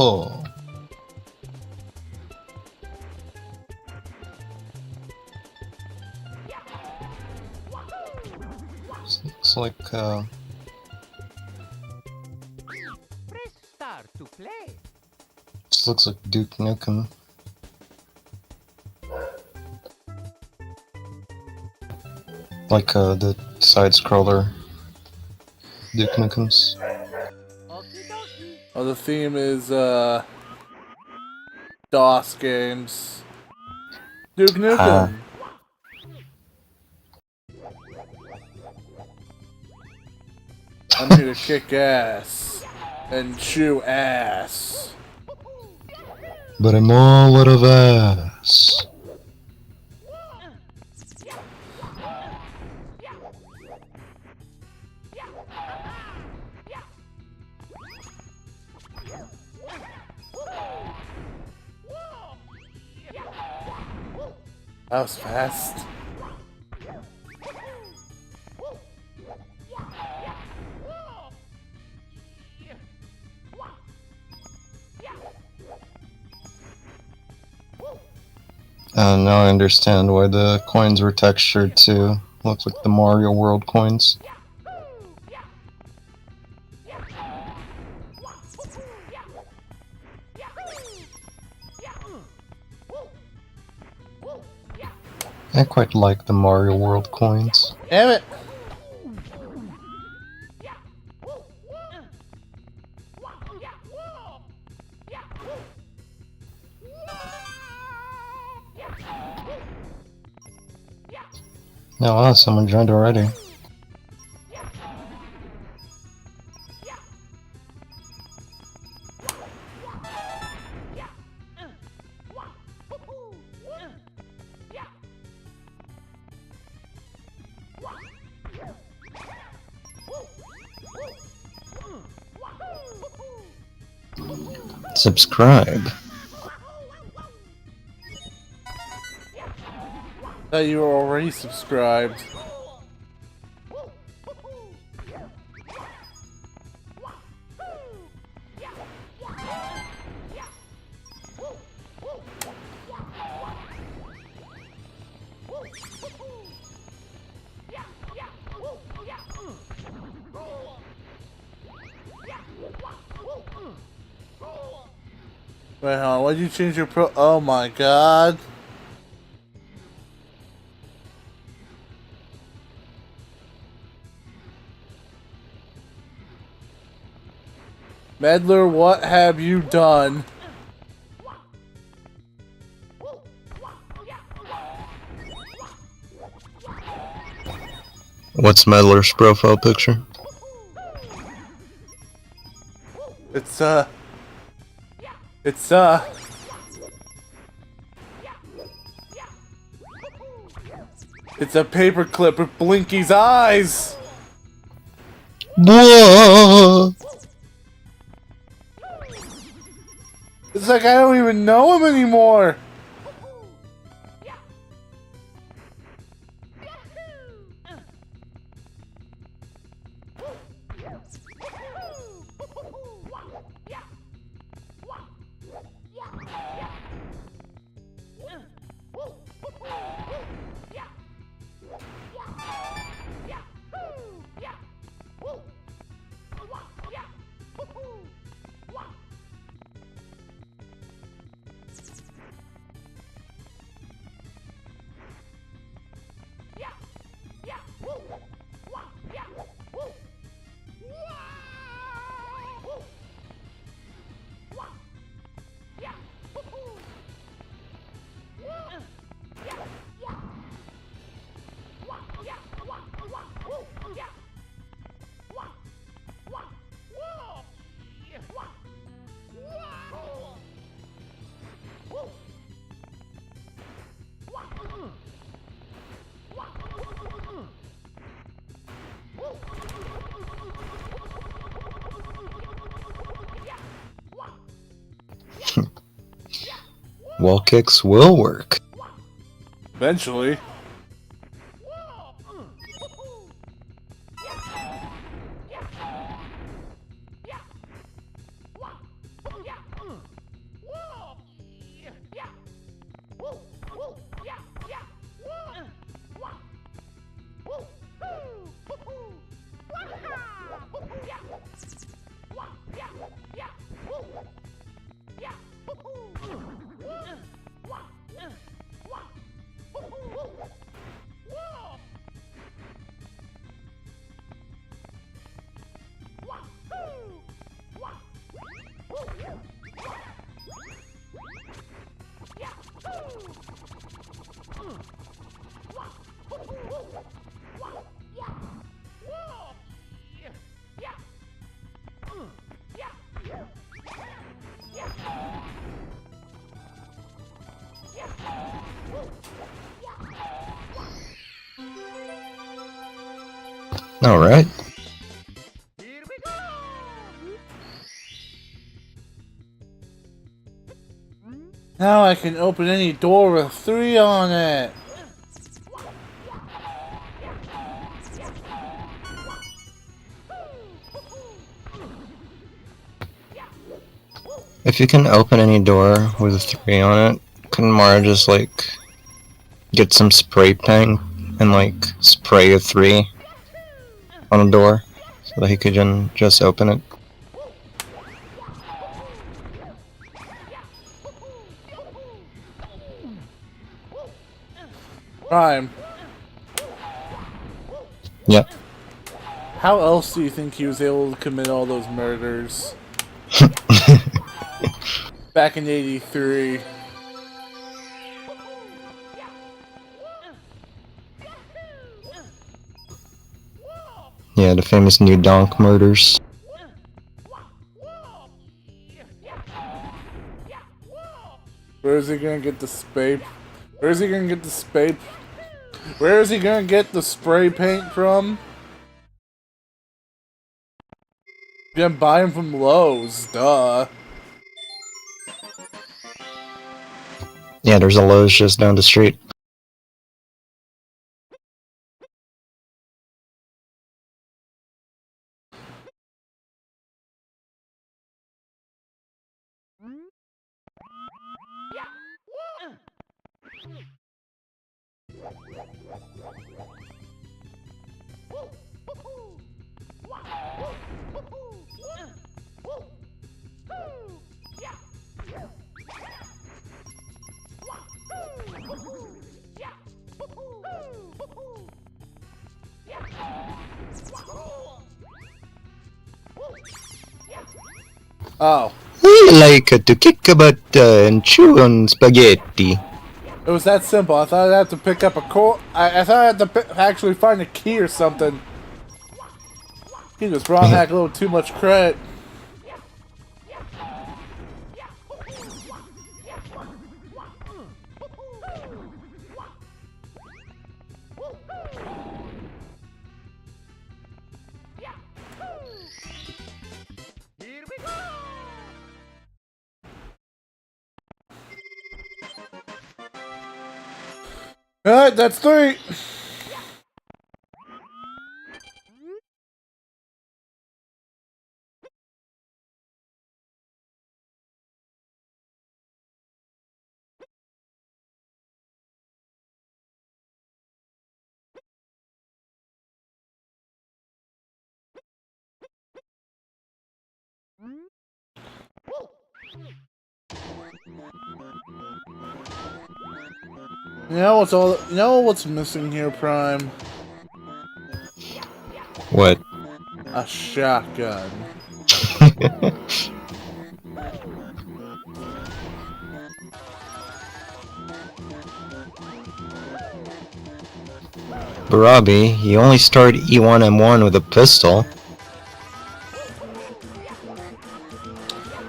Oh! This looks like, Press start to play. this looks like Duke Nukem. Like, the side-scroller Duke Nukems. Okie dokie. Oh, the theme is, DOS games. Duke Nukem. I'm here to kick ass and chew ass. But I'm all out of ass. That was fast. Now I understand why the coins were textured to look like the Mario World coins. I quite like the Mario World coins. Damn it! Oh, someone joined already. Subscribe. Thought you were already subscribed. Wait, hold on. Why'd you change your pro? Oh my god. Meddler, what have you done? What's Meddler's profile picture? It's it's a paperclip with Blinky's eyes! Whoa! It's like I don't even know him anymore! Wall kicks will work. Eventually. Alright. Here we go! Now I can open any door with 3 on it. If you can open any door with a 3 on it, couldn't Mara just, like, get some spray paint and, like, spray a 3 on a door so that he could just open it? Prime, Yep. how else do you think he was able to commit all those murders? Back in '83. Yeah, the famous New Donk murders. Where is he gonna get the spray? Where is he gonna get the spray? Where is he gonna get the spray paint from? You can buy him from Lowe's, duh. Yeah, there's a Lowe's just down the street. Oh. We like to kick a butt and chew on spaghetti. It was that simple. I thought I'd have to pick up a I thought I had to actually find a key or something. He gives Romhack a little too much credit. Here we go! Alright, that's 3. You know what's missing here, Prime? What? A shotgun. Robbie, you only start E1M1 with a pistol.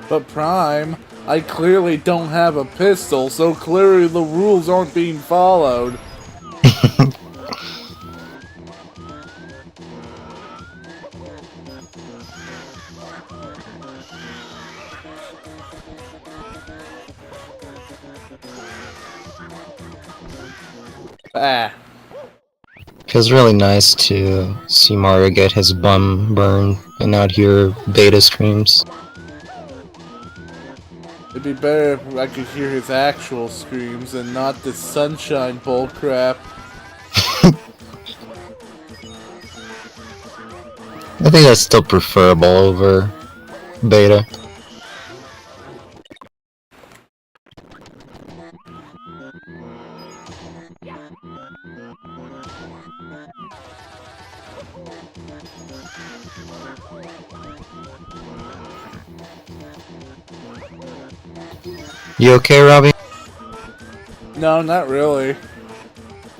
But Prime, I clearly don't have a pistol, so clearly the rules aren't being followed. Ah. Feels really nice to see Mario get his bum burned and not hear Beta screams. It'd be better if I could hear his actual screams and not this sunshine bullcrap. I think that's still preferable over Beta. You okay, Robbie? No, not really.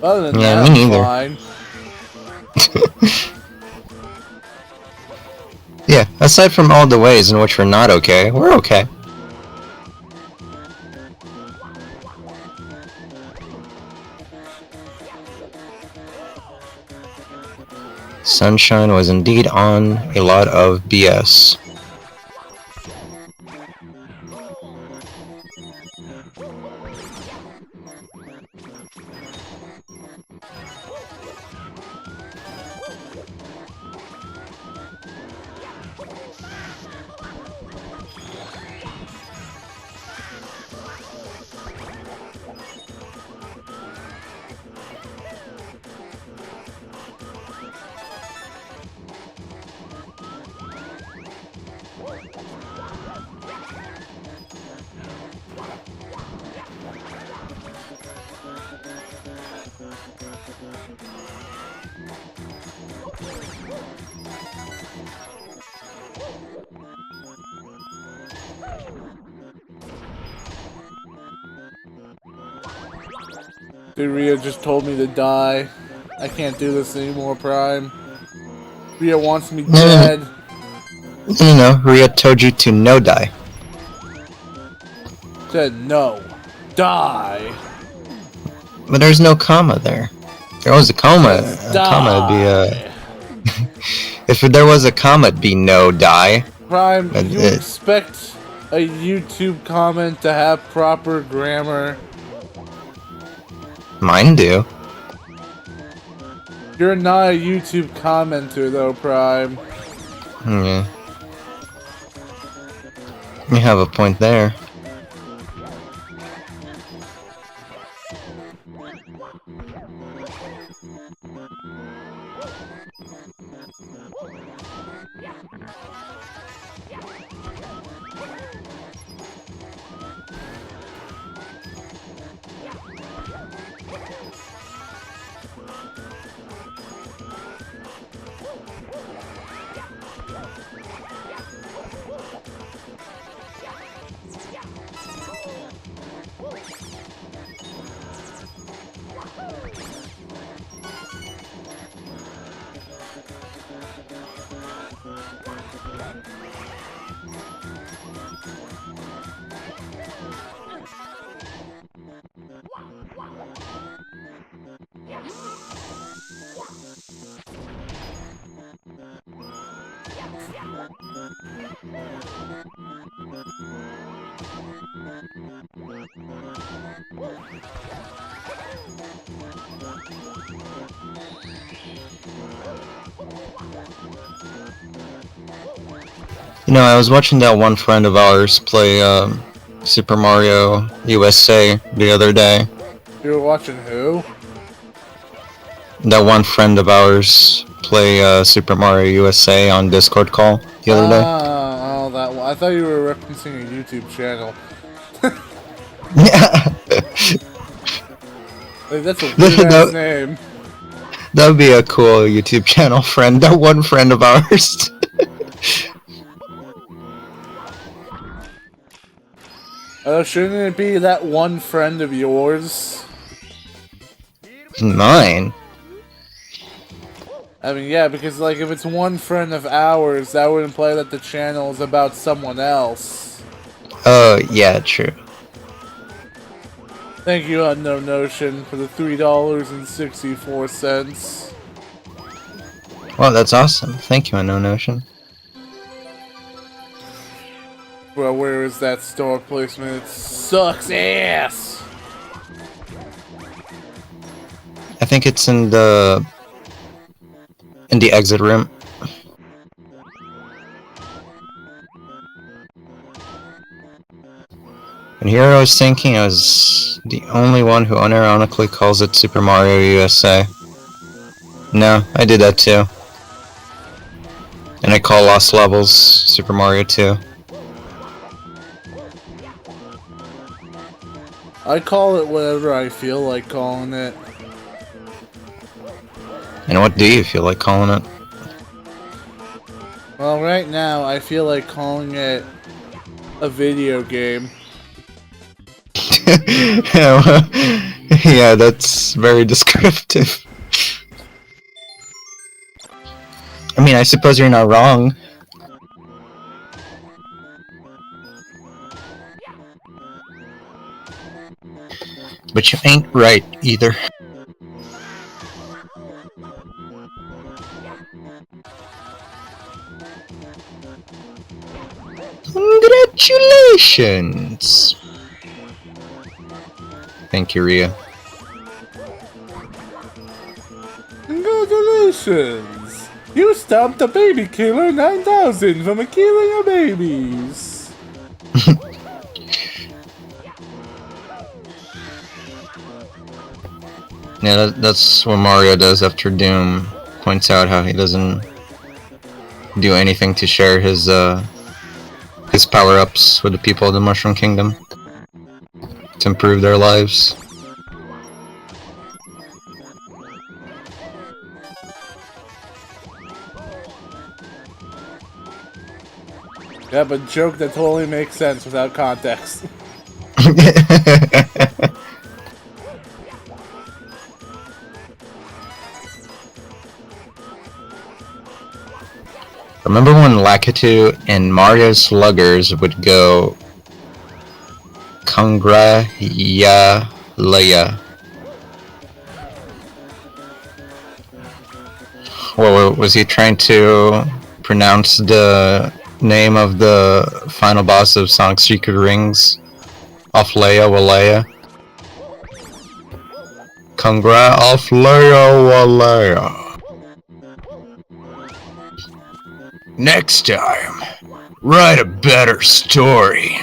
Other than Yeah, that, me I'm neither. fine. Yeah, aside from all the ways in which we're not okay, we're okay. Sunshine was indeed on a lot of BS. Dude, Rhea just told me to die. I can't do this anymore, Prime. Rhea wants me dead. Rhea told you to no die. Said no. Die. But there's no comma there. If there was a comma, it'd be if there was a comma, it'd be no die. Prime, you expect a YouTube comment to have proper grammar? Mine do. You're not a YouTube commenter, though, Prime. Yeah. You have a point there. I was watching that one friend of ours play Super Mario USA the other day. You were watching who? That one friend of ours play Super Mario USA on Discord call the other day. Oh, that one. I thought you were referencing a YouTube channel. Yeah. Like, that's a weird-ass name. That would be a cool YouTube channel friend. That one friend of ours. Shouldn't it be that one friend of yours? Mine? I mean, yeah, because, like, if it's one friend of ours, that would imply that the channel is about someone else. Oh, yeah, true. Thank you, Unknown Notion, for the $3.64. Well, that's awesome. Thank you, Unknown Notion. Well, where is that store placement? It sucks ass! I think it's in the exit room. And here I was thinking I was the only one who unironically calls it Super Mario USA. No, I did that too. And I call Lost Levels Super Mario 2. I call it whatever I feel like calling it. And what do you feel like calling it? Well, right now, I feel like calling it a video game. Yeah, that's very descriptive. I mean, I suppose you're not wrong. But you ain't right either. Congratulations! Thank you, Ria. Congratulations! You stopped a baby killer 9000 from killing your babies! Yeah, that's what Mario does after Doom points out how he doesn't do anything to share his power-ups with the people of the Mushroom Kingdom to improve their lives. Yeah, but joke that totally makes sense without context. Remember when Lakitu and Mario Sluggers would go Congra-ya-laya? What was he trying to pronounce the name of the final boss of Sonic Secret Rings? Offlaya-walaya? Congra Offlaya-walaya. Next time, write a better story.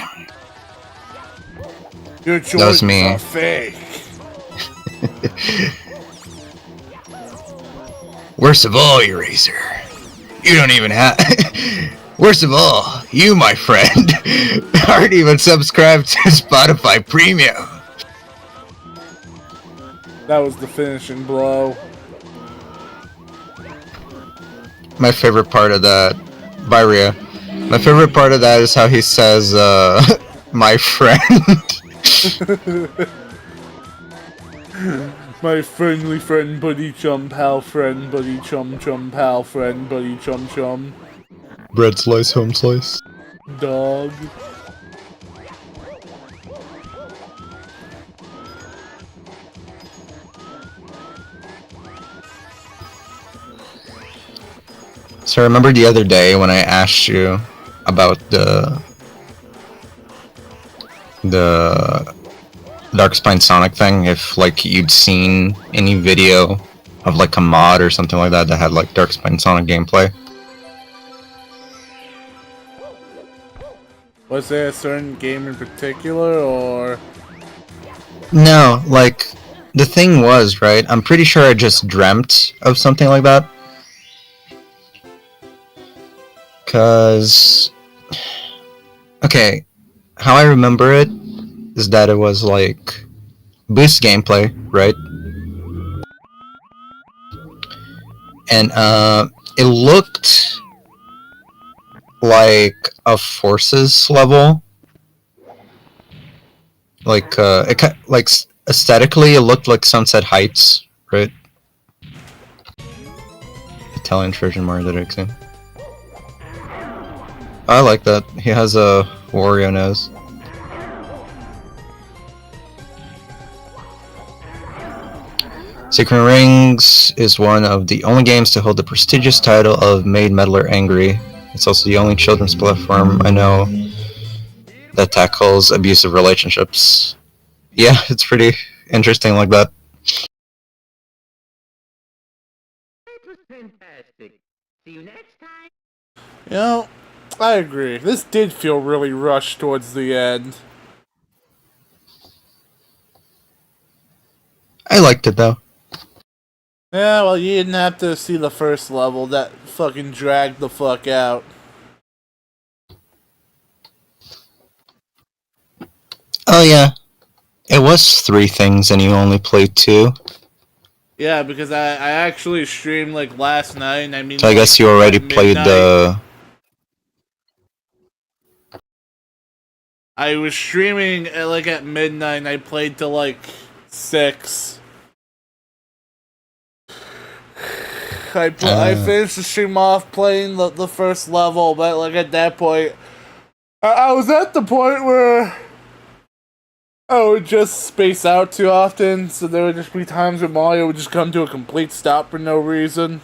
Your choices are fake. Worst of all, Eraser, you don't even have... Worst of all, you, my friend, aren't even subscribed to Spotify Premium. That was the finishing blow. My favorite part of that... Bye, Ria. My favorite part of that is how he says, my friend. My friendly friend, buddy chum, pal friend, buddy chum chum, pal friend, buddy chum chum. Bread slice, home slice. Dog. So remember the other day when I asked you about the Dark Spine Sonic thing, if like you'd seen any video of like a mod or something like that that had like Dark Spine Sonic gameplay? Was there a certain game in particular, or? No, like the thing was, right? I'm pretty sure I just dreamt of something like that. Cause, okay, how I remember it is that it was like boost gameplay, right? And it looked like a Forces level. Like like aesthetically, it looked like Sunset Heights, right? Italian version Mario Odyssey. I like that. He has a Wario nose. Secret Rings is one of the only games to hold the prestigious title of Made Meddler Angry. It's also the only children's platform I know that tackles abusive relationships. Yeah, it's pretty interesting like that. It was fantastic. See you next time. You know, I agree. This did feel really rushed towards the end. I liked it though. Yeah, well, you didn't have to see the first level. That fucking dragged the fuck out. Oh yeah, it was 3 things and you only played 2. Yeah, because I actually streamed like last night, and I mean... So I guess you already played the... I was streaming at midnight, and I played till like 6. I finished the stream off playing the first level, but like at that point, I was at the point where I would just space out too often, so there would just be times where Mario would just come to a complete stop for no reason.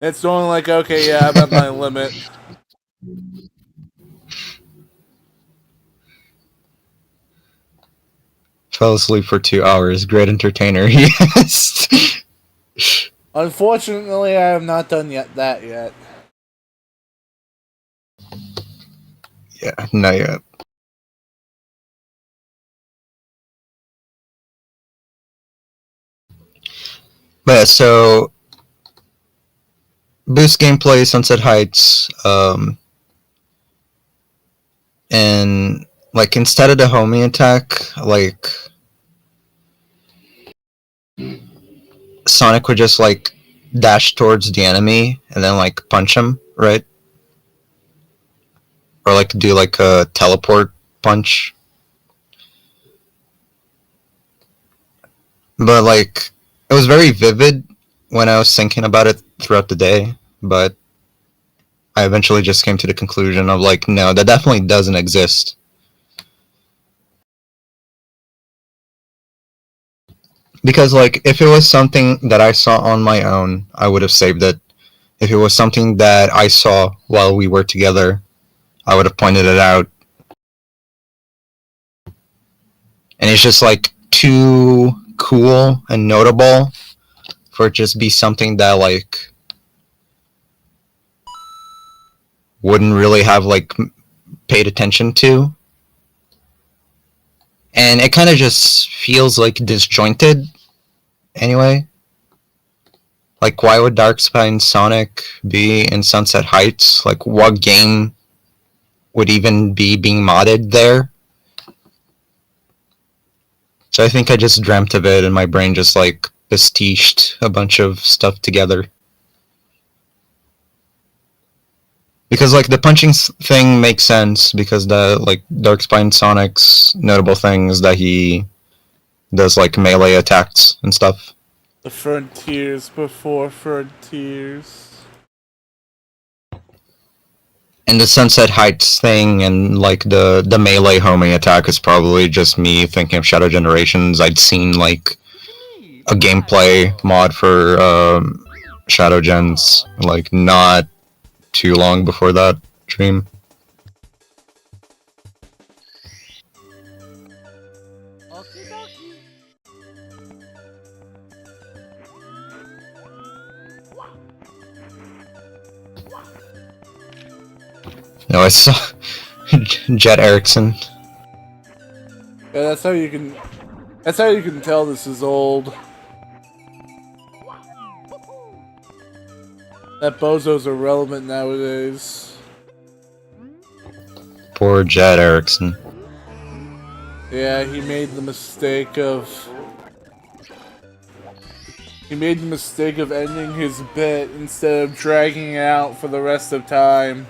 It's only like, okay, yeah, I'm at my limit. Fell asleep for 2 hours. Great entertainer. Yes. Unfortunately, I have not done that yet. Yeah, not yet. But yeah, so boost gameplay, Sunset Heights, and like instead of the homing attack, like Sonic would just like dash towards the enemy and then like punch him, right? Or like do like a teleport punch. But like it was very vivid when I was thinking about it throughout the day, but I eventually just came to the conclusion of like, no, that definitely doesn't exist. Because like if it was something that I saw on my own, I would have saved it. If it was something that I saw while we were together, I would have pointed it out. And it's just like too cool and notable for it just be something that like wouldn't really have like paid attention to. And it kind of just feels like disjointed anyway. Like, why would Darkspine Sonic be in Sunset Heights? Like, what game would even be being modded there? So I think I just dreamt of it and my brain just like pastiched a bunch of stuff together. Because like the punching thing makes sense because the like Darkspine Sonic's notable thing is that he does like melee attacks and stuff. The frontiers before frontiers. And the Sunset Heights thing and like the melee homing attack is probably just me thinking of Shadow Generations. I'd seen like a gameplay mod for Shadow Gens like not too long before that dream. No, I saw Jet Erickson. Yeah, that's how you can. That's how you can tell this is old. That bozo's irrelevant nowadays. Poor Jet Erickson. Yeah, he made the mistake of. He made the mistake of ending his bit instead of dragging it out for the rest of time.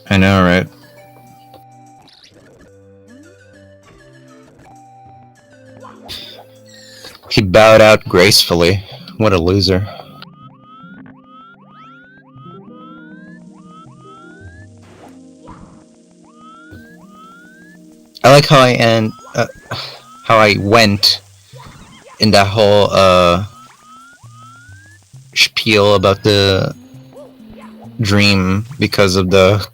I know, right? He bowed out gracefully. What a loser. I like how how I went in that whole spiel about the dream because of the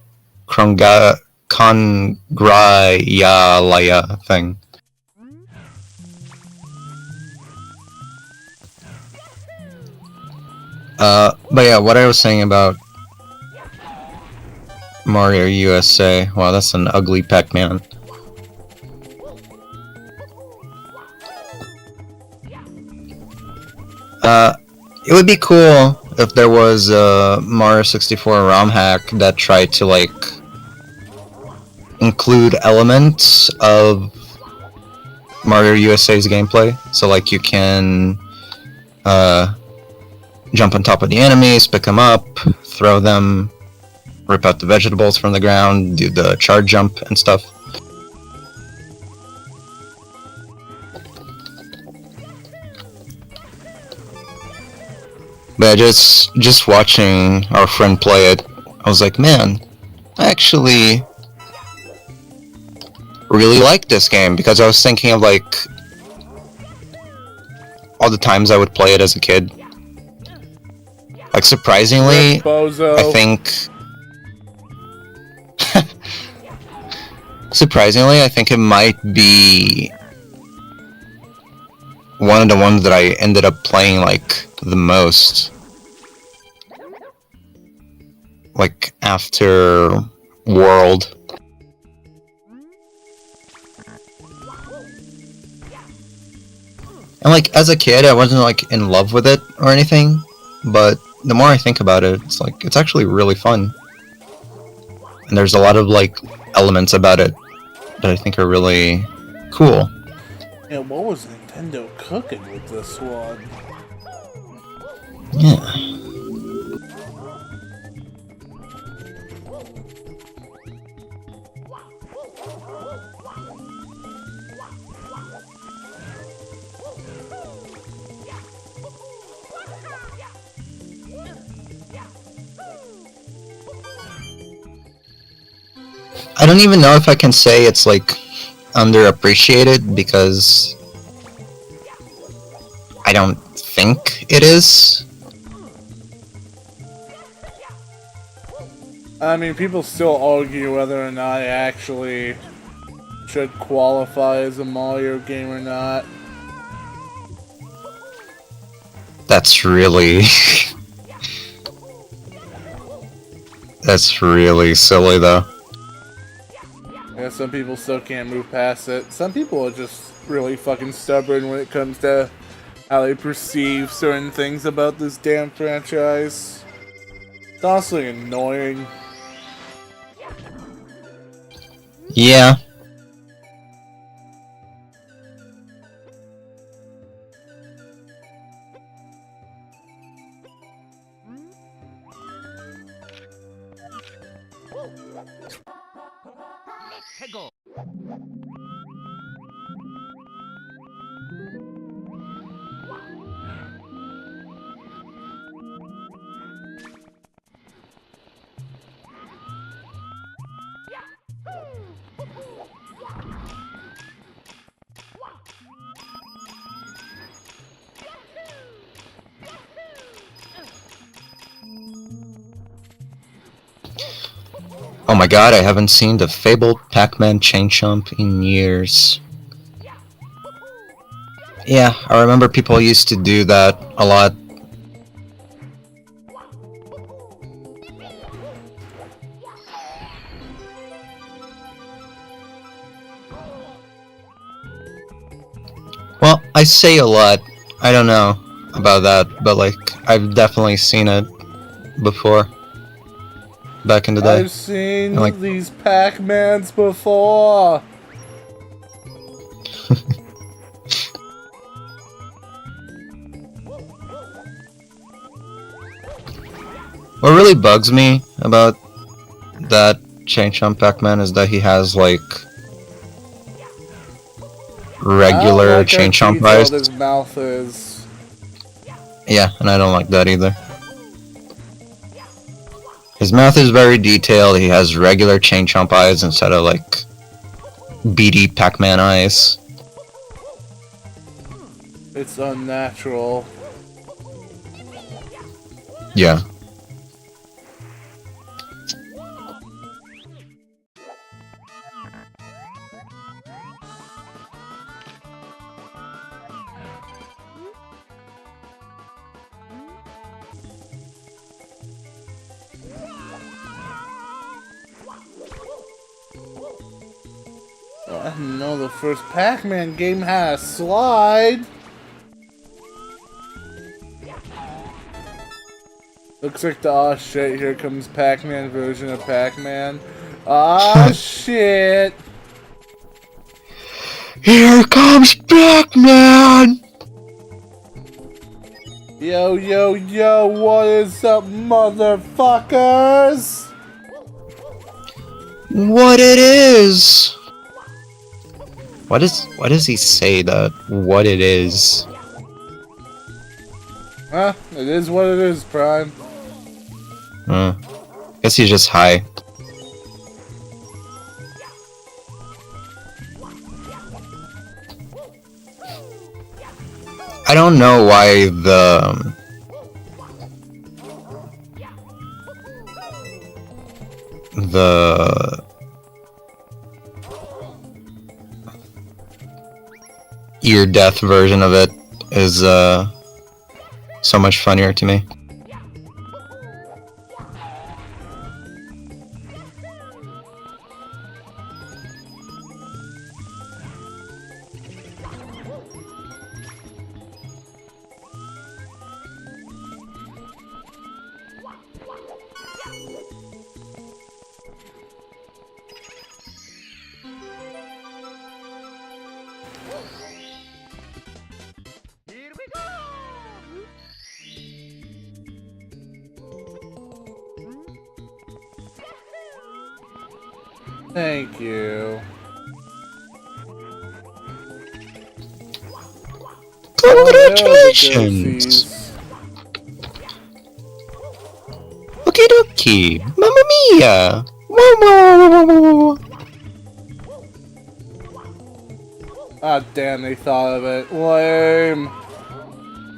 Kongrayalaya thing. But yeah, what I was saying about Mario USA. Wow, that's an ugly Pac-Man. It would be cool if there was a Mario 64 ROM hack that tried to like include elements of Mario USA's gameplay. So like you can jump on top of the enemies, pick them up, throw them, rip out the vegetables from the ground, do the charge jump and stuff. But just watching our friend play it, I was like, man, I actually really like this game, because I was thinking of like all the times I would play it as a kid. Like, surprisingly, Bozo. I think... surprisingly, I think it might be one of the ones that I ended up playing, like, the most. Like, after World. And, like, as a kid, I wasn't, like, in love with it or anything, but the more I think about it, it's like, it's actually really fun. And there's a lot of, like, elements about it that I think are really cool. Yeah, what was Nintendo cooking with this one? Yeah. I don't even know if I can say it's, like, underappreciated, because I don't think it is. I mean, people still argue whether or not it actually should qualify as a Mario game or not. That's really... that's really silly, though. Yeah, some people still can't move past it. Some people are just really fucking stubborn when it comes to how they perceive certain things about this damn franchise. It's honestly annoying. Yeah. Oh my god, I haven't seen the fabled Pac-Man chain jump in years. Yeah, I remember people used to do that a lot. Well, I say a lot. I don't know about that, but like, I've definitely seen it before. Back in the day. I've seen like, these Pac-Mans before. what really bugs me about that chain jump Pac-Man is that he has like regular chain jump eyes. His mouth is. Yeah, and I don't like that either. His mouth is very detailed. He has regular chain chomp eyes instead of like beady Pac-Man eyes. It's unnatural. Yeah. I didn't know the first Pac-Man game had a slide. Looks like the aw shit, here comes Pac-Man version of Pac-Man. Ah shit! Here comes Pac-Man! Yo, yo, yo, what is up, motherfuckers? What it is? What does he say that what it is? Huh? It is what it is, Prime. Guess he's just high. I don't know why the ear death version of it is so much funnier to me. Here we go! Thank you. Congratulations! Okie dokie! Mamma mia! Whoa, whoa, whoa, whoa, whoa, whoa. Ah, damn, they thought of it. Lame.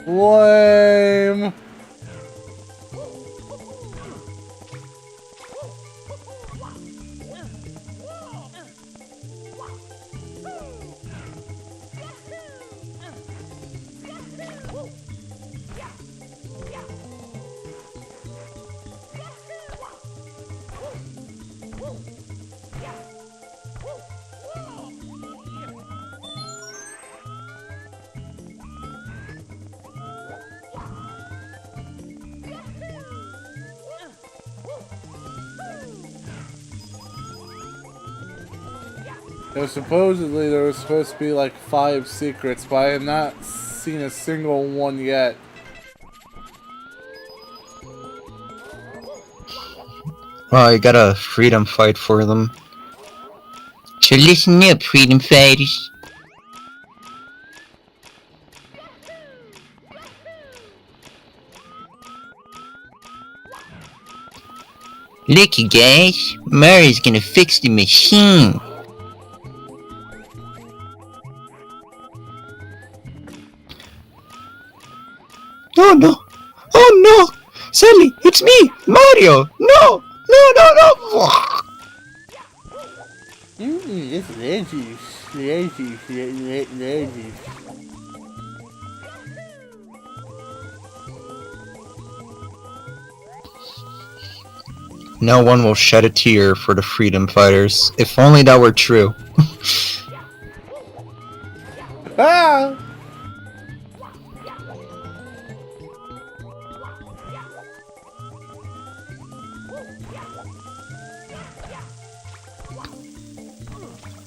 Lame. Supposedly there was supposed to be like 5 secrets, but I have not seen a single one yet. Well, I got a freedom fight for them. So listen up, freedom fighters. Look, you guys, Mario's gonna fix the machine. Oh no! Oh no! Sally, it's me, Mario! No! No, no, no! It's lazy. Lazy. No one will shed a tear for the freedom fighters. If only that were true. Ah!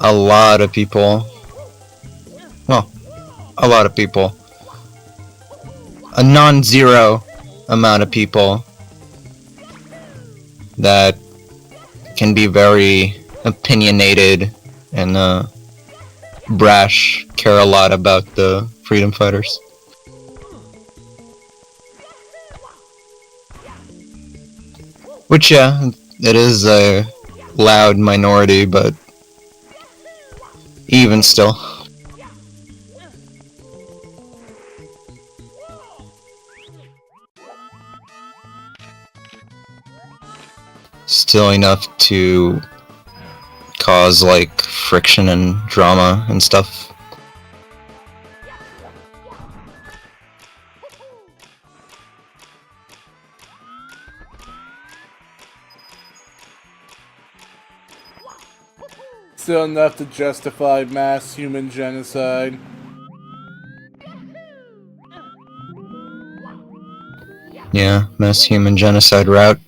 A lot of people. Well, a lot of people. A non-zero amount of people that can be very opinionated and brash, care a lot about the freedom fighters. Which, yeah, it is a loud minority, but even still. Still enough to cause, like, friction and drama and stuff. Still enough to justify mass human genocide. Yeah, mass human genocide route.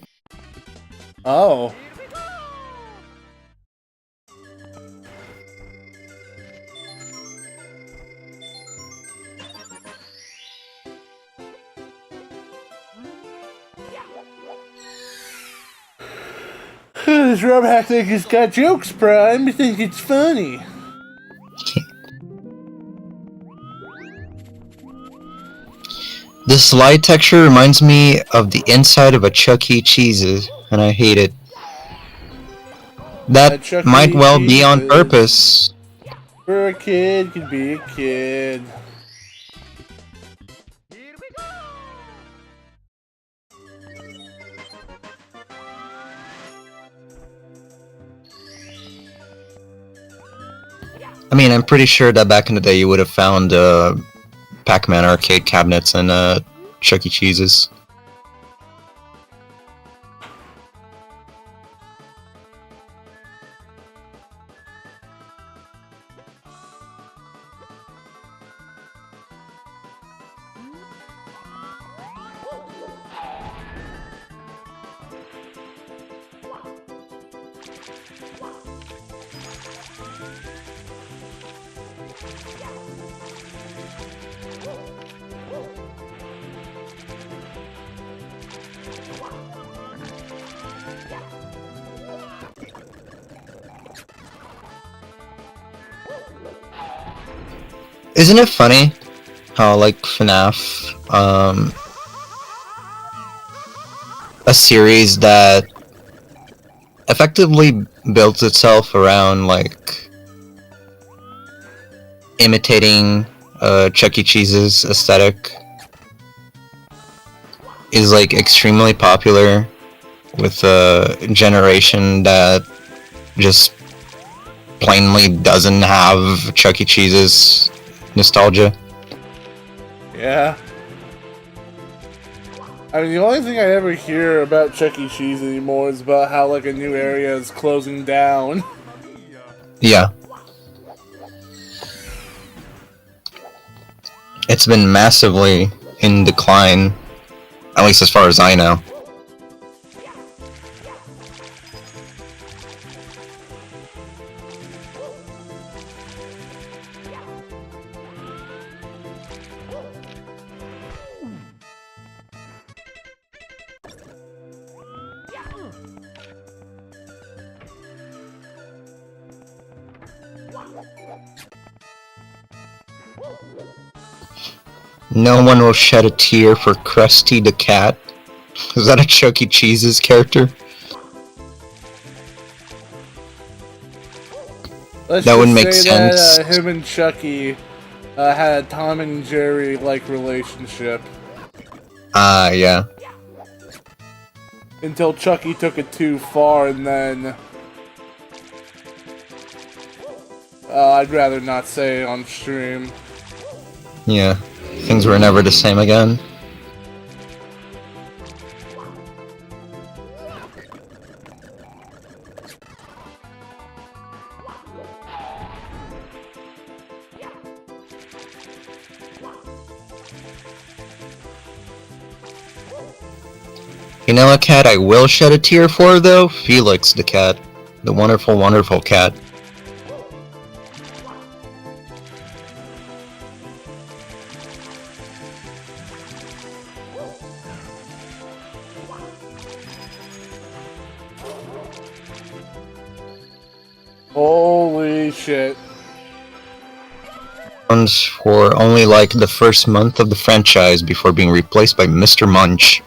Oh. This Romhacks think he's got jokes, Prime. I think it's funny. This light texture reminds me of the inside of a Chuck E. Cheese's, and I hate it. That Chuck might E. well be on Cheese's. purpose. For a kid, could be a kid. Here we go! I mean, I'm pretty sure that back in the day you would have found Pac-Man arcade cabinets and Chuck E. Cheese's. Isn't it funny how, like, FNAF, a series that effectively built itself around, like, imitating Chuck E. Cheese's aesthetic, is, like, extremely popular with a generation that just plainly doesn't have Chuck E. Cheese's nostalgia. Yeah. I mean, the only thing I ever hear about Chuck E. Cheese anymore is about how, like, a new area is closing down. Yeah. It's been massively in decline, at least as far as I know. No one will shed a tear for Krusty the Cat. Is that a Chuck E. Cheese's character? Let's That would just make say sense. that him and Chucky had a Tom and Jerry-like relationship. Yeah. Until Chucky took it too far, and then... I'd rather not say it on stream. Yeah. Things were never the same again. You know a cat I will shed a tear for, though? Felix the cat. The wonderful, wonderful cat. Holy shit. For only like the first month of the franchise before being replaced by Mr. Munch.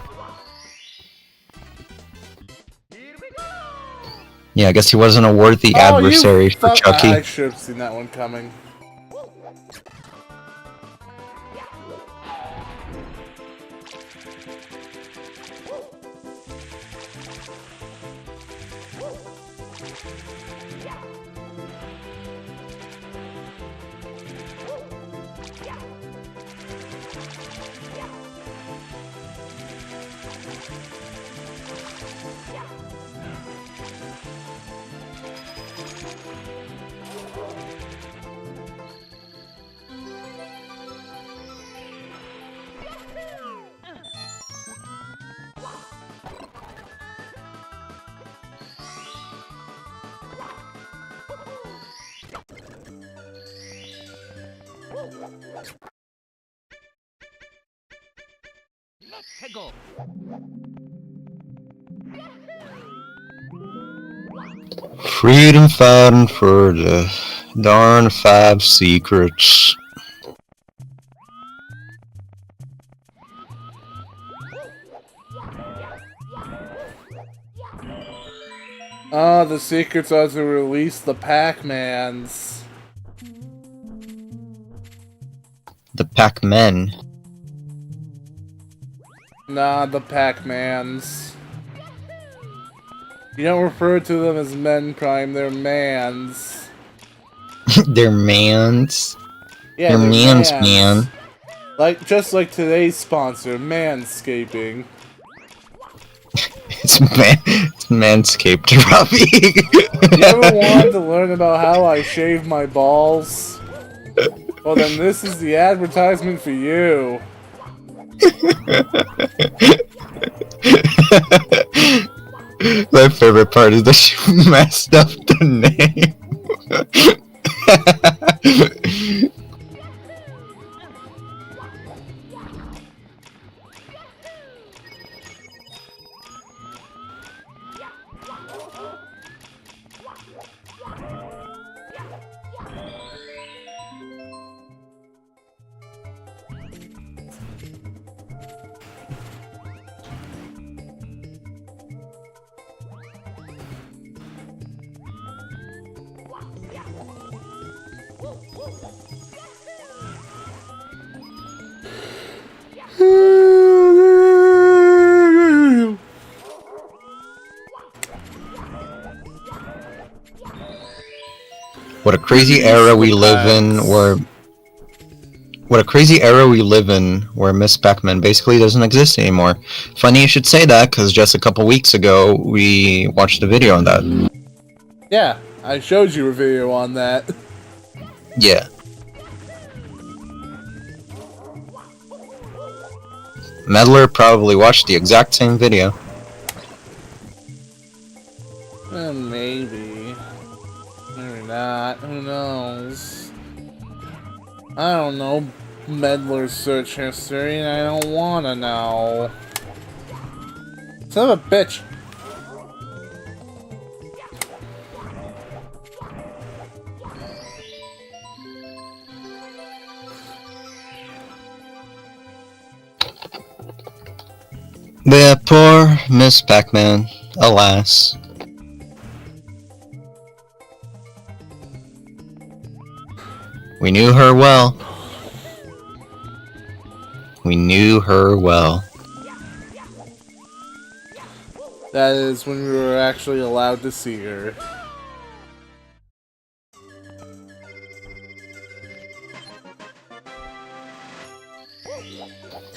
Yeah, I guess he wasn't a worthy adversary for Chucky. I should have seen that one coming. Let's go. Freedom fighting for the darn 5 secrets. The secrets are to release the Pac-Mans. The Pac-Men. Nah, the Pac-Mans. You don't refer to them as men, Prime, they're mans. They're mans. Yeah, They're they're mans, mans. man. Just like today's sponsor, Manscaping. It's manscaped, Robbie. You ever wanted to learn about how I shave my balls? Well, then this is the advertisement for you. My favorite part is that she messed up the name. What a crazy era we live in where Miss Pac-Man basically doesn't exist anymore. Funny you should say that, because just a couple weeks ago we watched a video on that. Yeah, I showed you a video on that. Yeah. Meddler probably watched the exact same video. Maybe. Maybe not. Who knows? I don't know Meddler's search history, and I don't wanna know. Son of a bitch! But yeah, poor Miss Pac-Man, alas. We knew her well. We knew her well. That is when we were actually allowed to see her.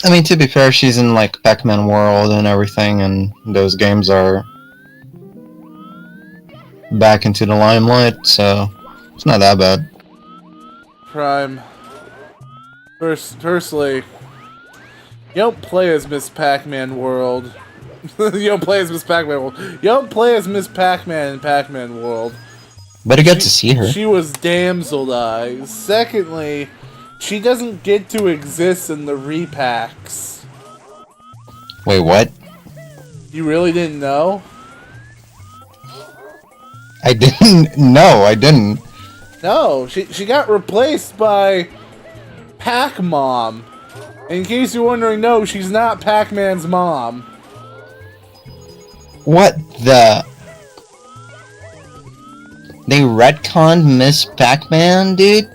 I mean, to be fair, she's in like Pac-Man World and everything, and those games are back into the limelight, so it's not that bad. Prime. Firstly, you don't play as Miss Pac-Man World. You don't play as Miss Pac-Man World. You don't play as Miss Pac-Man in Pac-Man World. But I got to see her. She was damselized. Secondly, she doesn't get to exist in the repacks. Wait, what? You really didn't know? I didn't. No, I didn't. No, she got replaced by Pac-Mom. In case you're wondering, no, she's not Pac-Man's mom. What the? They retconned Miss Pac-Man, dude?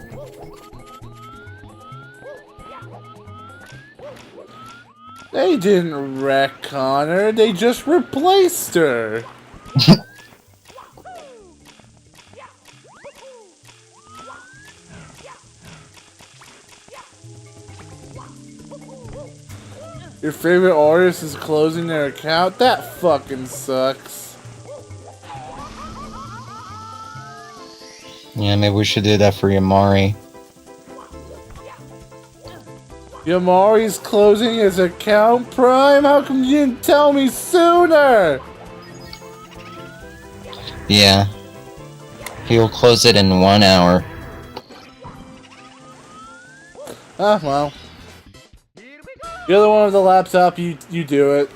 They didn't retcon her, they just replaced her. Your favorite artist is closing their account? That fucking sucks. Yeah, maybe we should do that for Yamari. Yamari's closing his account, Prime? How come you didn't tell me sooner? Yeah. He'll close it in 1 hour. Ah, well. You're the one with the laptop, you do it.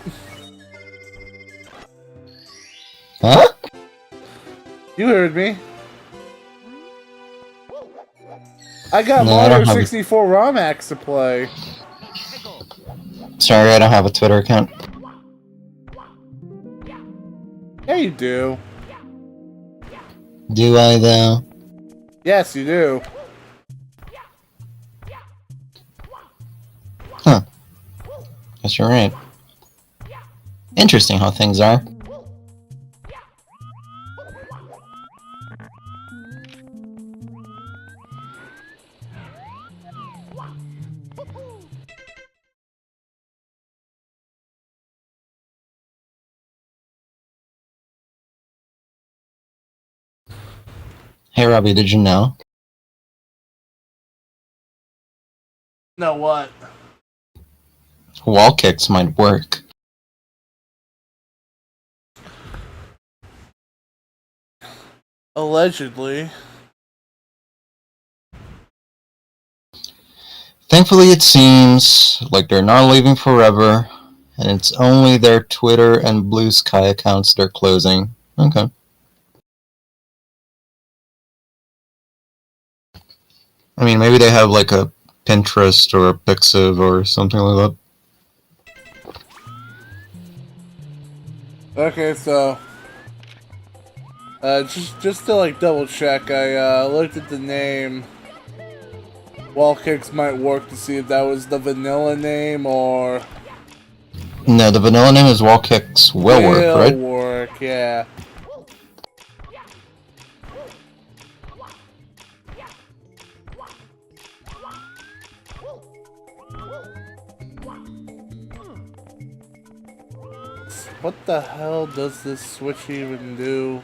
Huh? You heard me. I got No, I Mario don't have 64 Romhacks to play. Sorry, I don't have a Twitter account. Yeah, you do. Do I, though? Yes, you do. Huh. Guess you're right. Interesting how things are. Hey Robbie, did you know? No, what? Wall kicks might work. Allegedly. Thankfully, it seems like they're not leaving forever, and it's only their Twitter and Blue Sky accounts they're closing. Okay. I mean, maybe they have like a Pinterest or a Pixiv or something like that. Okay, so just to like double check, I looked at the name. Wall kicks might work to see if that was the vanilla name or No, the vanilla name is Wall Kicks will work, right? work, yeah. What the hell does this switch even do?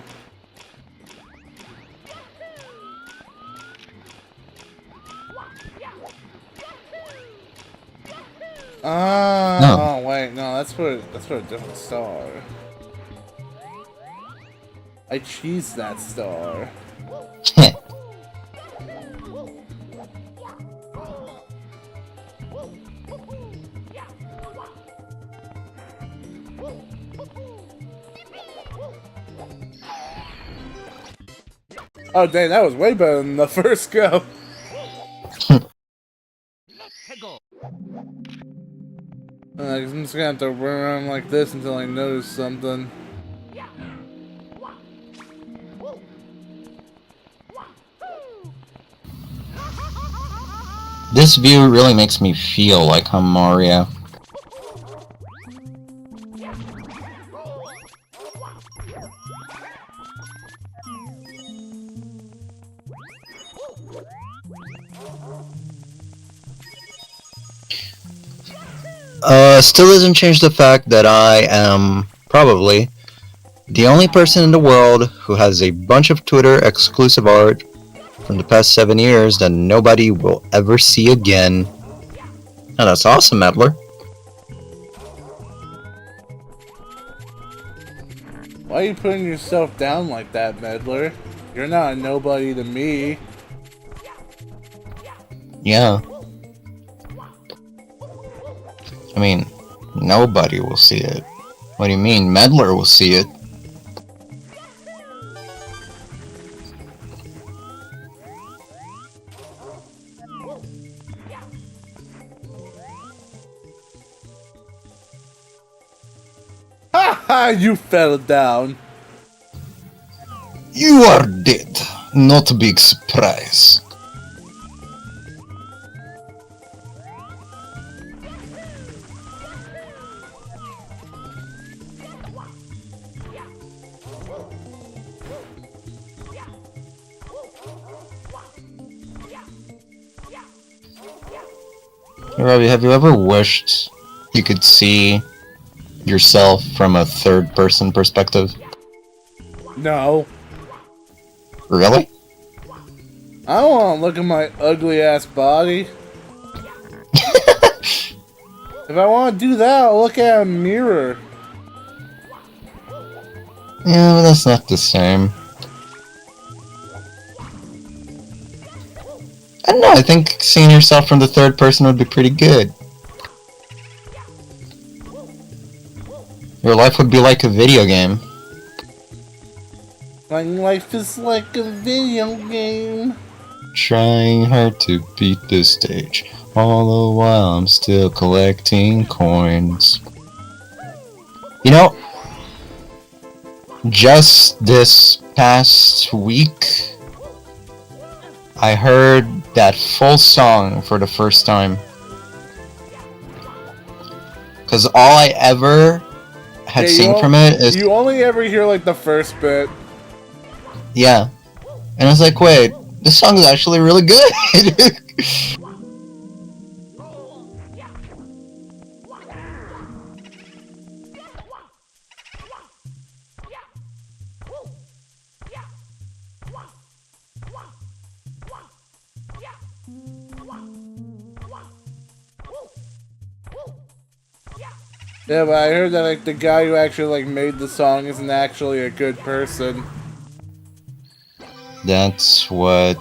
No. Oh wait, no, that's for a different star. I cheesed that star. Oh dang, that was way better than the first go. I'm just gonna have to run around like this until I notice something. This view really makes me feel like I'm Mario. Still doesn't change the fact that I am probably the only person in the world who has a bunch of Twitter exclusive art from the past 7 years that nobody will ever see again. And that's awesome, Adler. Why are you putting yourself down like that, Meddler? You're not a nobody to me. Yeah. I mean, nobody will see it. What do you mean? Meddler will see it. Ha ha! You fell down. You are dead. Not a big surprise. Hey, Robbie, have you ever wished you could see yourself from a third-person perspective? No. Really? I don't want to look at my ugly ass body. If I want to do that, I'll look at a mirror. Yeah, but that's not the same. I don't know, I think seeing yourself from the third person would be pretty good. Your life would be like a video game. My life is like a video game. Trying hard to beat this stage, all the while I'm still collecting coins. You know, just this past week, I heard that full song for the first time. Cause all I ever had seen from it is... You only ever hear like the first bit. Yeah. And I was like, wait, this song is actually really good. Yeah, but I heard that like the guy who actually like made the song isn't actually a good person. That's what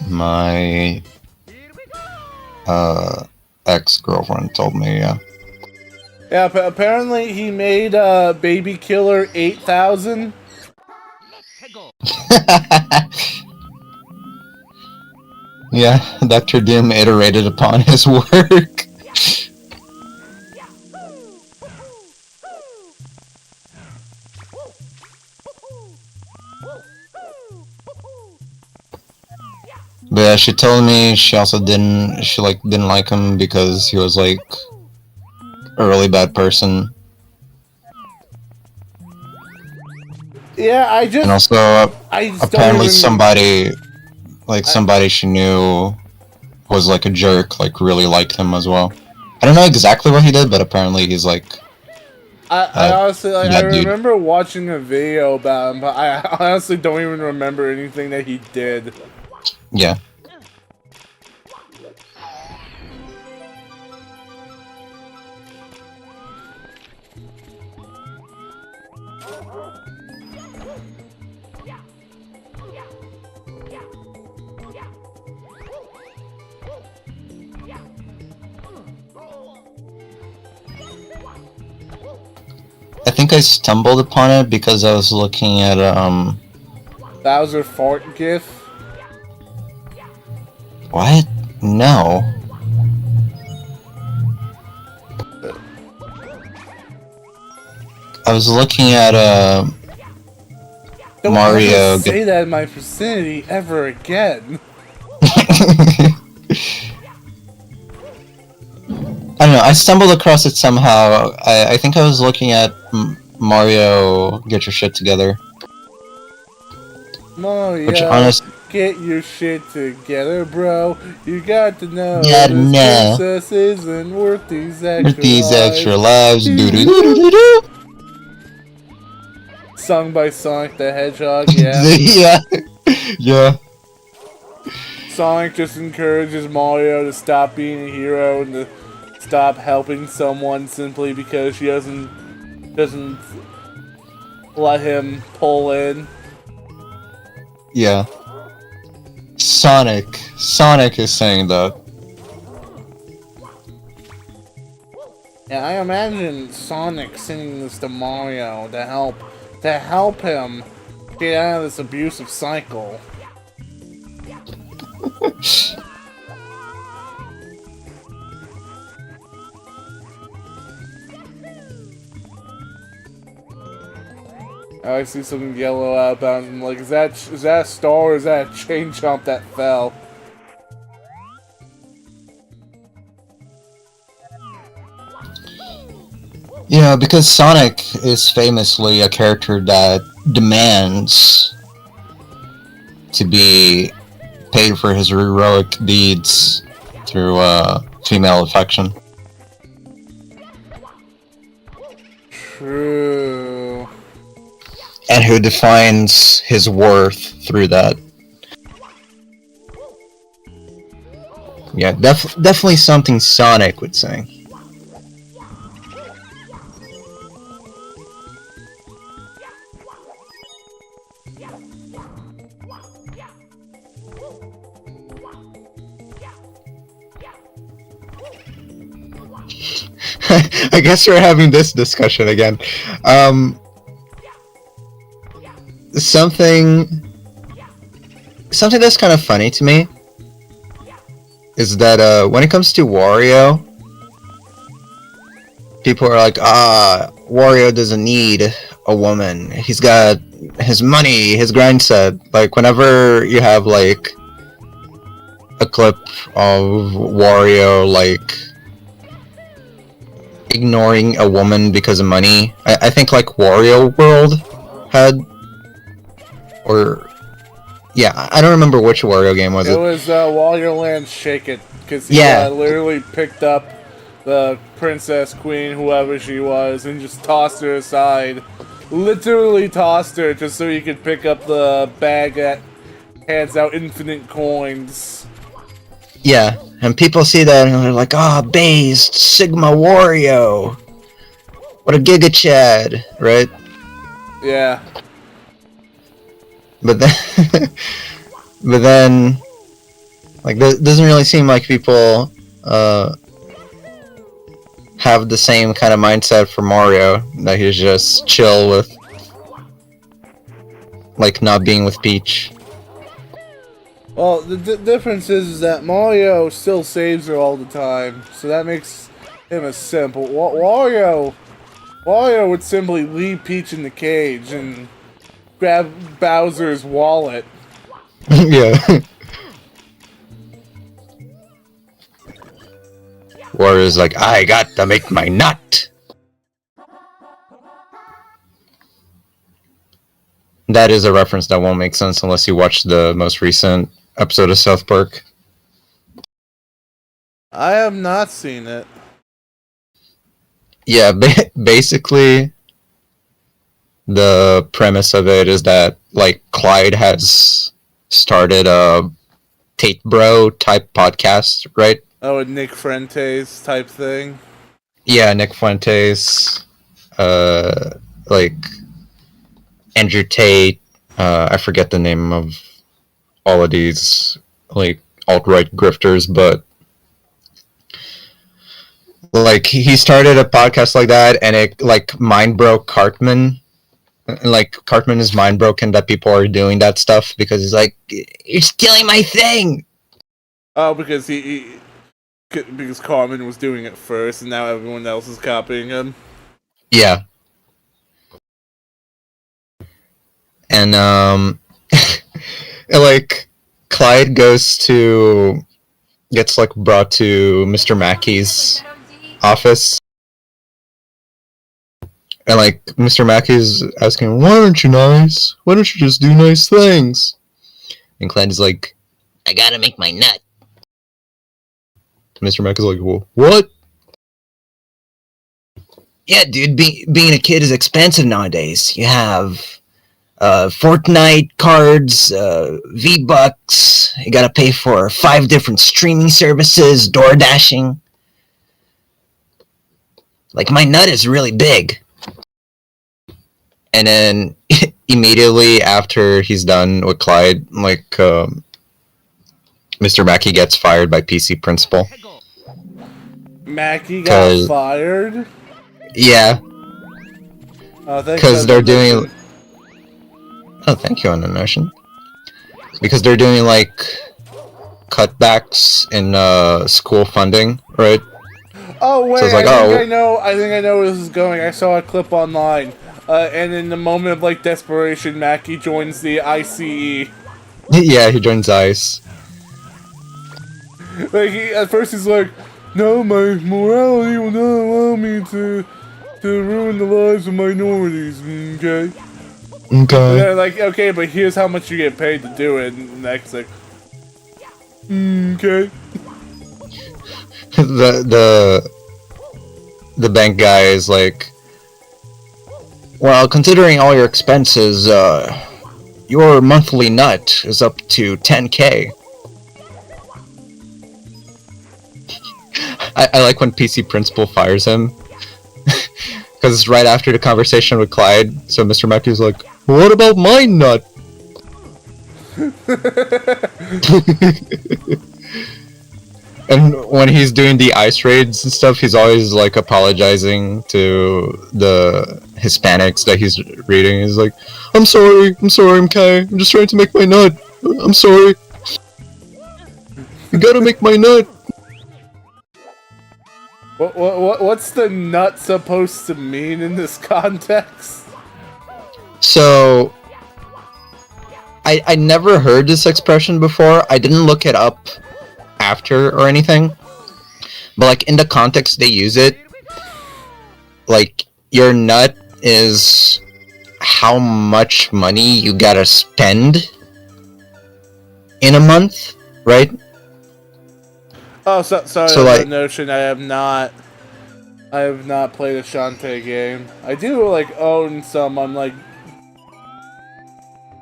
my ex-girlfriend told me, yeah. Yeah, apparently he made Baby Killer 8000. Yeah, Dr. Doom iterated upon his work. But yeah, she told me she also didn't like him because he was like a really bad person. Yeah, I just And also don't apparently even... somebody she knew was like a jerk, like really liked him as well. I don't know exactly what he did, but apparently he's like I honestly like I that dude. remember watching a video about him, but I honestly don't even remember anything that he did. Yeah. I think I stumbled upon it because I was looking at Bowser fart gif. what? No. I was looking at Don't Mario. ever say that in my vicinity ever again. I don't know. I stumbled across it somehow. I think I was looking at Mario Get Your Shit Together. Mario, Which honestly, get your shit together, bro. You got to know gotta this know. princess isn't worth these extra With these lives. extra lives. Doo doo doo doo doo. Sung by Sonic the Hedgehog, yeah. Yeah. Yeah. Sonic just encourages Mario to stop being a hero and to stop helping someone simply because she doesn't let him pull in. Yeah. Sonic is saying that. Yeah, I imagine Sonic singing this to Mario to help him get out of this abusive cycle. I see something yellow outbound. I'm like, is that a star or is that a chain jump that fell? Yeah, because Sonic is famously a character that demands to be paid for his heroic deeds through female affection. True. And who defines his worth through that. Yeah, definitely something Sonic would say. I guess we're having this discussion again. Something that's kind of funny to me is that when it comes to Wario, people are like, Wario doesn't need a woman. He's got his money, his grind set. Like, whenever you have, like, a clip of Wario, like, ignoring a woman because of money, I think, like, Wario World had... Or... Yeah, I don't remember which Wario game was it. It was Wario Land Shake It, because he literally picked up the princess, queen, whoever she was, and just tossed her aside. Literally tossed her just so he could pick up the bag that hands out infinite coins. Yeah, and people see that and they're like, based, Sigma Wario. what a Giga Chad, right? Yeah. But then, but then, like, doesn't really seem like people have the same kind of mindset for Mario, that he's just chill with, like, not being with Peach. Well, the difference is that Mario still saves her all the time, so that makes him a simple. Wario would simply leave Peach in the cage and grab Bowser's wallet. Yeah. Wario's like, I got to make my nut. That is a reference that won't make sense unless you watch the most recent episode of South Park. I have not seen it. Yeah, basically, the premise of it is that, like, Clyde has started a Tate Bro type podcast, right? Oh, a Nick Fuentes type thing. Yeah, Nick Fuentes, like, Andrew Tate, I forget the name of all of these, like, alt-right grifters, but, like, he started a podcast like that, and it, like, mind broke Cartman. Like, Cartman is mind broken that people are doing that stuff, because he's like, you're stealing my thing! Oh, because because Carmen was doing it first, and now everyone else is copying him. Yeah. And, like, Clyde gets, like, brought to Mr. Mackey's office. And, like, Mr. Mackey's asking, why aren't you nice? Why don't you just do nice things? And Clyde's like, I gotta make my nut. Mr. Mackey's like, well, what? Yeah, dude, being a kid is expensive nowadays. You have Fortnite cards, V-Bucks. You gotta pay for 5 different streaming services, door dashing. Like, my nut is really big. And then immediately after he's done with Clyde, like, Mr. Mackey gets fired by PC Principal. Mackey got fired? Yeah. Because they're doing... Oh, thank you, Unknown. Because they're doing, like, cutbacks in school funding, right? Oh, wait, so it's like, I think I know where this is going. I saw a clip online. And in the moment of, like, desperation, Mackey joins the ICE. Yeah, he joins ICE. Like, at first he's like, no, my morality will not allow me to ruin the lives of minorities, okay? Okay. And they're like, okay, but here's how much you get paid to do it. And next, like, okay. The bank guy is like, well, considering all your expenses, your monthly nut is up to 10K. I like when PC Principal fires him. Because it's right after the conversation with Clyde, so Mr. Mackey's like, what about my nut? And when he's doing the ice raids and stuff, he's always, like, apologizing to the Hispanics that he's reading. He's like, I'm sorry, MK. I'm just trying to make my nut. I'm sorry. You gotta make my nut. What's the nut supposed to mean in this context? So, I never heard this expression before. I didn't look it up after or anything. But, like, in the context they use it, like, your nut is how much money you gotta spend in a month, right? Oh, sorry, so, like, notion. I have not played a Shantae game. I do, like, own some on, like,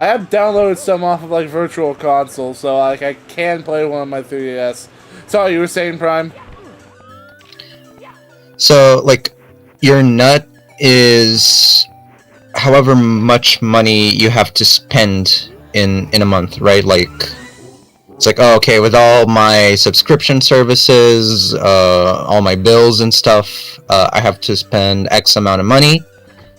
I have downloaded some off of, like, Virtual Console, so, like, I can play one on my 3DS. Sorry, you were saying, Prime? So, like, your nut is however much money you have to spend in a month, right? Like, it's like, oh, okay, with all my subscription services, all my bills and stuff, I have to spend X amount of money,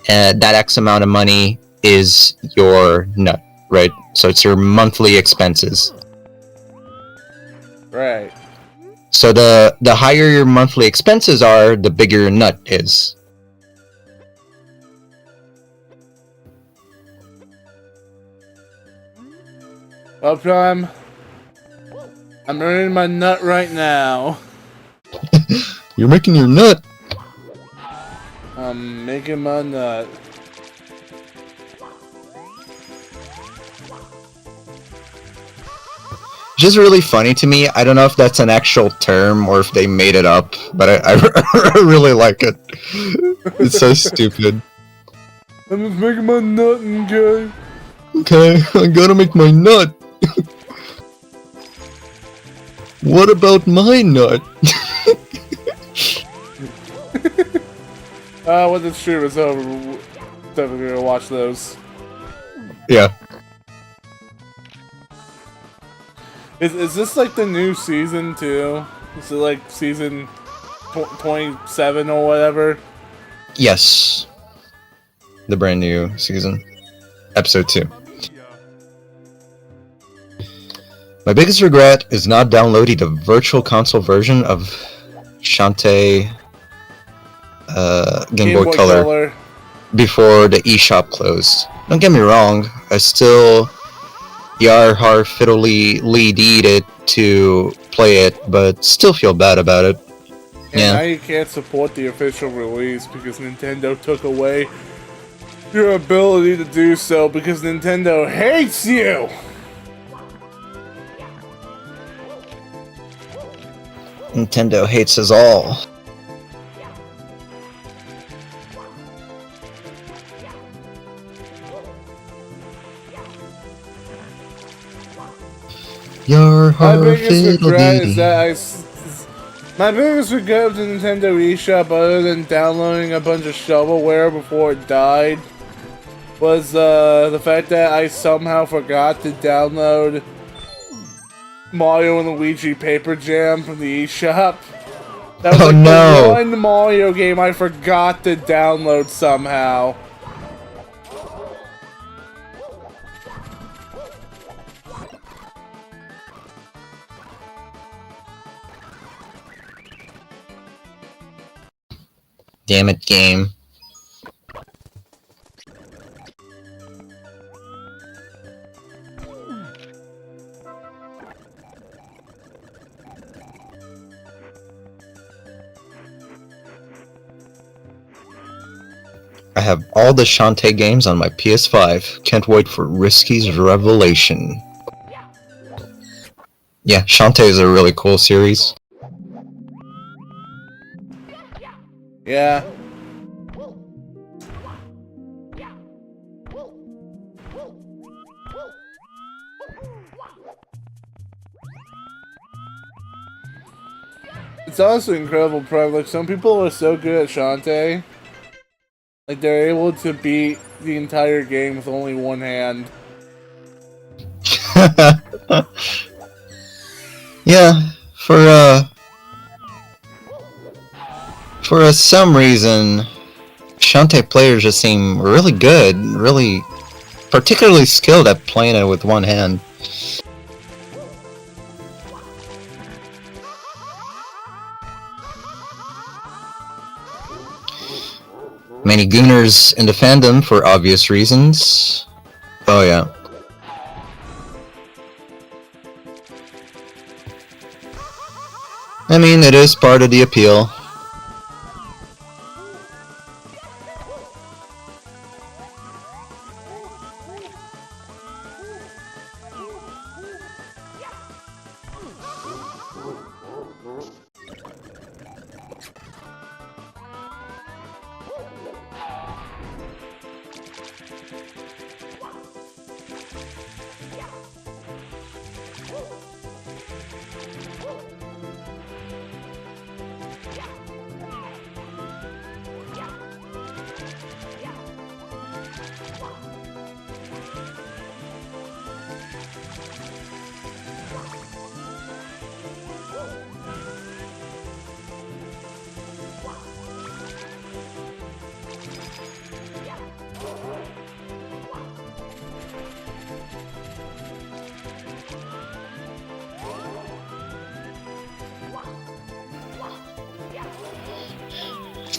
and that X amount of money is your nut, right? So it's your monthly expenses. Right. So the higher your monthly expenses are, the bigger your nut is. Uptime. I'm earning my nut right now. You're making your nut. I'm making my nut. It's just really funny to me. I don't know if that's an actual term or if they made it up, but I really like it. It's so stupid. I'm just making my nut, okay? Okay, I gotta make my nut. What about my nut? When the stream is over, we're definitely gonna watch those. Yeah. Is this like the new season too? Is it like season 27 or whatever? Yes. The brand new season. Episode 2. My biggest regret is not downloading the virtual console version of Shantae Game Boy Color before the eShop closed. Don't get me wrong, I still yar har fiddly lead it to play it, but still feel bad about it. And now you can't support the official release because Nintendo took away your ability to do so because Nintendo hates you! Nintendo hates us all. Your heart My biggest regret is that my biggest regret of the Nintendo eShop, other than downloading a bunch of shovelware before it died, was the fact that I somehow forgot to download Mario and Luigi Paper Jam from the eShop. That was the one Mario game I forgot to download somehow. Damn it, game. I have all the Shantae games on my PS5. Can't wait for Risky's Revelation. Yeah, Shantae is a really cool series. Yeah. It's honestly incredible, Prime. Like, some people are so good at Shantae. Like, they're able to beat the entire game with only one hand. Yeah, for some reason, Shantae players just seem really good, really particularly skilled at playing it with one hand. Many gooners in the fandom for obvious reasons. Oh yeah. I mean, it is part of the appeal.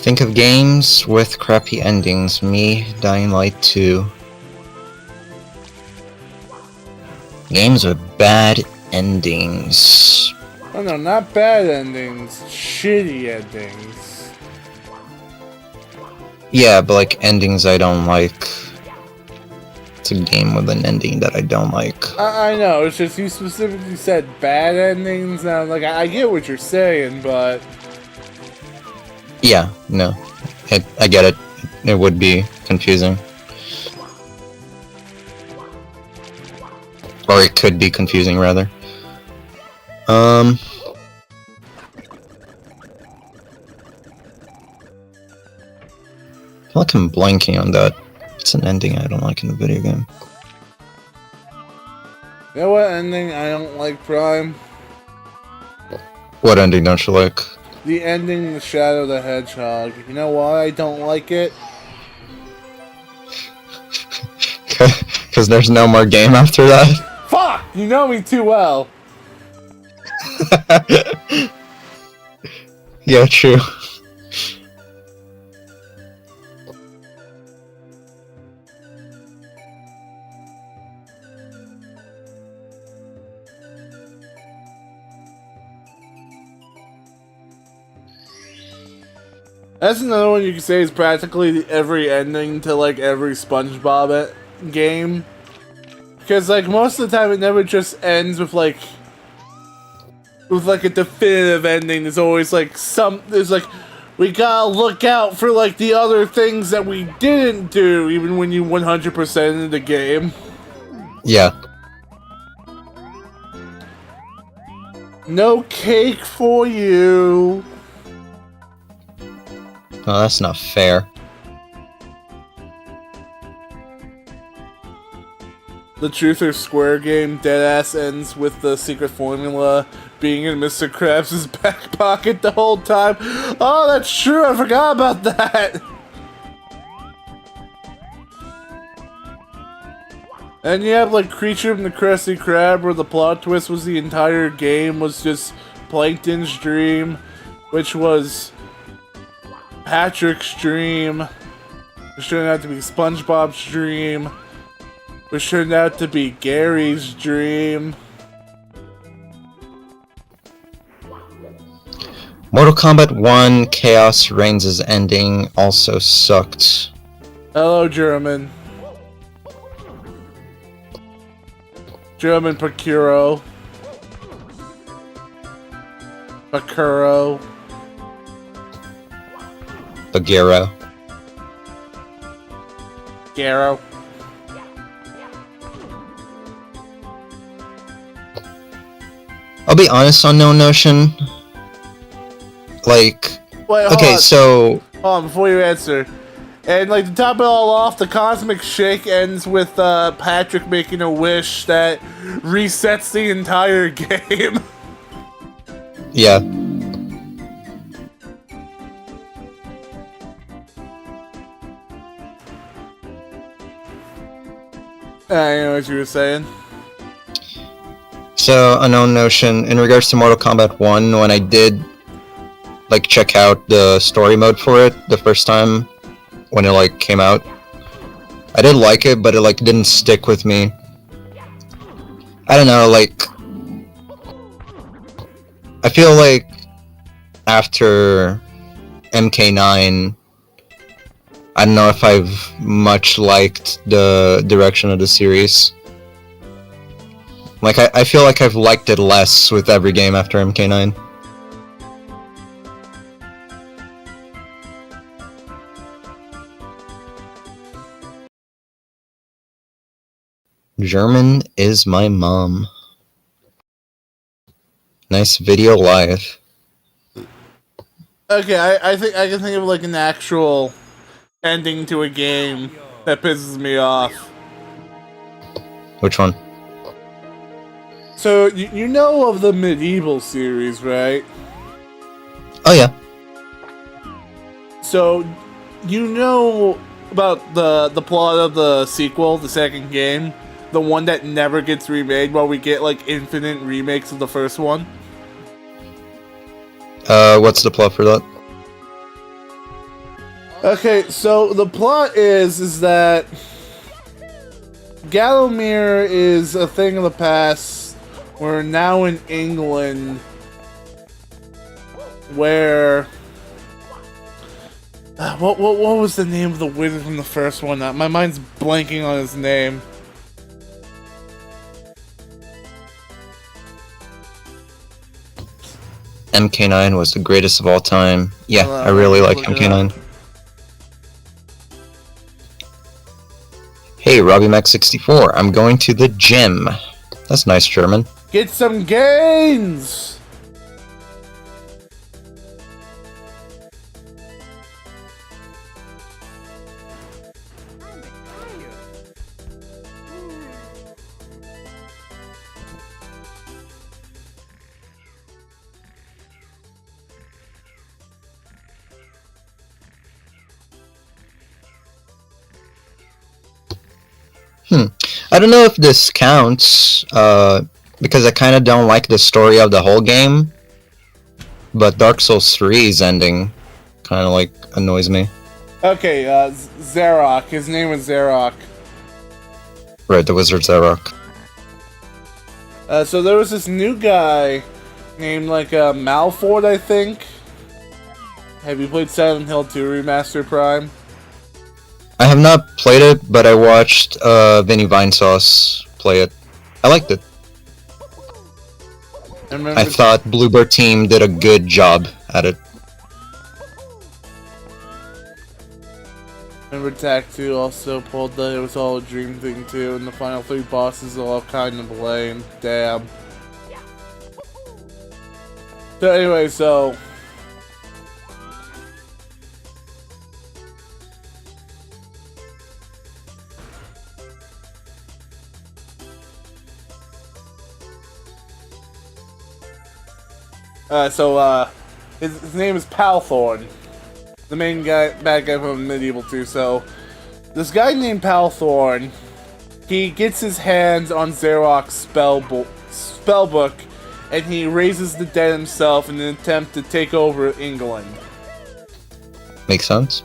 Think of games with crappy endings. Me, Dying Light 2. Games with bad endings. Oh no, not bad endings. Shitty endings. Yeah, but like endings I don't like. It's a game with an ending that I don't like. I know, it's just you specifically said bad endings, and I'm like, I get what you're saying, but... Yeah, no. I get it. It would be confusing. Or it could be confusing, rather. I feel like I'm blanking on that. It's an ending I don't like in a video game. You know what ending I don't like, Prime? What ending don't you like? The ending in The Shadow of the Hedgehog. You know why I don't like it? Because there's no more game after that? Fuck! You know me too well! Yeah, true. That's another one you can say is practically every ending to like every SpongeBob game. Because like most of the time it never just ends with like a definitive ending. There's always like there's like we gotta look out for like the other things that we didn't do even when you 100% in the game. Yeah. No cake for you. Oh, that's not fair. The Truth or Square game deadass ends with the secret formula being in Mr. Krabs' back pocket the whole time. Oh, that's true, I forgot about that! And you have like Creature from the Krusty Krab where the plot twist was the entire game was just Plankton's dream, which was Patrick's dream, which turned out to be SpongeBob's dream, which turned out to be Gary's dream. Mortal Kombat 1 Chaos Reigns' ending also sucked. Hello, German. German Pakuro. Bakuro. Bagheera. Garo. I'll be honest on No Notion. Like, Wait, hold okay, on. so Hold on, before you answer. And like to top it all off, the Cosmic Shake ends with Patrick making a wish that resets the entire game. yeah, I know what you were saying. so a No Notion in regards to Mortal Kombat 1, when I did like check out the story mode for it the first time when it like came out, I did like it, but it like didn't stick with me. I don't know, like I feel like after MK9, I don't know if I've much liked the direction of the series. Like, I feel like I've liked it less with every game after MK9. German is my mom. Nice video live. Okay, I think I can think of like an actual ending to a game that pisses me off. Which one? So you know of the Medieval series, right? Oh yeah. So you know about the plot of the sequel, the second game, the one that never gets remade, while we get like infinite remakes of the first one. What's the plot for that? Okay, so the plot is that Gallowmere is a thing of the past. We're now in England, where what was the name of the wizard from the first one? My mind's blanking on his name. MK9 was the greatest of all time. Yeah, I Let really me like look it MK9. up. Hey, RobbieMax64, I'm going to the gym. That's nice German. Get some gains! I don't know if this counts, because I kind of don't like the story of the whole game, but Dark Souls 3's ending kind of, like, annoys me. Okay, Zarok. His name is Zarok. Right, the Wizard Zarok. So there was this new guy named, like, Malford, I think. Have you played Silent Hill 2 Remaster Prime? I have not played it, but I watched Vinny Vinesauce play it. I liked it. I thought Bluebird Team did a good job at it. Remember Tac 2 also pulled the It Was All a Dream thing too, and the final 3 bosses are all kind of lame. Damn. So anyway, so... his name is Palthorn. The main guy, bad guy from Medieval 2, so... This guy named Palthorn, he gets his hands on Zarok's spellbook, and he raises the dead himself in an attempt to take over England. Makes sense.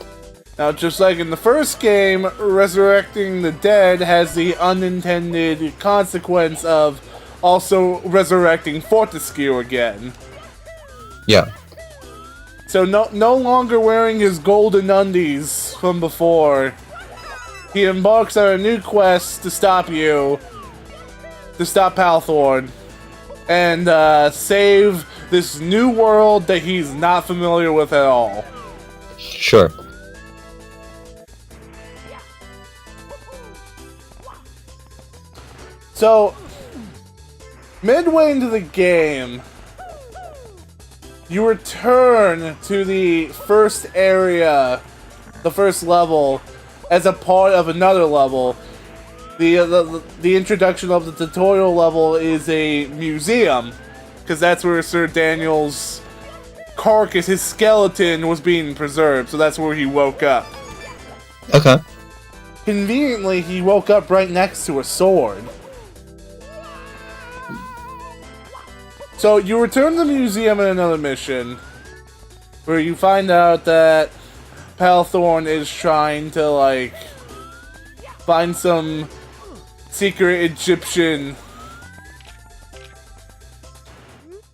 Now, just like in the first game, resurrecting the dead has the unintended consequence of also resurrecting Fortescue again. Yeah. So no longer wearing his golden undies from before, he embarks on a new quest to stop you, to stop Palthorn, and save this new world that he's not familiar with at all. Sure. So, midway into the game, you return to the first area, the first level, as a part of another level. The introduction of the tutorial level is a museum, because that's where Sir Daniel's carcass, his skeleton, was being preserved, so that's where he woke up. Okay. Conveniently, he woke up right next to a sword. So, you return to the museum in another mission, where you find out that Palthorn is trying to, like, find some secret Egyptian...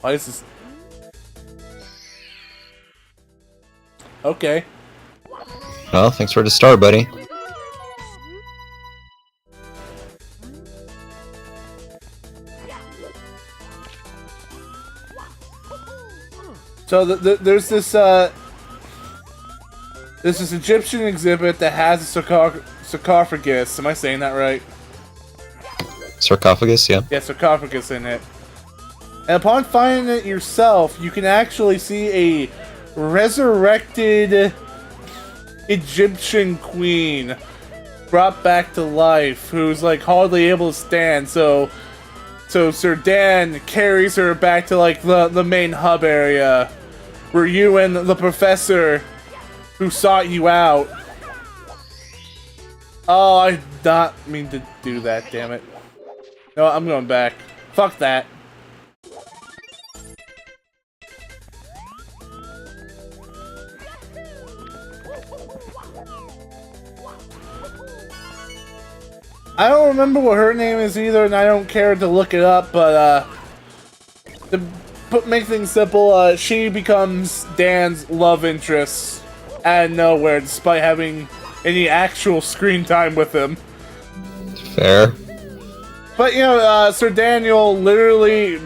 Why is this... Okay. Well, thanks for the star, buddy. So there's this Egyptian exhibit that has a sarcophagus. Am I saying that right? Sarcophagus, yeah. Yeah, sarcophagus in it. And upon finding it yourself, you can actually see a resurrected Egyptian queen brought back to life, who's like hardly able to stand. So Sir Dan carries her back to like the main hub area, where you and the professor who sought you out. Oh, I did not mean to do that, damn it. No, I'm going back. Fuck that. I don't remember what her name is either, and I don't care to look it up, but, make things simple, she becomes Dan's love interest out of nowhere, despite having any actual screen time with him. Fair. But, you know, Sir Daniel literally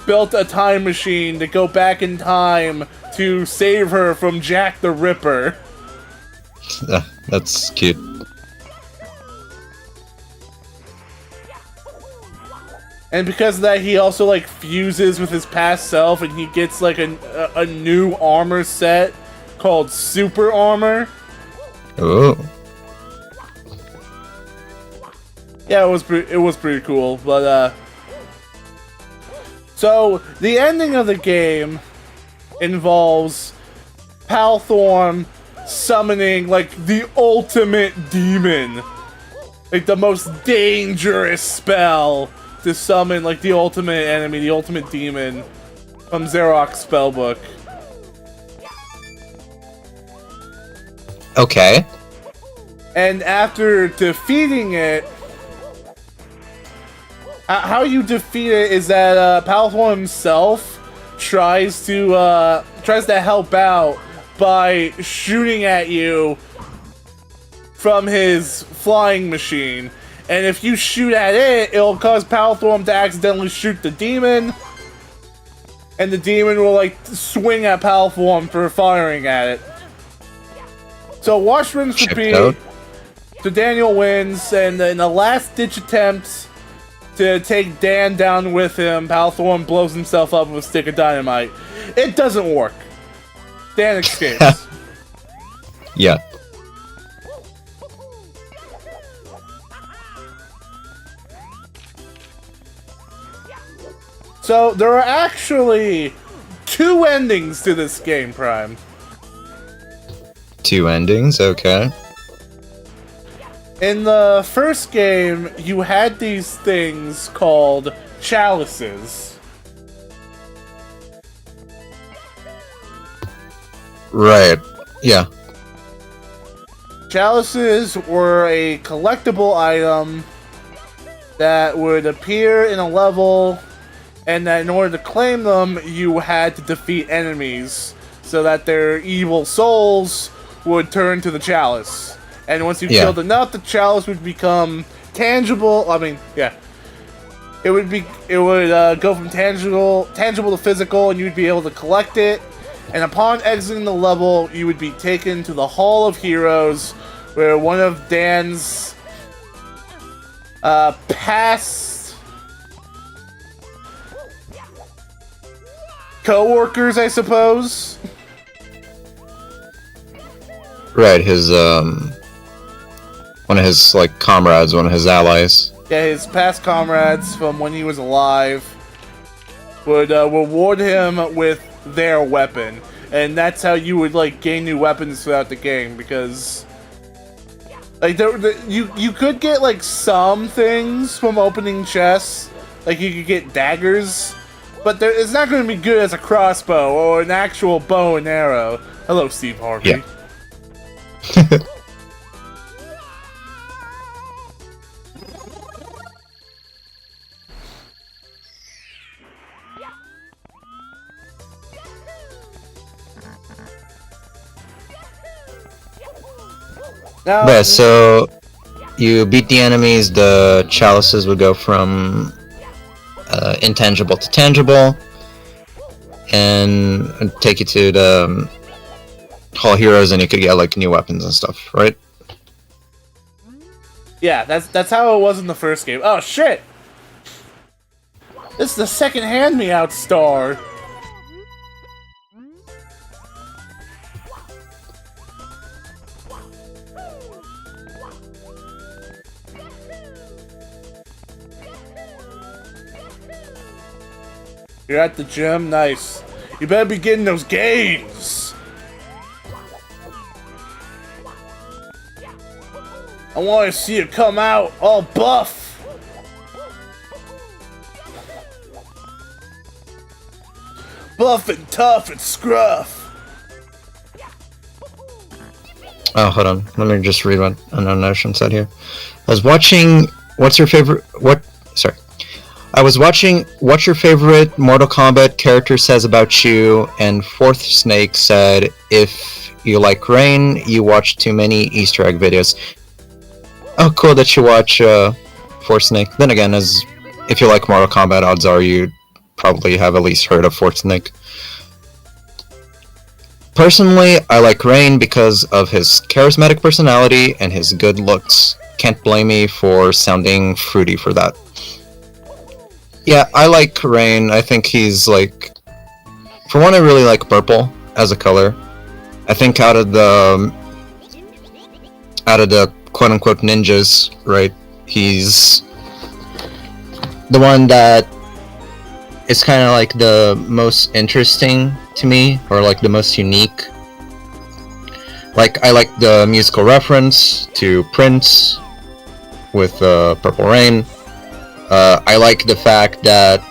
built a time machine to go back in time to save her from Jack the Ripper. That's cute. And because of that, he also, like, fuses with his past self, and he gets, like, a new armor set called Super Armor. Ooh. Yeah, it was pretty cool, but, so, the ending of the game involves Palthorn summoning, like, the ultimate demon. Like, the most dangerous spell to summon, like, the ultimate enemy, the ultimate demon from Xerox Spellbook. Okay. And after defeating it, how you defeat it is that Palthorn himself tries to help out by shooting at you from his flying machine. And if you shoot at it, it'll cause Palthorn to accidentally shoot the demon. And the demon will, like, swing at Palthorn for firing at it. So watch, rinse, repeat. So Daniel wins, and in the last-ditch attempt to take Dan down with him, Palthorn blows himself up with a stick of dynamite. It doesn't work. Dan escapes. Yeah. So there are actually 2 endings to this game, Prime. 2 endings, okay. In the first game, you had these things called chalices. Right. Yeah. Chalices were a collectible item that would appear in a level, and that in order to claim them, you had to defeat enemies so that their evil souls would turn to the chalice. And once you killed enough, the chalice would become tangible. I mean, yeah. It would go from tangible to physical, and you'd be able to collect it. And upon exiting the level, you would be taken to the Hall of Heroes, where one of Dan's past co-workers, I suppose. Right, his one of his, like, comrades, one of his allies. Yeah, his past comrades from when he was alive would reward him with their weapon, and that's how you would, like, gain new weapons throughout the game, because, like, you could get, like, some things from opening chests, like you could get daggers, but it's not going to be good as a crossbow or an actual bow and arrow. Hello, Steve Harvey. Yeah. Now, Yeah, so you beat the enemies, the chalices would go from intangible to tangible, and take you to the Hall of Heroes, and you could get, like, new weapons and stuff, right? yeah, that's how it was in the first game. Oh shit! This is the second hand-me-out star. You're at the gym? Nice. You better be getting those gains! I want to see you come out all buff! Buff and tough and scruff! Oh, hold on. Let me just read what Unknown Notion said here. I was watching what's your favorite? What? Sorry, I was watching. What's your favorite Mortal Kombat character says about you? And Fourth Snake said, if you like Rain, you watch too many Easter egg videos. Oh, cool that you watch Fourth Snake. Then again, as if you like Mortal Kombat, odds are you probably have at least heard of Fourth Snake. Personally, I like Rain because of his charismatic personality and his good looks. Can't blame me for sounding fruity for that. Yeah, I like Rain. I think he's like... For one, I really like purple as a color. I think out of the quote-unquote ninjas, right, he's the one that is kind of like the most interesting to me, or like the most unique. Like, I like the musical reference to Prince with Purple Rain. I like the fact that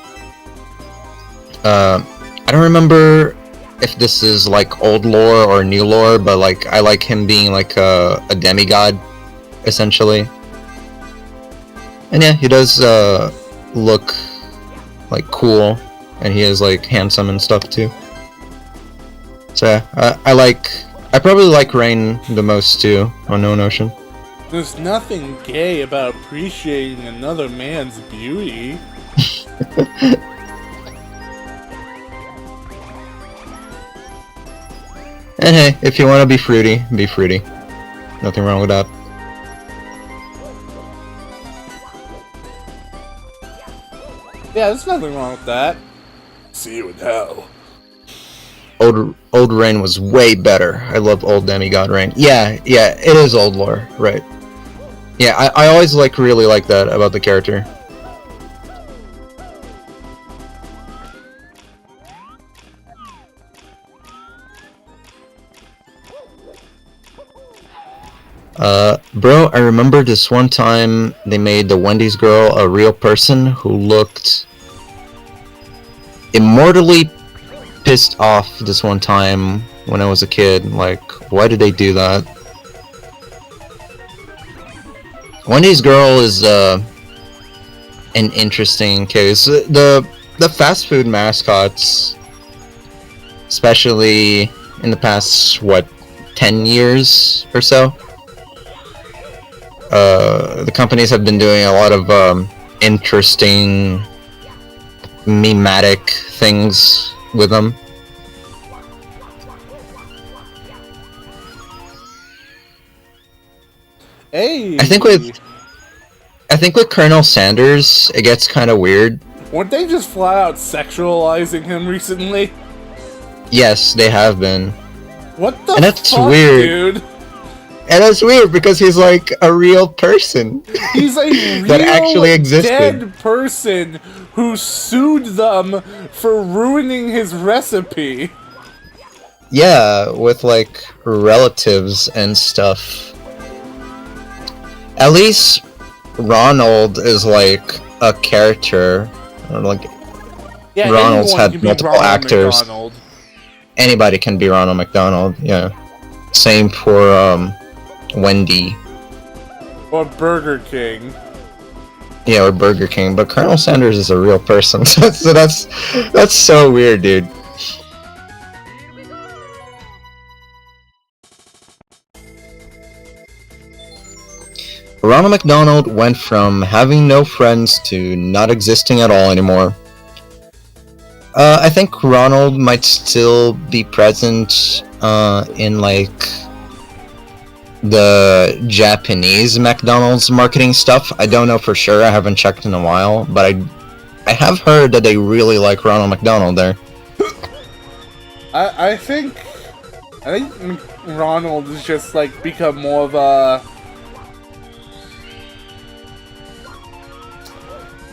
I don't remember if this is like old lore or new lore, but like I like him being like a demigod, essentially. And yeah, he does look like cool, and he is like handsome and stuff too. So yeah, I probably like Rain the most too on No Notion. There's nothing gay about appreciating another man's beauty. And hey, if you want to be fruity, be fruity. Nothing wrong with that. Yeah, there's nothing wrong with that. See you in hell. Old Rain was way better. I love old demigod Rain. Yeah, it is old lore, right? Yeah, I always really like that about the character. Bro, I remember this one time they made the Wendy's girl a real person who looked immortally pissed off this one time when I was a kid. Like, why did they do that? Wendy's girl is an interesting case. The fast food mascots, especially in the past 10 years or so, the companies have been doing a lot of interesting mematic things with them. Hey. I think with Colonel Sanders, it gets kind of weird. Weren't they just flat out sexualizing him recently? Yes, they have been. What the and that's fuck, weird. dude? And that's weird because he's like a real person. He's a real that actually existed. Dead person who sued them for ruining his recipe. Yeah, with like relatives and stuff. At least Ronald is like a character. Or like yeah, Ronald's had multiple actors. McDonald. Anybody can be Ronald McDonald. Yeah. Same for Wendy. Or Burger King. Yeah, or Burger King. But Colonel Sanders is a real person, so that's so weird, dude. Ronald McDonald went from having no friends to not existing at all anymore. I think Ronald might still be present in like the Japanese McDonald's marketing stuff. I don't know for sure. I haven't checked in a while, but I have heard that they really like Ronald McDonald there. I think Ronald has just like become more of a.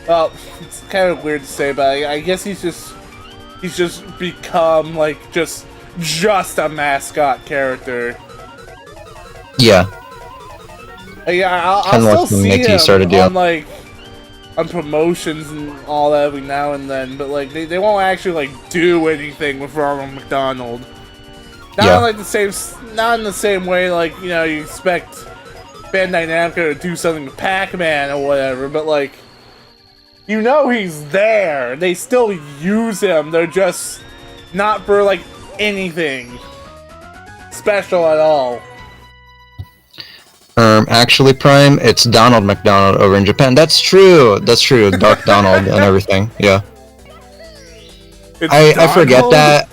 Well, it's kind of weird to say, but I guess he's just become like just a mascot character. Yeah. Yeah, I'll still like see Mickey him started doing. on like on promotions and all that every now and then, but like they won't actually like do anything with Ronald McDonald. Not Yeah. like not in the same way like you expect Bandai Namco to do something with Pac-Man or whatever, but like, you know he's there. They still use him. They're just not for like anything special at all. Actually, Prime, it's Donald McDonald over in Japan. That's true. That's true. Dark Donald and everything. Yeah. I forget that.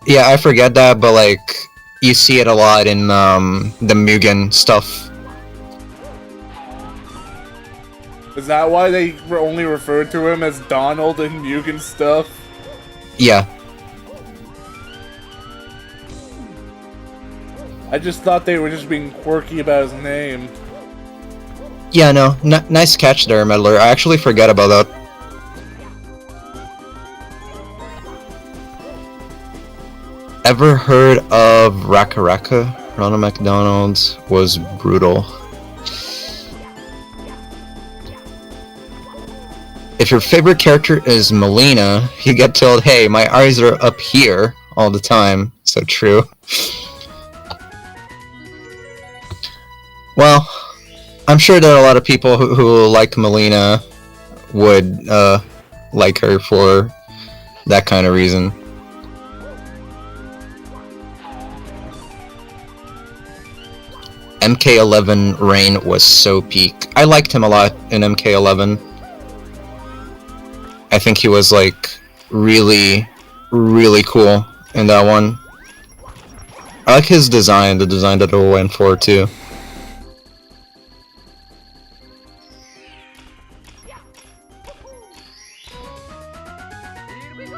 Yeah, I forget that, but like, you see it a lot in the Mugen stuff. Is that why they only referred to him as Donald in Mugen stuff? Yeah. I just thought they were just being quirky about his name. Yeah, no. Nice catch there, Meddler. I actually forget about that. Ever heard of Raka Raka? Ronald McDonald's was brutal. If your favorite character is Melina, you get told, hey, my eyes are up here all the time. So true. Well, I'm sure there are a lot of people who like Melina would like her for that kind of reason. MK11 Rain was so peak. I liked him a lot in MK11. I think he was like really, really cool in that one. I like his design, the design that I went for too.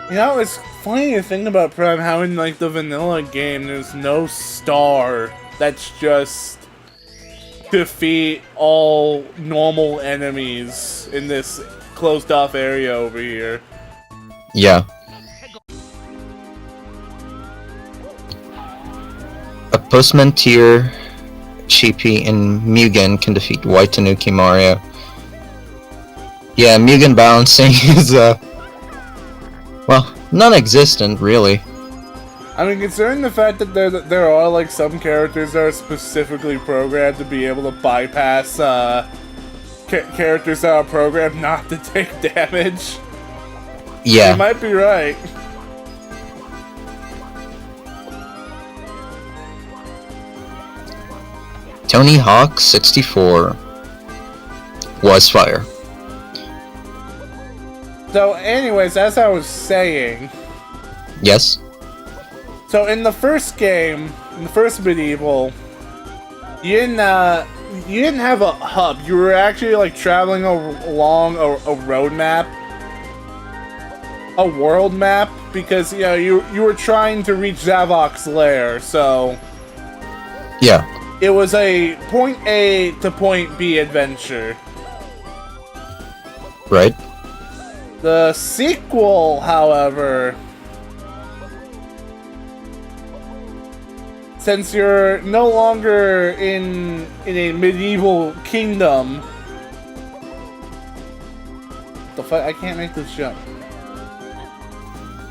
You know, it's funny to think about Prime how in like the vanilla game there's no star that's just defeat all normal enemies in this closed off area over here. Yeah. A Postman tier Chippy and Mugen can defeat White Tanuki Mario. Yeah, Mugen balancing is well, non-existent, really. I mean, considering the fact that there are like some characters that are specifically programmed to be able to bypass characters that are programmed not to take damage. Yeah. You might be right. Tony Hawk 64 was fire. So, anyways, as I was saying, Yes? so in the first game, in the first Medieval, you didn't have a hub. You were actually like traveling along a road map, a world map, because you know you were trying to reach Zavok's lair. So Yeah. it was a point A to point B adventure. Right? The sequel, however, since you're no longer in a medieval kingdom, the fuck, I can't make this jump.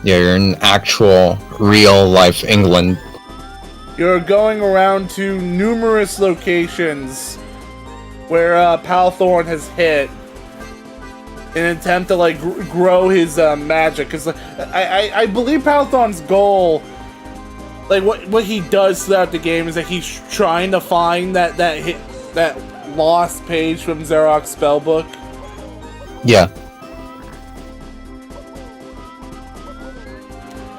Yeah, you're in actual, real-life England. You're going around to numerous locations where Palthorn has hit in an attempt to like grow his magic, because I believe Palthorn's goal, like what he does throughout the game, is that he's trying to find that lost page from Xerox spellbook. Yeah.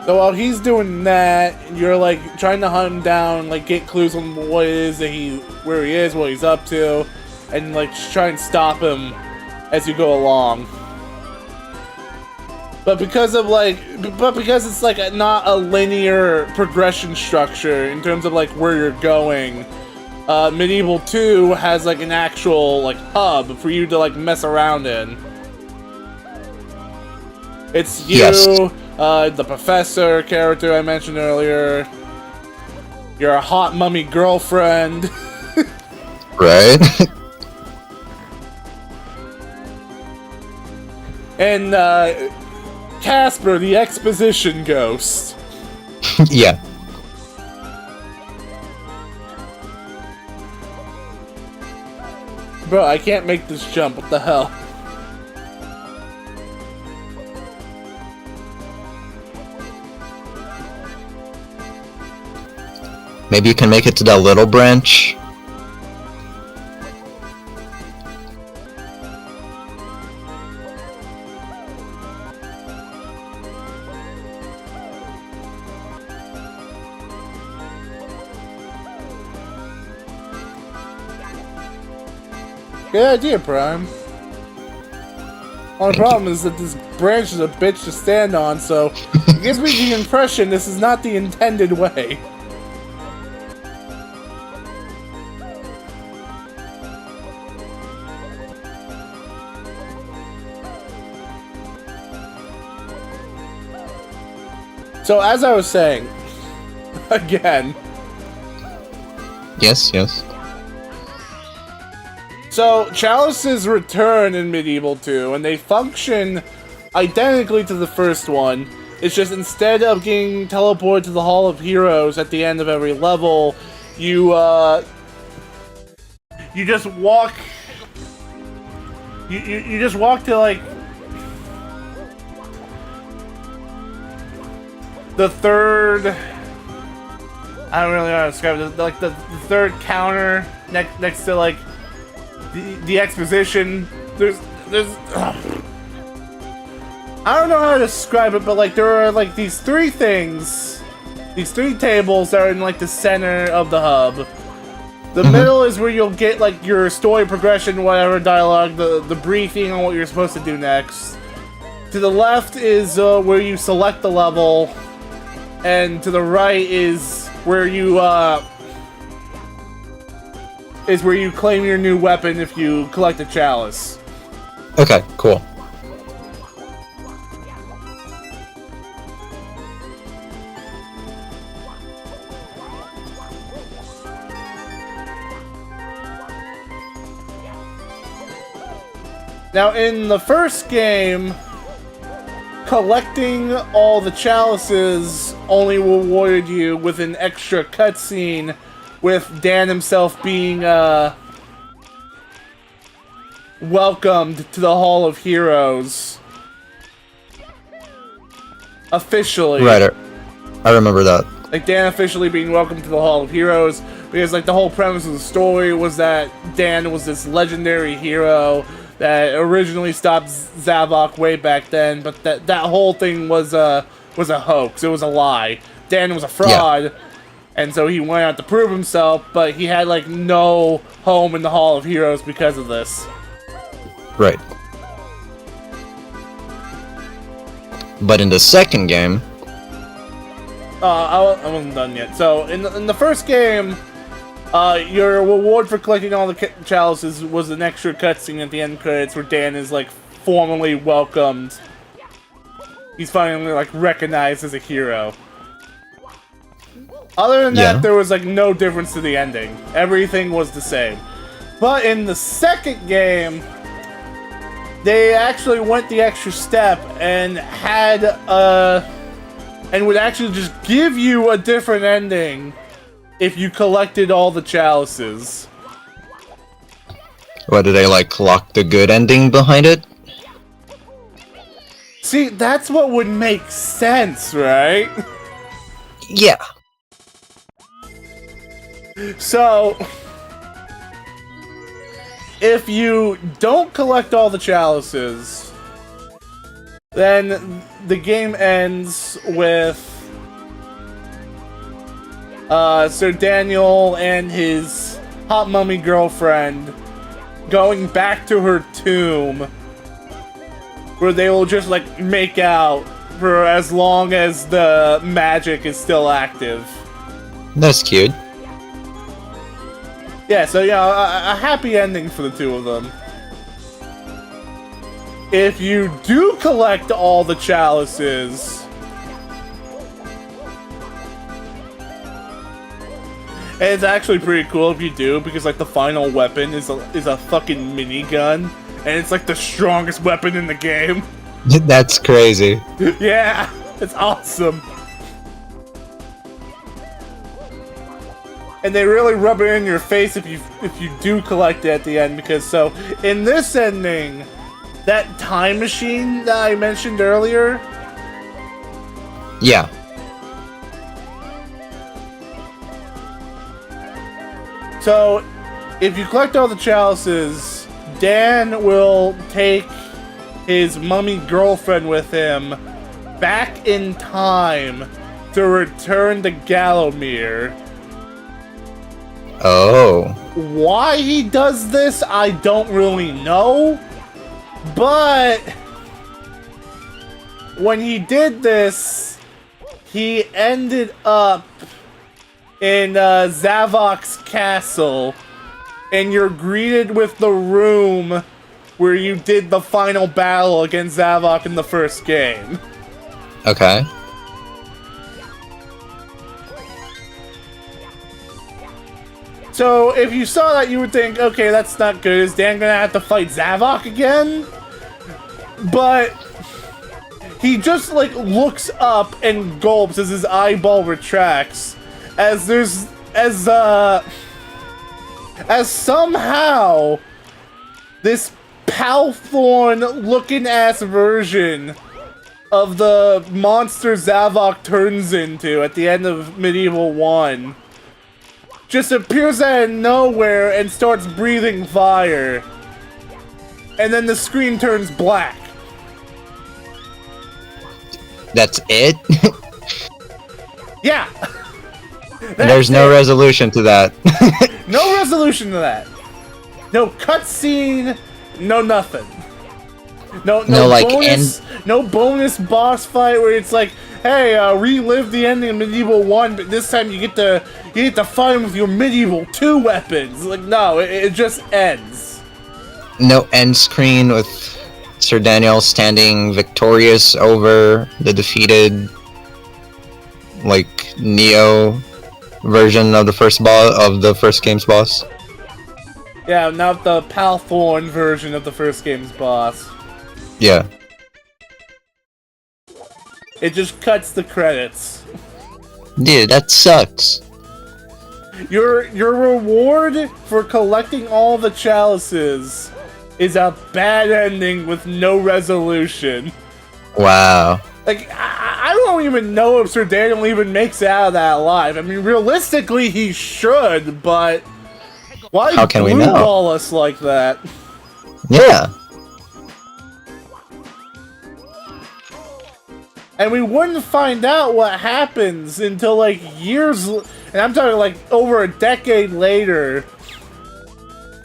So while he's doing that, you're like trying to hunt him down, like get clues on what it is that where he is, what he's up to, and like just try and stop him as you go along. But because it's like not a linear progression structure in terms of like where you're going, Medieval 2 has like an actual like hub for you to like mess around in. It's you, Yes. The professor character I mentioned earlier, your hot mummy girlfriend. Right? And Casper, the exposition ghost. Yeah. Bro, I can't make this jump. What the hell? Maybe you can make it to that little branch. Good idea, Prime. Only problem is that this branch is a bitch to stand on, so it gives me the impression this is not the intended way. So, as I was saying, again. Yes, yes. So, chalices return in Medieval 2, and they function identically to the first one. It's just instead of getting teleported to the Hall of Heroes at the end of every level, you just walk. You just walk to like the third. I don't really know how to describe it. Like the third counter next to like the exposition. There's I don't know how to describe it, but like there are like these three things, these three tables that are in like the center of the hub. The middle is where you'll get like your story progression, whatever dialogue, the briefing on what you're supposed to do next. To the left is where you select the level, and to the right is where you claim your new weapon if you collect a chalice. Okay, cool. Now, in the first game, collecting all the chalices only rewarded you with an extra cutscene with Dan himself being welcomed to the Hall of Heroes. Officially. Right, I remember that. Like, Dan officially being welcomed to the Hall of Heroes, because, like, the whole premise of the story was that Dan was this legendary hero that originally stopped Zavok way back then, but that whole thing was a hoax. It was a lie. Dan was a fraud, yeah. And so he went out to prove himself, but he had, like, no home in the Hall of Heroes because of this. Right. But in the second game... I wasn't done yet. So, in the first game, your reward for collecting all the chalices was an extra cutscene at the end credits where Dan is, like, formally welcomed. He's finally, like, recognized as a hero. Other than that, there was, like, no difference to the ending. Everything was the same. But in the second game, they actually went the extra step and had, and would actually just give you a different ending if you collected all the chalices. What, did they, like, lock the good ending behind it? See, that's what would make sense, right? Yeah. So, if you don't collect all the chalices, then the game ends with Sir Daniel and his hot mummy girlfriend going back to her tomb, where they will just, like, make out for as long as the magic is still active. That's cute. Yeah, so, yeah, a happy ending for the two of them. If you do collect all the chalices, and it's actually pretty cool if you do, because, like, the final weapon is a fucking minigun, and it's, like, the strongest weapon in the game. That's crazy. Yeah, it's awesome. And they really rub it in your face if you do collect it at the end, because so in this ending, that time machine that I mentioned earlier. Yeah. So, if you collect all the chalices, Dan will take his mummy girlfriend with him back in time to return to Gallowmere. Oh. Why he does this, I don't really know. But when he did this, he ended up in Zavok's castle, and you're greeted with the room where you did the final battle against Zavok in the first game. Okay. So, if you saw that, you would think, okay, that's not good. Is Dan gonna have to fight Zavok again? But he just, like, looks up and gulps as his eyeball retracts. As somehow this Palthorn-looking ass version of the monster Zavok turns into at the end of Medieval 1 just appears out of nowhere and starts breathing fire. And then the screen turns black. That's it? Yeah! There's no resolution to that. No resolution to that. No cutscene, no nothing. No like, bonus, no bonus boss fight where it's like, hey, relive the ending of Medieval 1, but this time you get to fight him with your Medieval 2 weapons. Like, no, it just ends. No end screen with Sir Daniel standing victorious over the defeated, like, Neo version of the first game's boss. Yeah, not the Palthorn version of the first game's boss. Yeah. It just cuts the credits. Dude, that sucks. Your reward for collecting all the chalices is a bad ending with no resolution. Wow. Like, I don't even know if Sir Daniel even makes it out of that alive. I mean, realistically, he should, but why How can we know? ball us like that? Yeah. And we wouldn't find out what happens until, like, years... And I'm talking, like, over a decade later.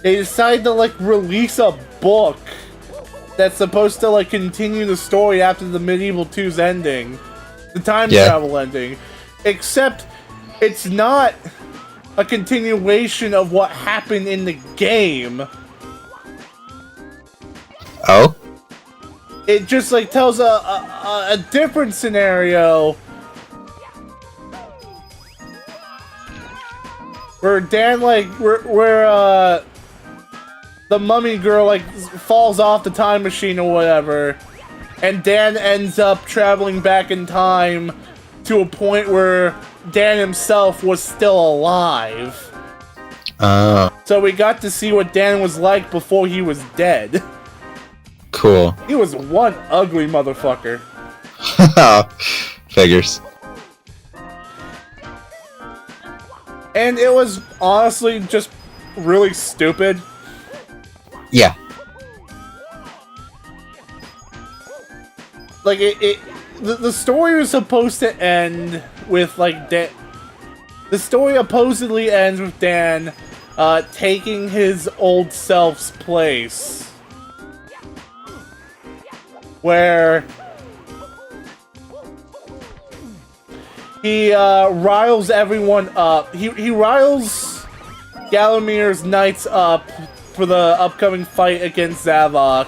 They decide to, like, release a book that's supposed to, like, continue the story after the Medieval 2's ending. The time travel ending. Except, it's not a continuation of what happened in the game. Oh? It just, like, tells a different scenario where Dan, like, where the mummy girl, like, falls off the time machine or whatever, and Dan ends up traveling back in time to a point where Dan himself was still alive. So we got to see what Dan was like before he was dead. Cool. He was one ugly motherfucker. Figures. And it was honestly just really stupid. Yeah. Like, the story was supposed to end with, like, the story supposedly ends with Dan taking his old self's place. Where he riles everyone up. He riles Gallomere's knights up for the upcoming fight against Zavok.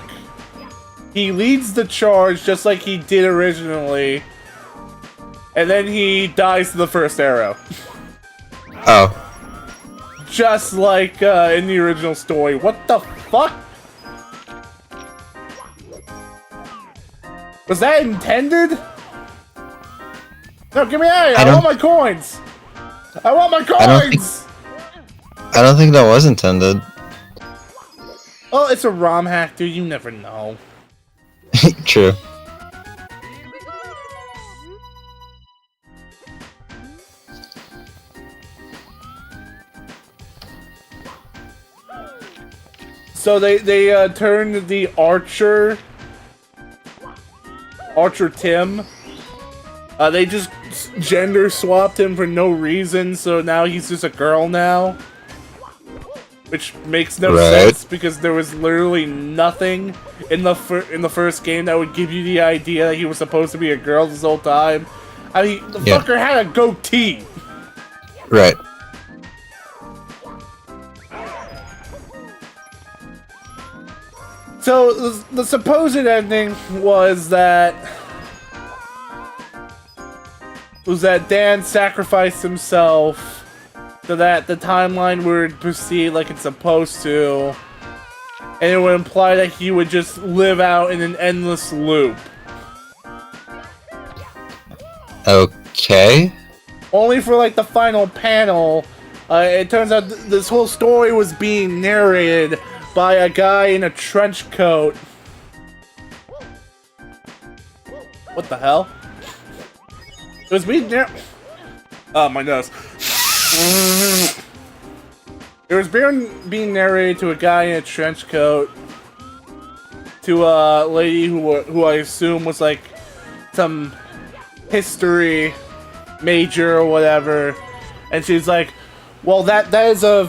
He leads the charge just like he did originally. And then he dies to the first arrow. Oh. Just like in the original story. What the fuck? Was that intended? No, get me out of here! I want my coins! I want my coins! I don't think that was intended. Well, it's a ROM hack, dude. You never know. True. So they turned the Archer Tim. They just gender swapped him for no reason, so now he's just a girl now. Which makes no sense because there was literally nothing in the first game that would give you the idea that he was supposed to be a girl this whole time. I mean, the fucker had a goatee. Right. So the supposed ending was that Dan sacrificed himself so that the timeline would proceed like it's supposed to, and it would imply that he would just live out in an endless loop. Okay. Only for like the final panel, it turns out this whole story was being narrated by a guy in a trench coat. What the hell? It was being oh, my nose. It was being narrated to a guy in a trench coat, to a lady who I assume was like some history major or whatever, and she's like, "Well, that is a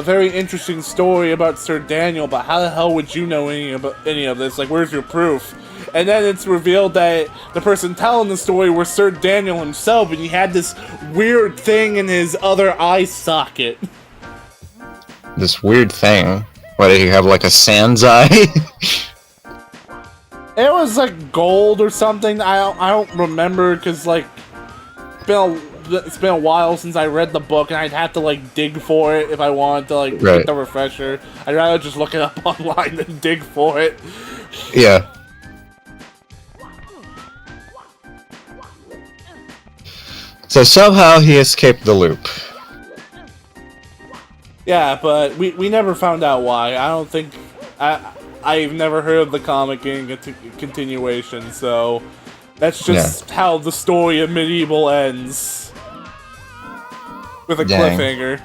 very interesting story about Sir Daniel, but how the hell would you know any of this? Like, where's your proof?" And then it's revealed that the person telling the story was Sir Daniel himself, and he had this weird thing in his other eye socket. This weird thing? What, did he have like a Sans eye? It was like gold or something. I don't remember because like it's been a while since I read the book, and I'd have to like dig for it if I wanted to like get the refresher. I'd rather just look it up online than dig for it. Yeah. So somehow he escaped the loop. Yeah, but we never found out why. I don't think I've never heard of the comic getting a continuation, so that's just how the story of Medieval ends. With a cliffhanger.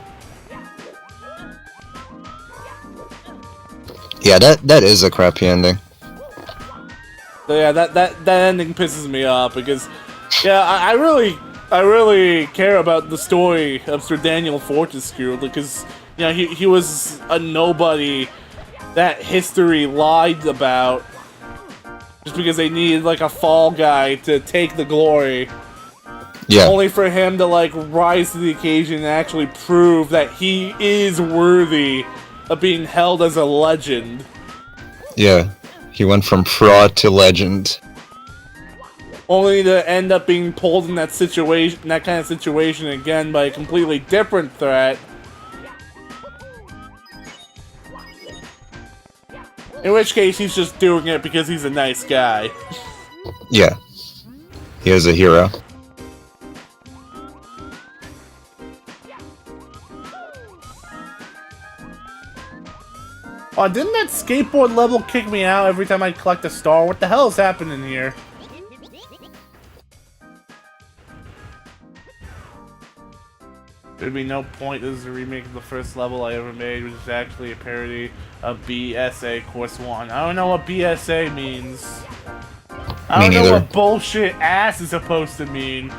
Yeah, that is a crappy ending. So yeah, that ending pisses me off because I really care about the story of Sir Daniel Fortescue because he was a nobody that history lied about just because they needed like a fall guy to take the glory. Yeah. Only for him to like rise to the occasion and actually prove that he is worthy of being held as a legend. Yeah, he went from fraud to legend. Only to end up being pulled in that kind of situation again by a completely different threat. In which case, he's just doing it because he's a nice guy. Yeah. He is a hero. Oh, didn't that skateboard level kick me out every time I collect a star? What the hell is happening here? There'd be no point. This is a remake of the first level I ever made, which is actually a parody of BSA Course 1. I don't know what BSA means. I don't know what bullshit ass is supposed to mean.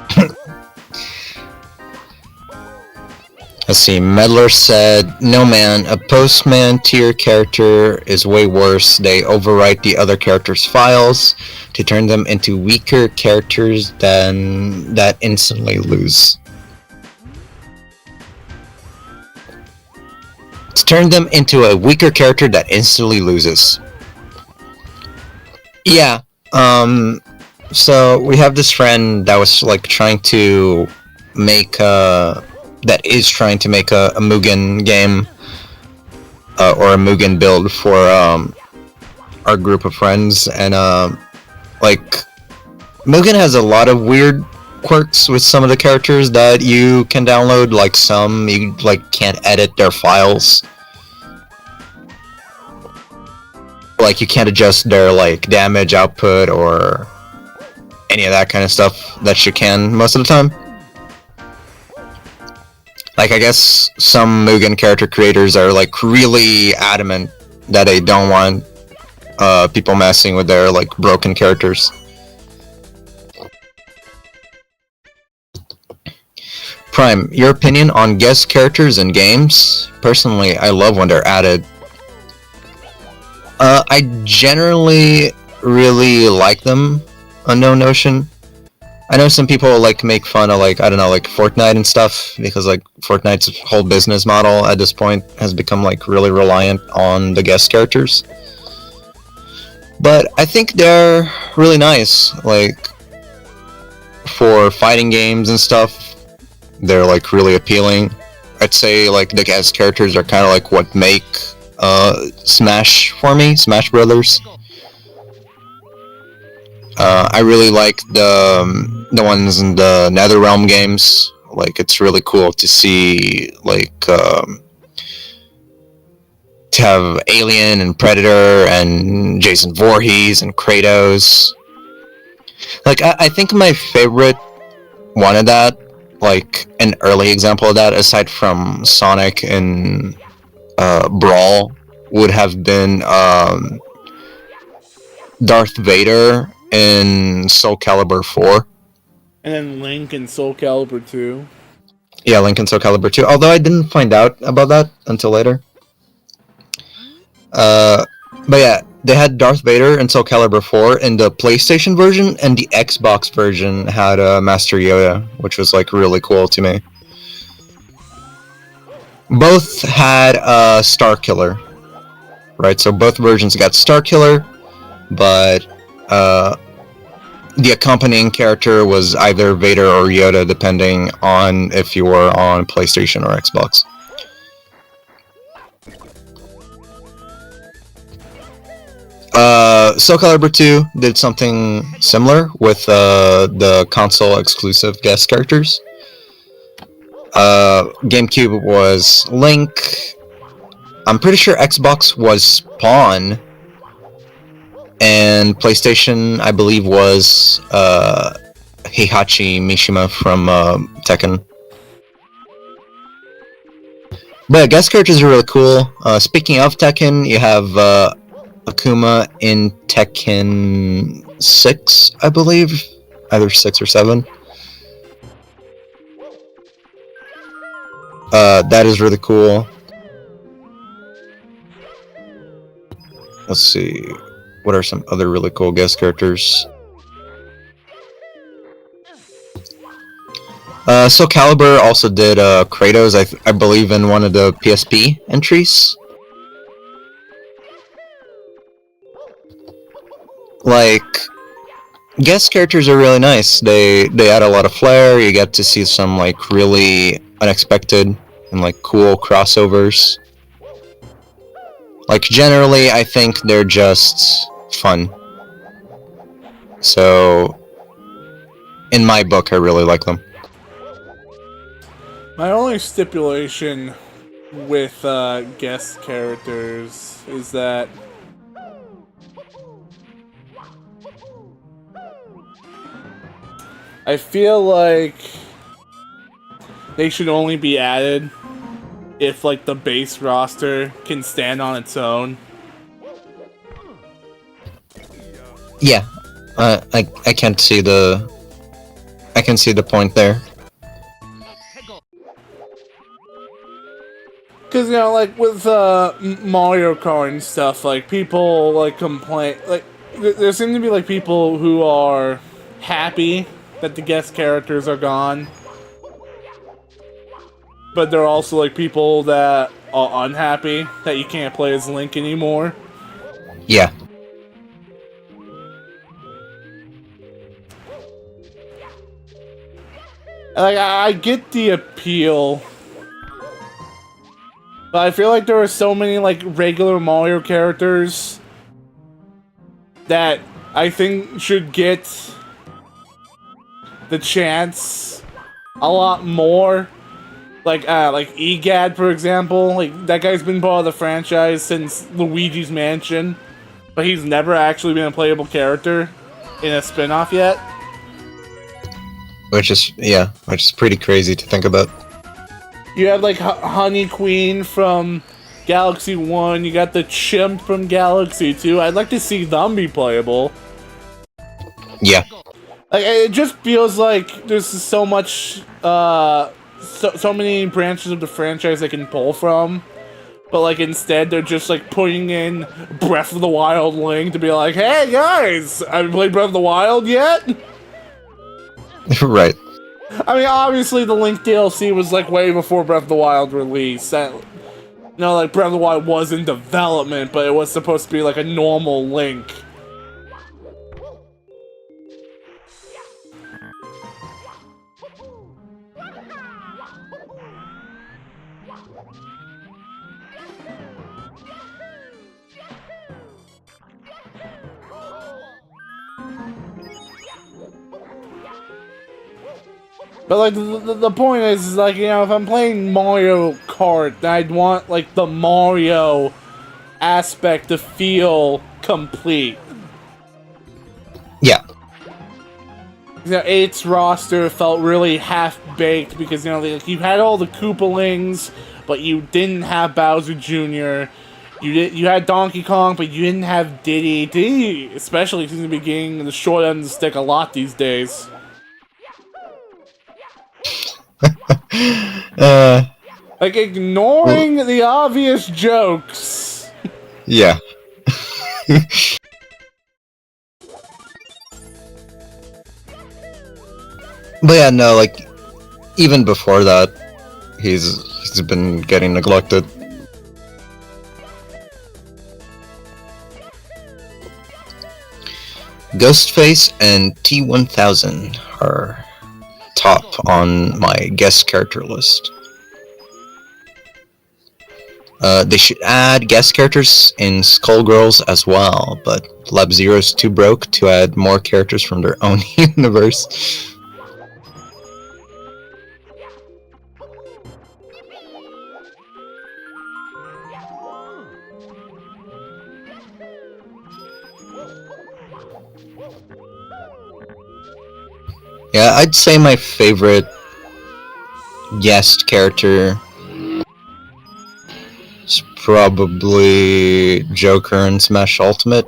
Let's see, Meddler said, "No man, a postman tier character is way worse. They overwrite the other characters' files to turn them into weaker characters than that instantly lose." To turn them into a weaker character that instantly loses. Yeah, so we have this friend that was like trying to make a Mugen game, or a Mugen build for our group of friends, and like Mugen has a lot of weird quirks with some of the characters that you can download. Like some you like can't edit their files. Like you can't adjust their like damage output or any of that kind of stuff that you can most of the time. Like I guess some Mugen character creators are like really adamant that they don't want people messing with their like broken characters. Prime, your opinion on guest characters in games? Personally, I love when they're added. I generally really like them. Unknown Notion. I know some people like make fun of like I don't know like Fortnite and stuff because like Fortnite's whole business model at this point has become like really reliant on the guest characters. But I think they're really nice. Like for fighting games and stuff. They're like really appealing. I'd say like the guest characters are kind of like what make Smash for me, Smash Brothers. I really like the ones in the NetherRealm games. Like it's really cool to see like to have Alien and Predator and Jason Voorhees and Kratos. Like I think my favorite one of that, like an early example of that, aside from Sonic and Brawl, would have been Darth Vader in Soul Calibur 4. And then Link in Soul Calibur 2. Yeah, Link in Soul Calibur 2. Although I didn't find out about that until later. But yeah, they had Darth Vader in Soul Calibur 4 in the PlayStation version, and the Xbox version had Master Yoda, which was like really cool to me. Both had Star Killer, right? So both versions got Star Killer, but the accompanying character was either Vader or Yoda, depending on if you were on PlayStation or Xbox. Soul Calibur 2 did something similar with the console exclusive guest characters. GameCube was Link. I'm pretty sure Xbox was Spawn. And PlayStation, I believe, was Heihachi Mishima from Tekken. But guest characters are really cool. Speaking of Tekken, you have Akuma in Tekken 6, I believe. Either 6 or 7. That is really cool. Let's see. What are some other really cool guest characters? Soul Calibur also did Kratos, I believe, in one of the PSP entries. Like, guest characters are really nice. They add a lot of flair. You get to see some like really unexpected and like cool crossovers. Like generally, I think they're just fun. So, in my book, I really like them. My only stipulation with guest characters is that I feel like they should only be added if like the base roster can stand on its own. Yeah, I can't see the point there. Cause you know, like with Mario Kart and stuff, like people like complain. Like there seem to be like people who are happy that the guest characters are gone, but there are also like people that are unhappy that you can't play as Link anymore. Yeah. Like I get the appeal, but I feel like there are so many like regular Mario characters that I think should get the chance a lot more. Like EGAD, for example. Like, that guy's been part of the franchise since Luigi's Mansion, but he's never actually been a playable character in a spin-off yet. Which is pretty crazy to think about. You have, like, Honey Queen from Galaxy 1, you got the Chimp from Galaxy 2. I'd like to see them be playable. Yeah. Like, it just feels like there's so much, so many branches of the franchise they can pull from. But, like, instead they're just, like, putting in Breath of the Wild Link to be like, hey, guys, have you played Breath of the Wild yet? Right. I mean, obviously the Link DLC was, like, way before Breath of the Wild release. Like, Breath of the Wild was in development, but it was supposed to be, like, a normal Link. But, like, the point is, like, you know, if I'm playing Mario Kart, I'd want, like, the Mario aspect to feel complete. Yeah. You know, 8's roster felt really half-baked because, you know, like, you had all the Koopalings, but you didn't have Bowser Jr., you had Donkey Kong, but you didn't have Diddy. Diddy, especially seems to be getting the short end of the stick a lot these days. Like, ignoring the obvious jokes. Yeah. But yeah, no, like, even before that, he's been getting neglected. Ghostface and T-1000 are top on my guest character list. They should add guest characters in Skullgirls as well, but Lab Zero's too broke to add more characters from their own universe. Yeah, I'd say my favorite guest character is probably Joker in Smash Ultimate,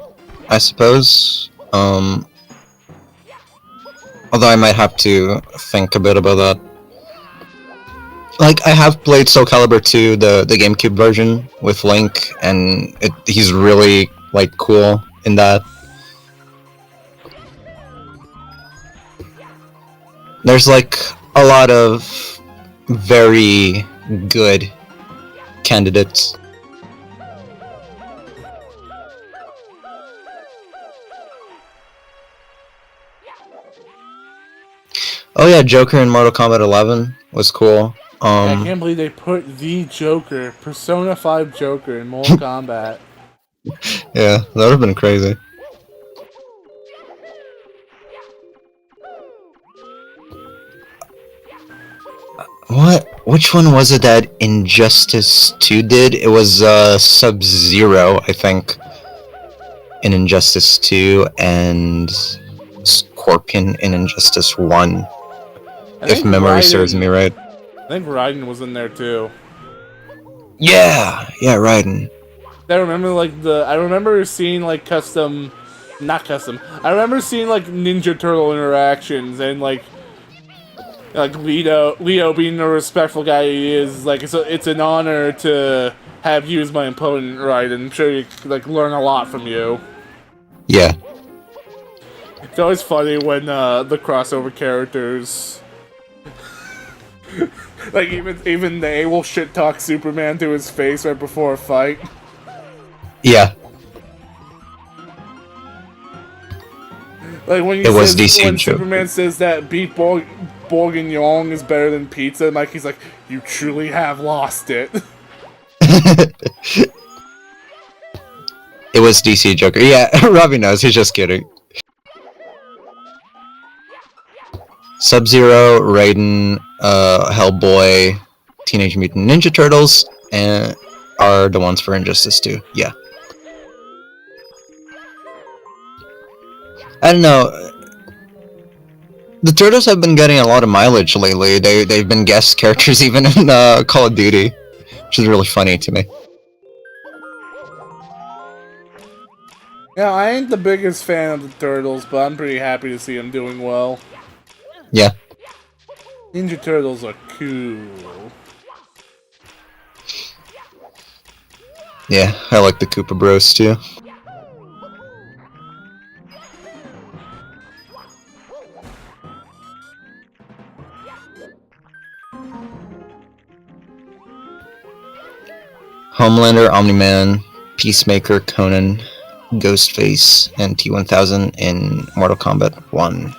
I suppose. Although I might have to think a bit about that. Like, I have played Soul Calibur 2, the GameCube version, with Link, and he's really, like, cool in that. There's, like, a lot of very good candidates. Oh yeah, Joker in Mortal Kombat 11 was cool. I can't believe they put the Joker, Persona 5 Joker, in Mortal Kombat. Yeah, that would have been crazy. Which one was it that Injustice 2 did? It was Sub-Zero, I think, in Injustice 2, and Scorpion in Injustice 1, if memory serves me right. I think Raiden was in there too. Yeah, Raiden. I remember seeing, like, I remember seeing, like, Ninja Turtle interactions, and, like Leo being the respectful guy he is, like, it's an honor to have you as my opponent, right? And I'm sure you, like, learn a lot from you. Yeah. It's always funny when the crossover characters, like, even they will shit talk Superman to his face right before a fight. Yeah. Like when Superman says that beef bourguignon is better than pizza, Mikey's like, "You truly have lost it." It was DC Joker. Yeah, Robbie knows. He's just kidding. Sub-Zero, Raiden, Hellboy, Teenage Mutant Ninja Turtles, and are the ones for Injustice 2. Yeah. I don't know. The Turtles have been getting a lot of mileage lately. They've been guest characters even in Call of Duty, which is really funny to me. Yeah, I ain't the biggest fan of the Turtles, but I'm pretty happy to see them doing well. Yeah. Ninja Turtles are cool. Yeah, I like the Koopa Bros too. Homelander, Omni-Man, Peacemaker, Conan, Ghostface, and T-1000 in Mortal Kombat 1.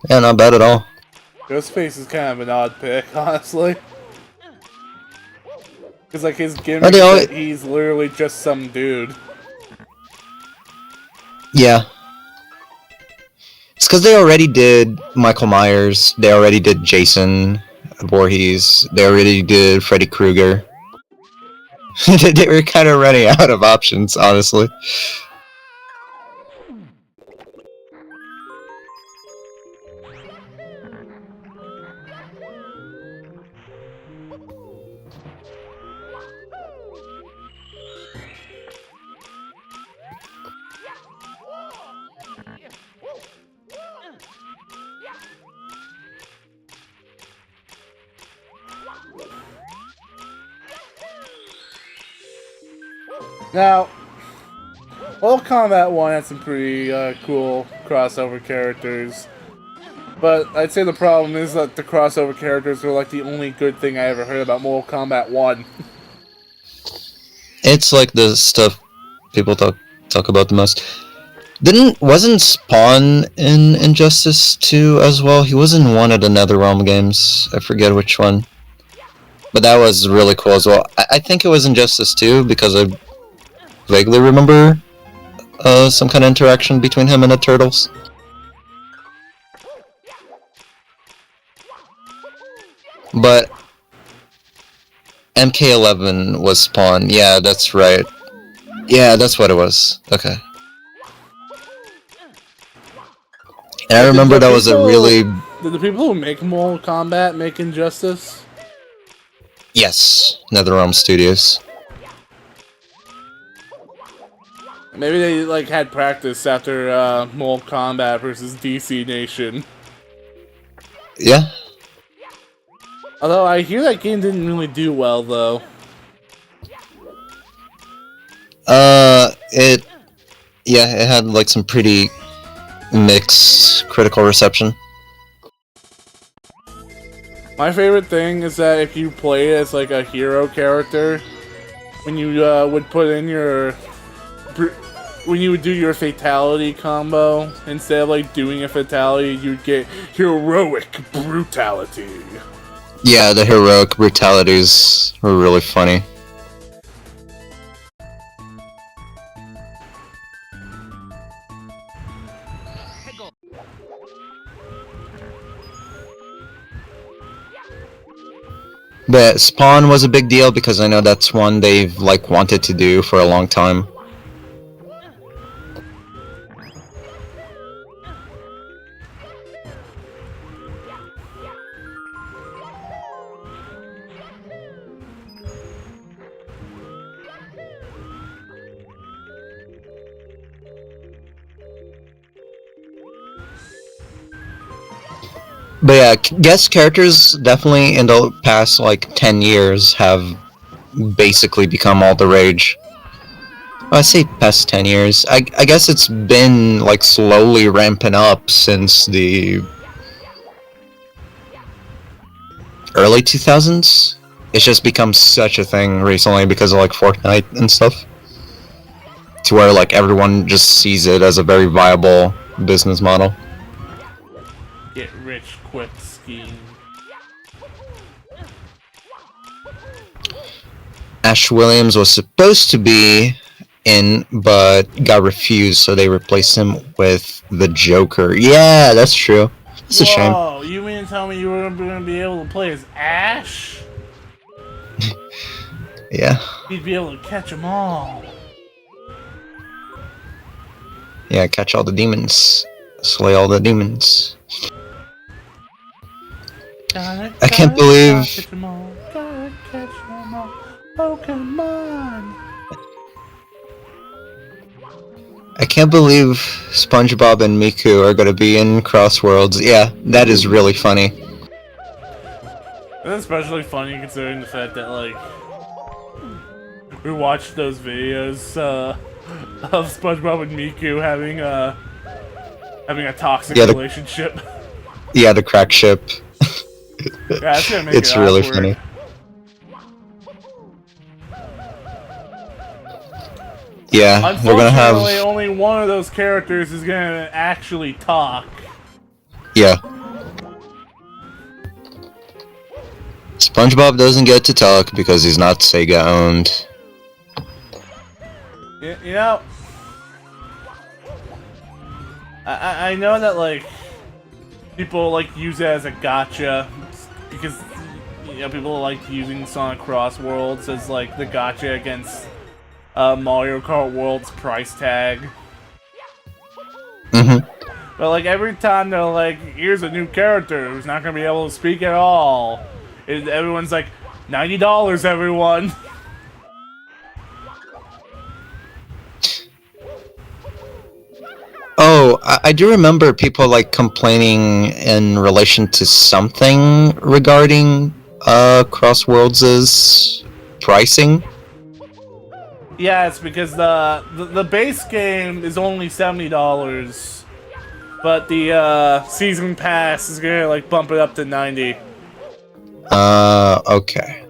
Yeah, not bad at all. Ghostface is kind of an odd pick, honestly. Because, like, his gimmick is that he's literally just some dude. Yeah. It's because they already did Michael Myers, they already did Jason Voorhees, they already did Freddy Krueger. They were kind of running out of options, honestly. Now, Mortal Kombat 1 had some pretty cool crossover characters, but I'd say the problem is that the crossover characters were like the only good thing I ever heard about Mortal Kombat 1. It's like the stuff people talk about the most. Wasn't Spawn in Injustice 2 as well? He was in one of the NetherRealm games. I forget which one. But that was really cool as well. I think it was Injustice 2 because I vaguely remember some kind of interaction between him and the Turtles. But MK11 was Spawn. Yeah, that's right. Yeah, that's what it was. Okay. And I remember that was a really... Did the people who make Mortal Kombat make Injustice? Yes, NetherRealm Studios. Maybe they like had practice after Mortal Kombat versus DC Nation. Yeah. Although I hear that game didn't really do well, though. It had like some pretty mixed critical reception. My favorite thing is that if you play as like a hero character, when you would put in your... when you would do your fatality combo, instead of like doing a fatality, you'd get heroic brutality. Yeah, the heroic brutalities were really funny. But Spawn was a big deal because I know that's one they've like wanted to do for a long time. But yeah, guest characters definitely in the past like 10 years have basically become all the rage. I say past 10 years. I guess it's been like slowly ramping up since the early 2000s. It's just become such a thing recently because of like Fortnite and stuff. To where like everyone just sees it as a very viable business model. Get rich quick scheme. Ash Williams was supposed to be in, but got refused, so they replaced him with the Joker. Yeah, that's true. It's a shame. Whoa, you mean to tell me you were going to be able to play as Ash? Yeah. You'd be able to catch them all. Yeah, catch all the demons. Slay all the demons. I can't believe... Catch them all. Gotta catch them all. Pokemon. I can't believe SpongeBob and Miku are gonna be in Crossworlds. Yeah, that is really funny. It's especially funny considering the fact that, like, we watched those videos of SpongeBob and Miku having a toxic relationship. Yeah, the crack ship. Yeah, that's gonna make it's it really awkward. funny. Yeah, we're gonna have... Unfortunately, only one of those characters is gonna actually talk. Yeah. SpongeBob doesn't get to talk because he's not Sega owned. You know, I know that, like, people like use it as a gotcha because, you know, people like using Sonic Cross Worlds as like the gotcha against Mario Kart World's price tag. Mm-hmm. But like every time they're like, here's a new character who's not gonna be able to speak at all, everyone's like, $90, everyone. Oh, I do remember people like complaining in relation to something regarding Crossworlds' pricing. Yeah, it's because the base game is only $70, but the season pass is gonna like bump it up to $90. Okay.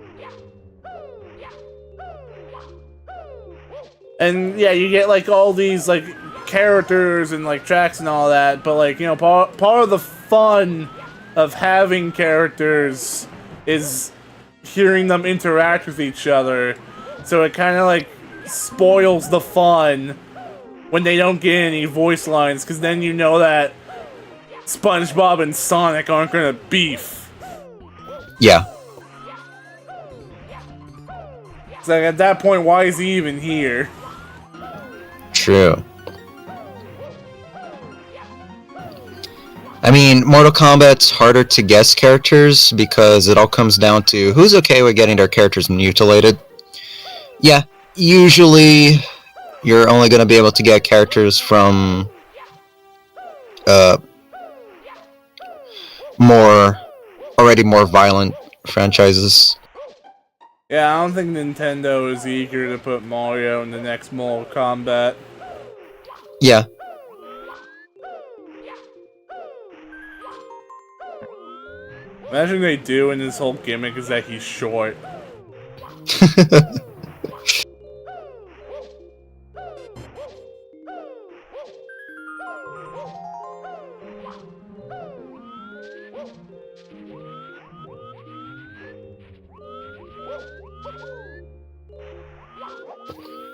And yeah, you get like all these like characters and like tracks and all that, but like, you know, part of the fun of having characters is hearing them interact with each other. So it kind of like spoils the fun when they don't get any voice lines, because then you know that SpongeBob and Sonic aren't gonna beef. Yeah. It's like, at that point, why is he even here? True. I mean, Mortal Kombat's harder to guess characters because it all comes down to who's okay with getting their characters mutilated. Yeah, usually you're only going to be able to get characters from already more violent franchises. Yeah, I don't think Nintendo is eager to put Mario in the next Mortal Kombat. Yeah. Imagine they do, and his whole gimmick is that he's short.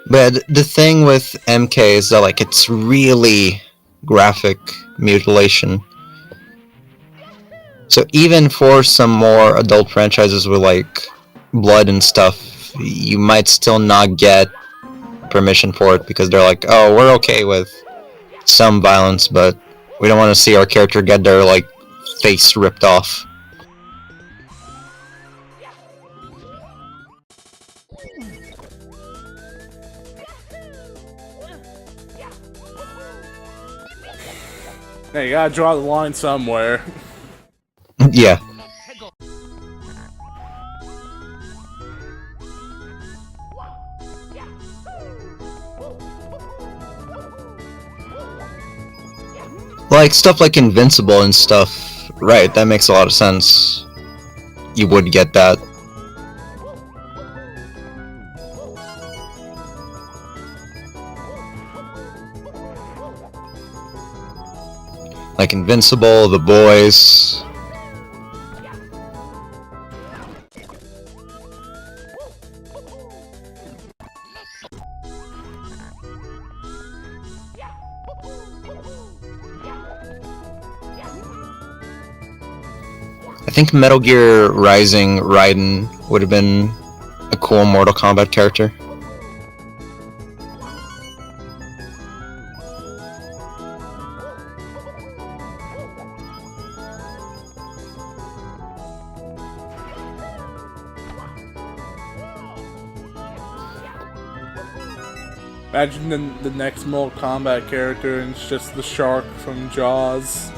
But the thing with MK is that, like, it's really graphic mutilation. So even for some more adult franchises with, like, blood and stuff, you might still not get permission for it because they're like, oh, we're okay with some violence, but we don't want to see our character get their, like, face ripped off. Yeah, you gotta draw the line somewhere. Yeah. Like, stuff like Invincible and stuff, right, that makes a lot of sense. You would get that. Like Invincible, The Boys. I think Metal Gear Rising Raiden would have been a cool Mortal Kombat character. Imagine the next Mortal Kombat character and it's just the shark from Jaws.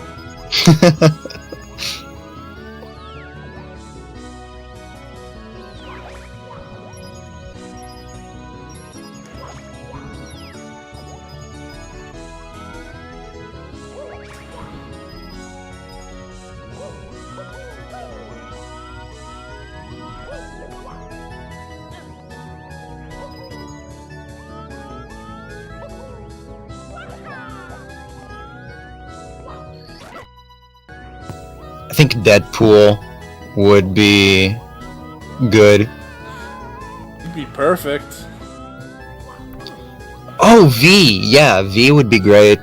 I think Deadpool would be good. It'd be perfect. Oh, V! Yeah, V would be great.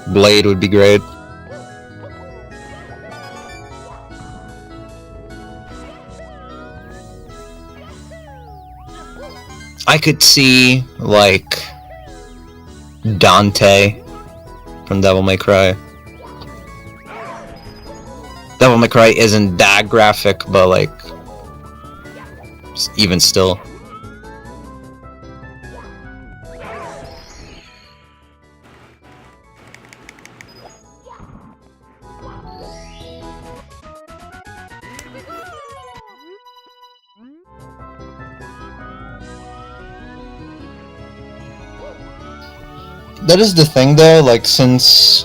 Blade would be great. I could see, like, Dante from Devil May Cry. Devil May Cry isn't that graphic, but, like, even still. That is the thing, though, like, since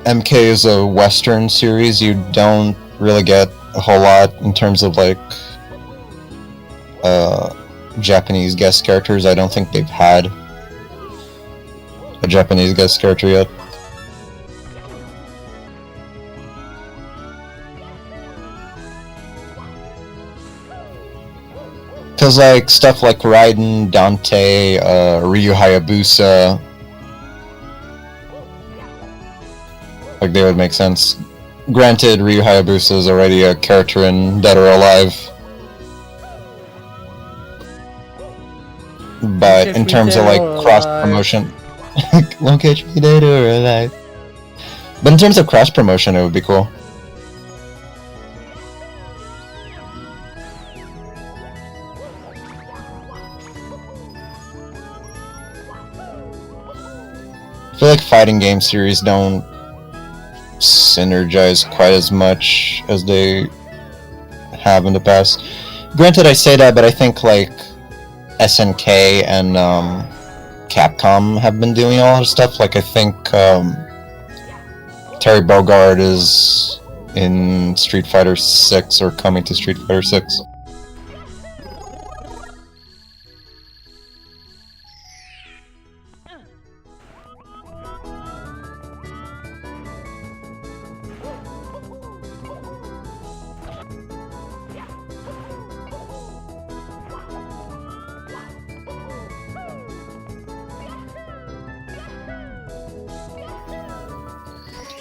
MK is a Western series, you don't really get a whole lot in terms of, like, Japanese guest characters. I don't think they've had a Japanese guest character yet. Because, like, stuff like Raiden, Dante, Ryu Hayabusa, like, they would make sense. Granted, Ryu Hayabusa is already a character in Dead or Alive. But in terms of, like, cross-promotion... Don't catch me dead or alive. But in terms of cross-promotion, it would be cool. I feel like fighting game series don't synergize quite as much as they have in the past. Granted, I say that, but I think, like, SNK and Capcom have been doing a lot of stuff. Like, I think Terry Bogard is in Street Fighter 6 or coming to Street Fighter 6.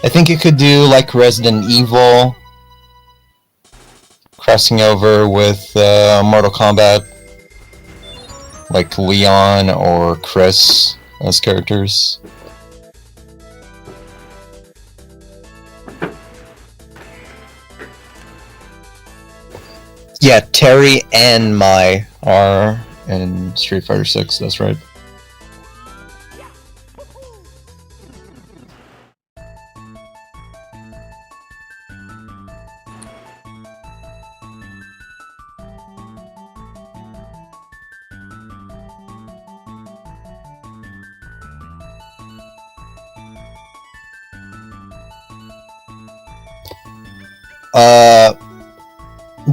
I think you could do, like, Resident Evil, crossing over with Mortal Kombat, like Leon or Chris as characters. Yeah, Terry and Mai are in Street Fighter 6, that's right.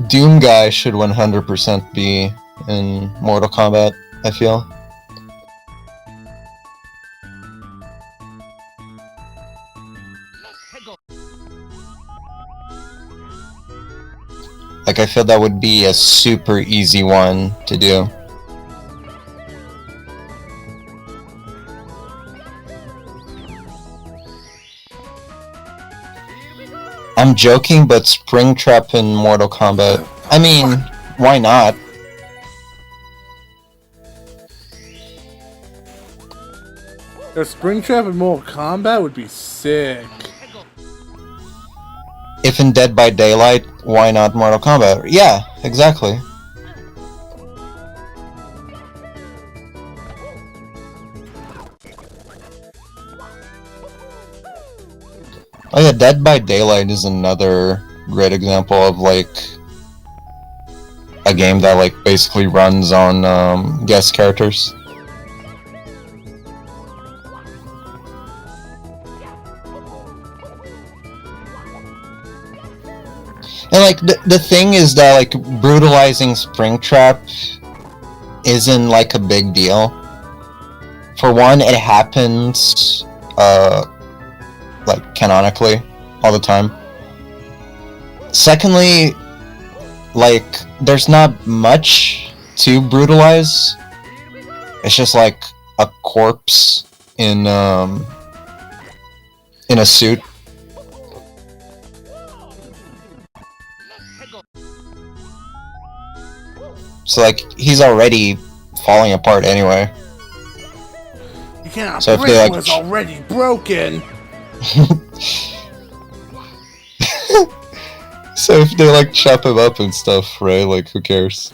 Doom Guy should 100% be in Mortal Kombat, I feel. Like, I feel that would be a super easy one to do. I'm joking, but Springtrap in Mortal Kombat. I mean, why not? A Springtrap in Mortal Kombat would be sick. If in Dead by Daylight, why not Mortal Kombat? Yeah, exactly. Oh yeah, Dead by Daylight is another great example of like a game that like basically runs on guest characters. And like the thing is that like brutalizing Springtrap isn't like a big deal. For one, it happens like canonically all the time. Secondly, like there's not much to brutalize. It's just like a corpse in a suit. So like he's already falling apart anyway. You cannot So if break they, like, what's already broken. So if they like chop him up and stuff, right? Like who cares?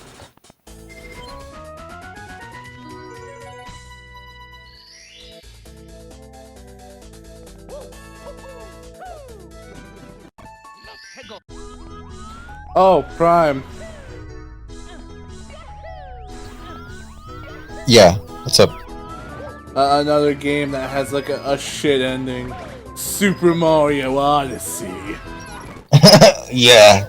Oh, Prime. Yeah, what's up? Another game that has like a shit ending. Super Mario Odyssey. Yeah.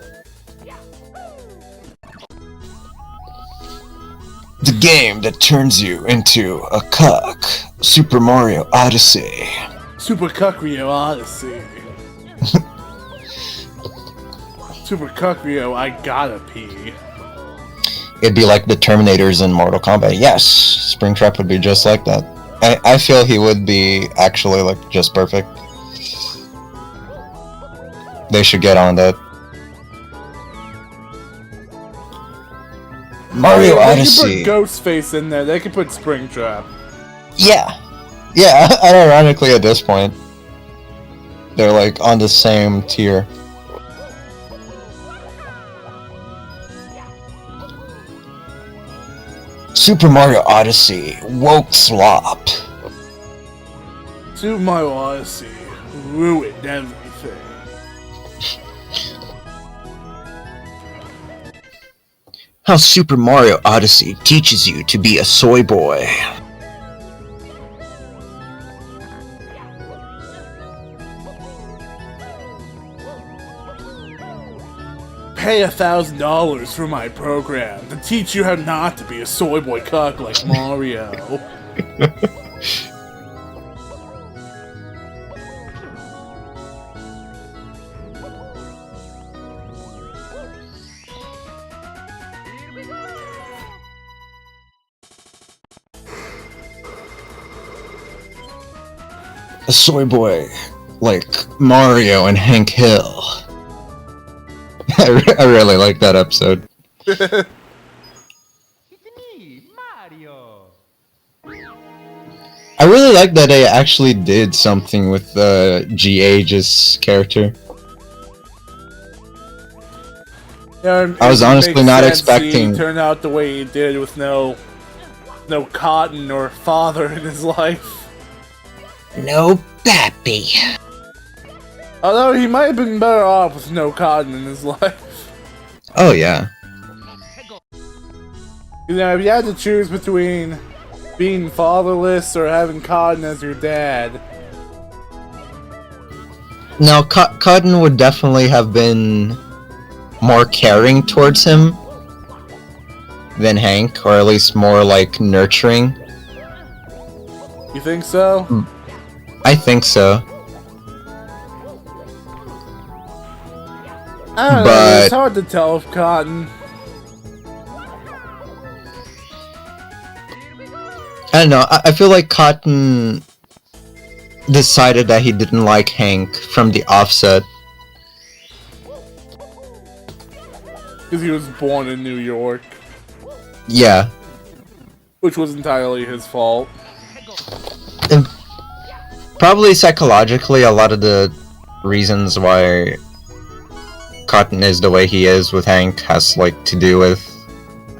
The game that turns you into a cuck. Super Mario Odyssey. Super Cuckrio Odyssey. Super Cuckrio, I gotta pee. It'd be like the Terminators in Mortal Kombat. Yes, Springtrap would be just like that. I feel he would be actually like just perfect. They should get on that. Mario Odyssey. They can put Ghostface in there. They can put Springtrap. Yeah. Yeah, ironically at this point. They're like on the same tier. Super Mario Odyssey, woke slop. Super Mario Odyssey ruined everything. How Super Mario Odyssey teaches you to be a soy boy. Pay $1,000 for my program to teach you how not to be a soy boy cuck like Mario. A soy boy like Mario and Hank Hill. I really like that episode. It's me, Mario. I really like that they actually did something with G-Age's character. Yeah, I was it honestly makes not sense expecting- he turned out the way he did with no Cotton or father in his life. No pappy. Although he might have been better off with no Cotton in his life. Oh yeah. You know, if you had to choose between being fatherless or having Cotton as your dad. Now, Cotton would definitely have been more caring towards him than Hank, or at least more like nurturing. You think so? I think so. I don't know, But- it's hard to tell if Cotton... I don't know, I feel like Cotton decided that he didn't like Hank from the offset. Because he was born in New York. Yeah. Which was entirely his fault. And probably psychologically, a lot of the reasons why Cotton is the way he is with Hank has, like, to do with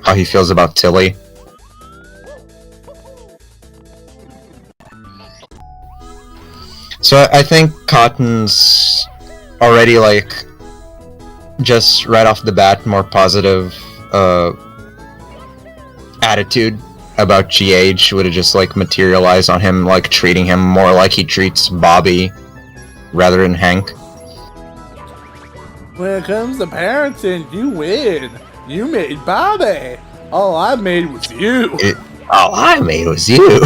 how he feels about Tilly. So I think Cotton's already, like, just right off the bat, more positive attitude about GH would have just, like, materialized on him, like, treating him more like he treats Bobby rather than Hank. When it comes to parenting, you win. You made Bobby. All I made was you. All I made was you.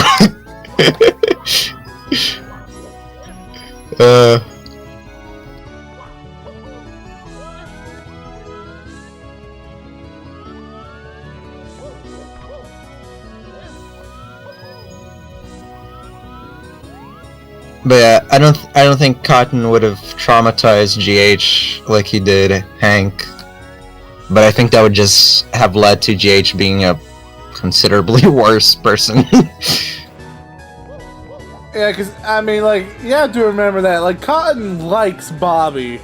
But yeah, I don't think Cotton would have traumatized GH like he did Hank. But I think that would just have led to GH being a considerably worse person. Yeah, because, I mean, like, you have to remember that, like, Cotton likes Bobby.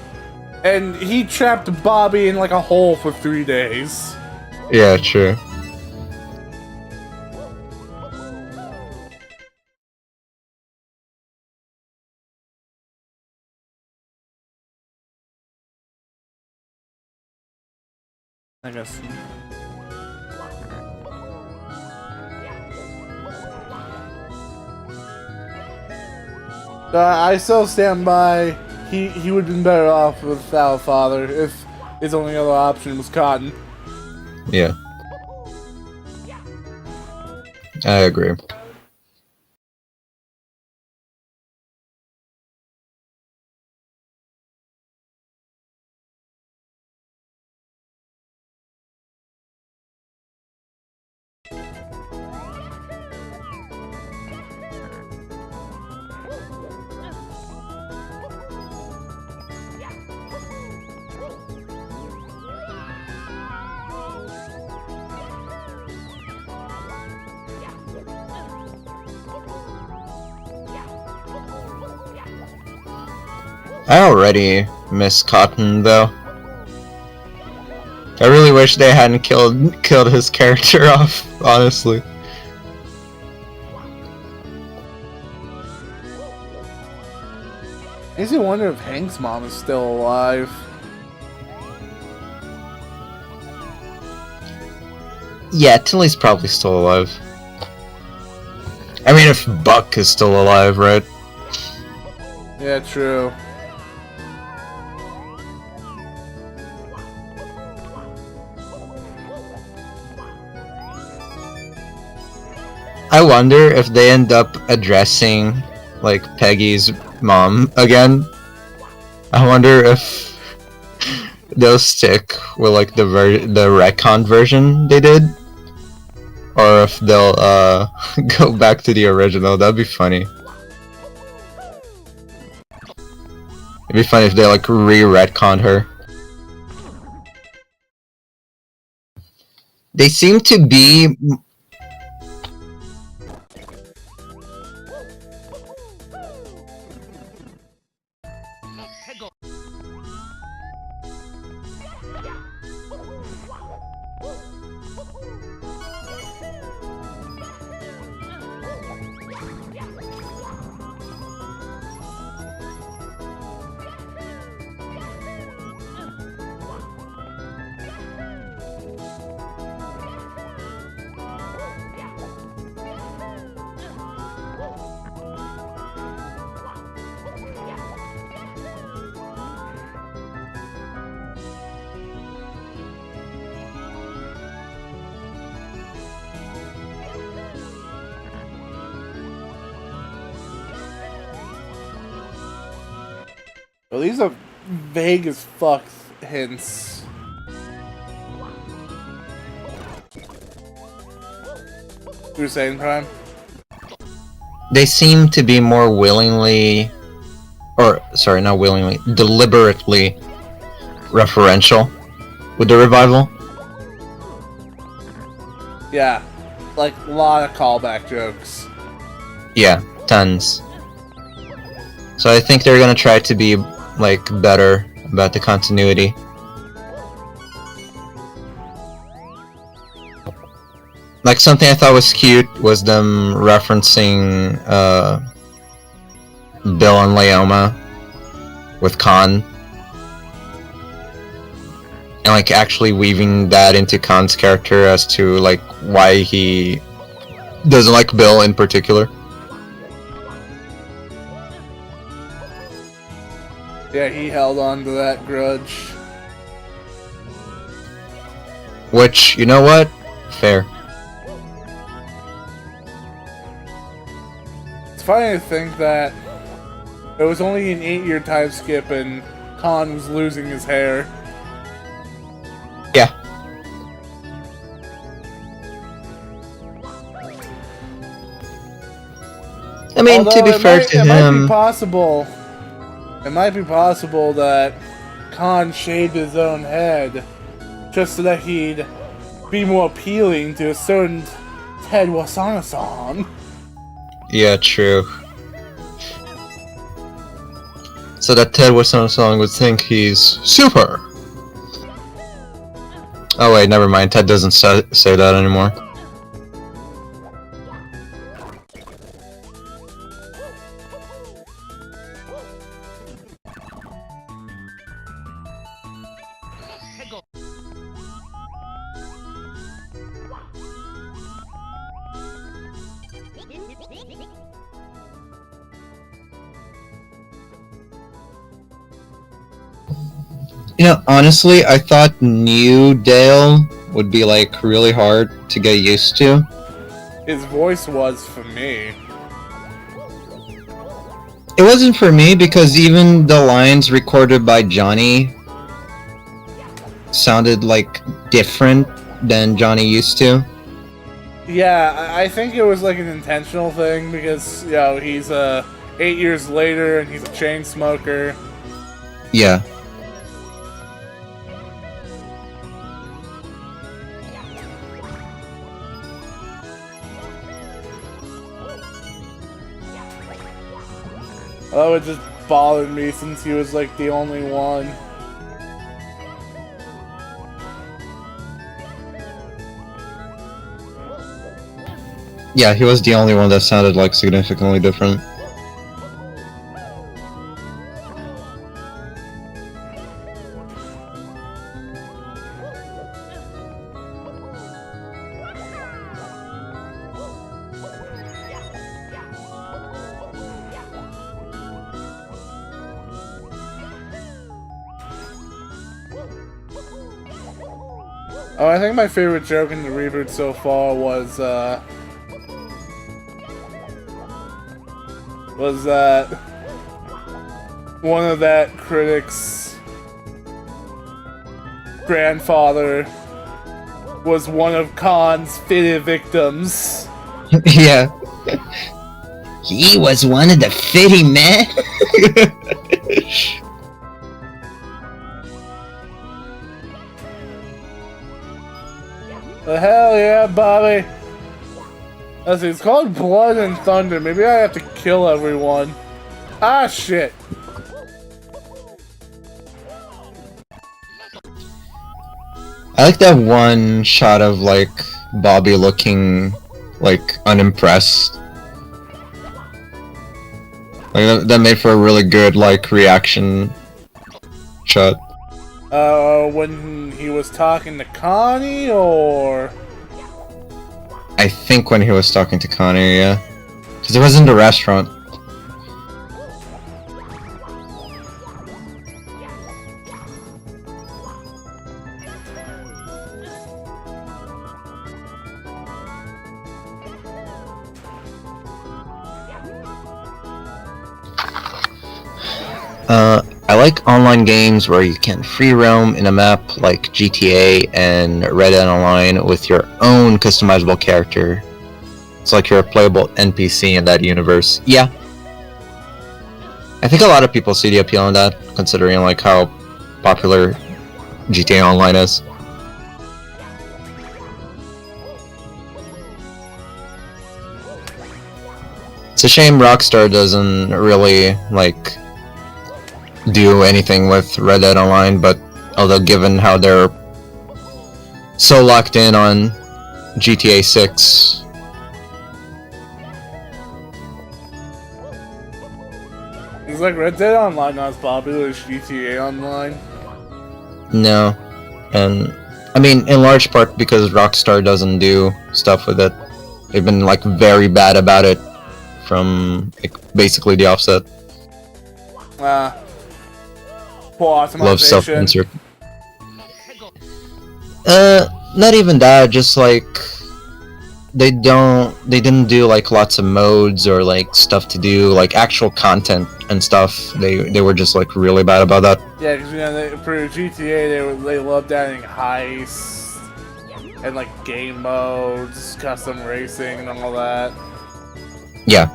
And he trapped Bobby in, like, a hole for 3 days. Yeah, true. I guess. I still stand by. He would have been better off without a father if his only other option was Cotton. Yeah. I agree. I already miss Cotton, though. I really wish they hadn't killed his character off, honestly. Makes me wonder if Hank's mom is still alive. Yeah, Tilly's probably still alive. I mean, if Buck is still alive, right? Yeah, true. I wonder if they end up addressing, like, Peggy's mom again. I wonder if they'll stick with, like, the retcon version they did, or if they'll go back to the original. That'd be funny. It'd be funny if they, like, re-retconned her. They seem to be... Well, these are vague as fuck hints. You were saying, Prime? They seem to be more willingly... Or, sorry, not willingly, deliberately referential with the revival. Yeah, like a lot of callback jokes. Yeah, tons. So I think they're gonna try to be like better about the continuity. Like something I thought was cute was them referencing Bill and Leoma with Khan. And like actually weaving that into Khan's character as to like why he doesn't like Bill in particular. Yeah, he held on to that grudge. Which, you know what? Fair. It's funny to think that it was only an 8-year time skip and Khan was losing his hair. Yeah. I mean, Although to be fair to it might be him, possible. It might be possible that Khan shaved his own head just so that he'd be more appealing to a certain Ted Wasana-san. yeah, true. So that Ted Wasana-san would think he's super. Oh wait, never mind. Ted doesn't say that anymore. You know, honestly, I thought New Dale would be like really hard to get used to. His voice was for me. It wasn't for me because even the lines recorded by Johnny sounded like different than Johnny used to. Yeah, I think it was like an intentional thing because, you know, he's 8 years later and he's a chain smoker. Yeah. That would just bothered me since he was like the only one. Yeah, he was the only one that sounded like significantly different. Oh, I think my favorite joke in the reboot so far was that one of that critic's grandfather was one of Khan's fitted victims. Yeah. He was one of the fitting men. The hell yeah, Bobby. Let's see, it's called Blood and Thunder. Maybe I have to kill everyone. Ah, shit. I like that one shot of like Bobby looking like unimpressed. Like that made for a really good like reaction shot. When he was talking to Connie, or... I think when he was talking to Connie, yeah. Because it was in the restaurant. I like online games where you can free roam in a map like GTA and Red Dead Online with your own customizable character. It's like you're a playable NPC in that universe. Yeah. I think a lot of people see the appeal in that, considering like how popular GTA Online is. It's a shame Rockstar doesn't really like do anything with Red Dead Online, but although given how they're so locked in on GTA 6, Is like Red Dead Online not as popular as GTA Online? no. And I mean, in large part because Rockstar doesn't do stuff with it. They've been like very bad about it from like, basically the offset. Poor Love optimization. self-insert. Not even that. Just like they didn't do like lots of modes or like stuff to do, like actual content and stuff. They were just like really bad about that. Yeah, because you know, for GTA they loved adding heists and like game modes, custom racing, and all that. Yeah.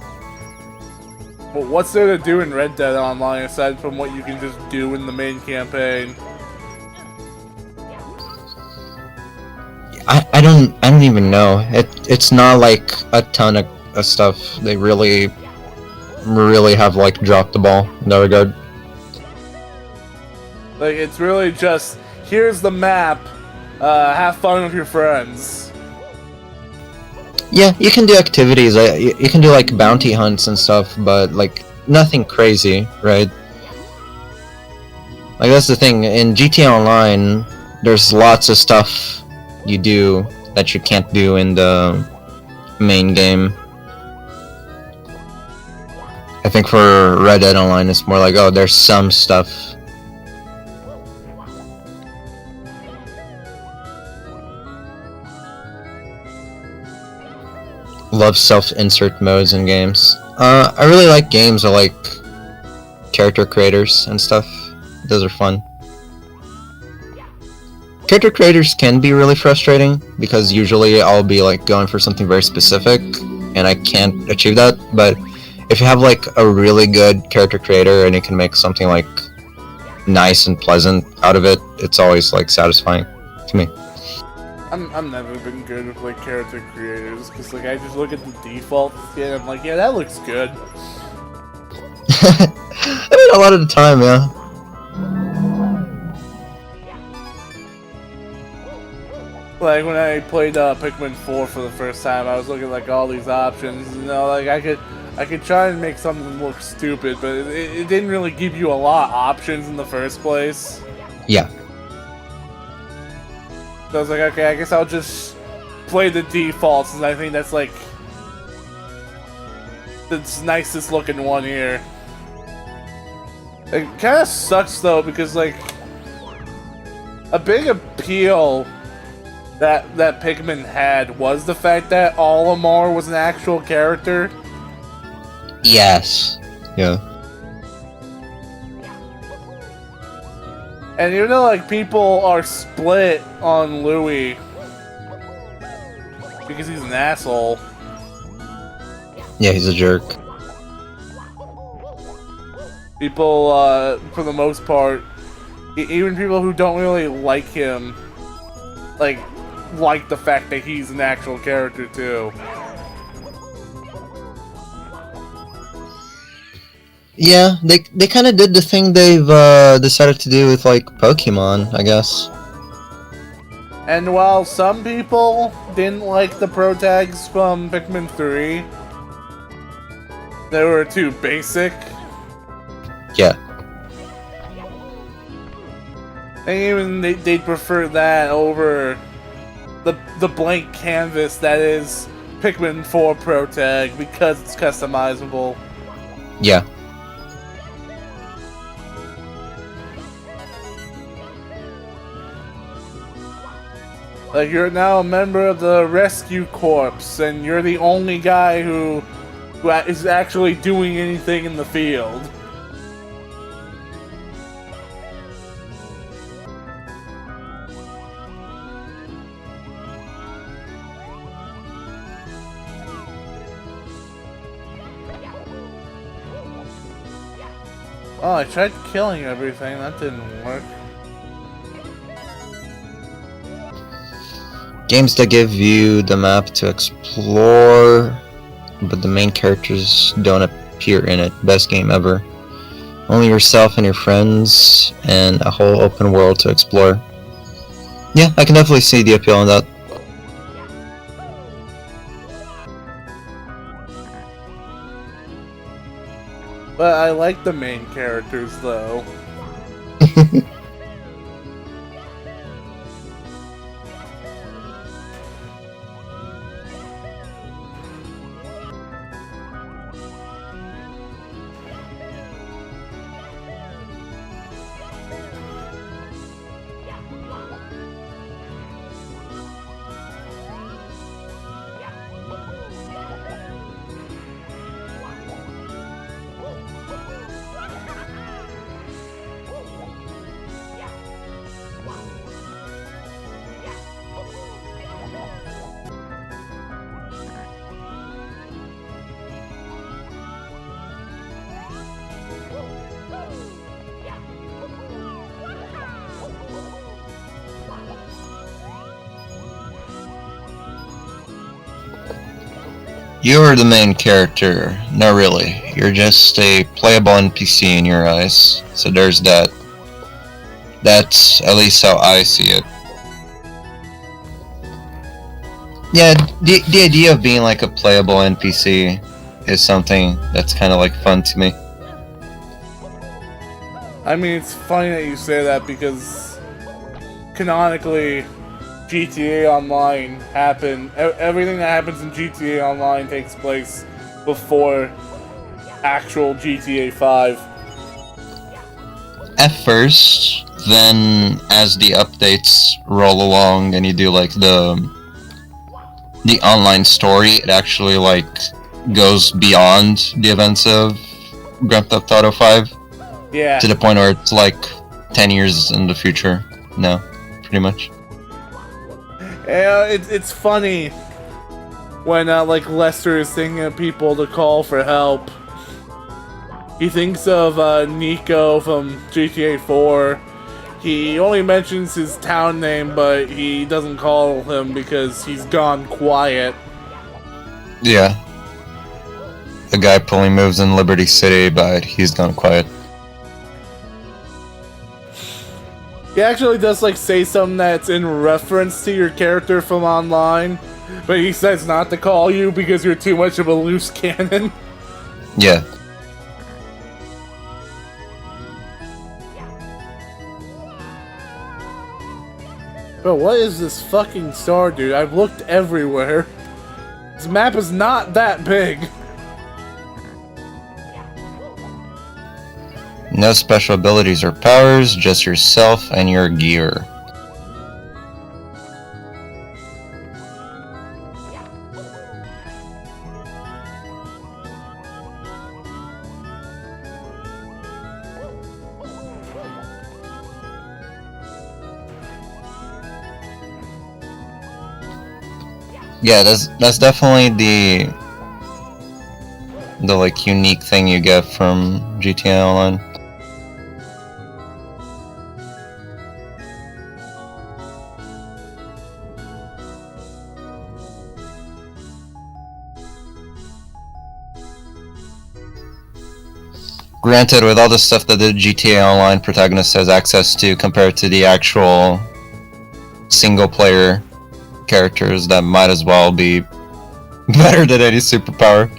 Well, what's there to do in Red Dead Online aside from what you can just do in the main campaign? I don't even know. It's not like a ton of stuff. They really have like dropped the ball in that regard. Like, it's really just, here's the map, have fun with your friends. Yeah, you can do activities. You can do like bounty hunts and stuff, but like nothing crazy, right? Like that's the thing. In GTA Online, there's lots of stuff you do that you can't do in the main game. I think for Red Dead Online, it's more like, oh, there's some stuff. Love self-insert modes in games. I really like games that like character creators and stuff. Those are fun. Character creators can be really frustrating because usually I'll be like going for something very specific and I can't achieve that, but if you have like a really good character creator and you can make something like nice and pleasant out of it, it's always like satisfying to me. I've never been good with like character creators because like I just look at the default skin and I'm like, yeah, that looks good. I mean, a lot of the time, yeah. Like when I played Pikmin 4 for the first time, I was looking at like all these options. You know, like I could try and make something look stupid, but it didn't really give you a lot of options in the first place. Yeah. So I was like, okay, I guess I'll just play the defaults, and I think that's like the nicest looking one here. It kind of sucks though because like a big appeal that Pikmin had was the fact that Olimar was an actual character. Yes. Yeah. And even though like people are split on Louis because he's an asshole. Yeah, he's a jerk. People, for the most part, even people who don't really like him, like the fact that he's an actual character too. Yeah, they kind of did the thing they've decided to do with like Pokemon, I guess. And while some people didn't like the pro tags from Pikmin 3, they were too basic. Yeah. And even they'd prefer that over the blank canvas that is Pikmin 4 pro tag because it's customizable. Yeah. Like, you're now a member of the Rescue Corps, and you're the only guy who is actually doing anything in the field. Oh, I tried killing everything, that didn't work. Games that give you the map to explore but the main characters don't appear in it. Best game ever. Only yourself and your friends, and a whole open world to explore. Yeah, I can definitely see the appeal in that. But I like the main characters, though. You're the main character. No, really. You're just a playable NPC in your eyes. So there's that. That's at least how I see it. Yeah, the idea of being like a playable NPC is something that's kind of like fun to me. I mean, it's funny that you say that because canonically, GTA Online happened. Everything that happens in GTA Online takes place before actual GTA 5. At first, then as the updates roll along and you do like the online story, it actually like goes beyond the events of Grand Theft Auto 5. Yeah. To the point where it's like 10 years in the future now, pretty much. Yeah, it's funny when like Lester is thinking of people to call for help. He thinks of Nico from GTA 4. He only mentions his town name, but he doesn't call him because he's gone quiet. Yeah. The guy pulling moves in Liberty City, but he's gone quiet. He actually does like say something that's in reference to your character from online, but he says not to call you because you're too much of a loose cannon. Yeah. Bro, what is this fucking star, dude? I've looked everywhere. This map is not that big. No special abilities or powers, just yourself and your gear. Yeah, that's definitely the like unique thing you get from GTA Online. Granted, with all the stuff that the GTA Online protagonist has access to compared to the actual single-player characters, that might as well be better than any superpower.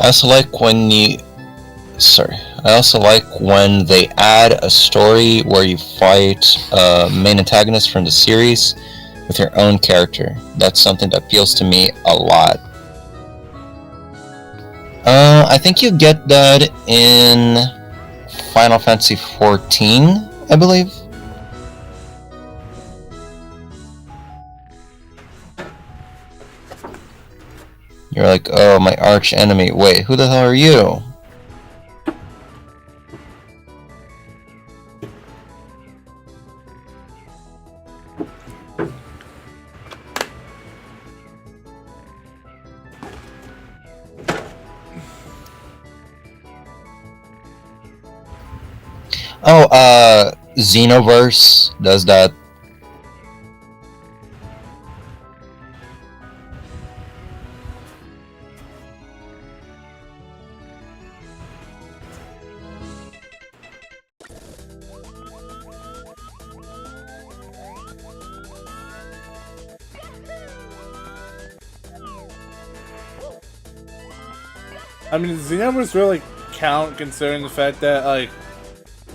I also like when you... Sorry. I also like when they add a story where you fight a main antagonist from the series with your own character. That's something that appeals to me a lot. I think you get that in Final Fantasy XIV, I believe. You're like, oh, my arch enemy. Wait, who the hell are you? Oh, Xenoverse does that. I mean, does the numbers really count considering the fact that, like,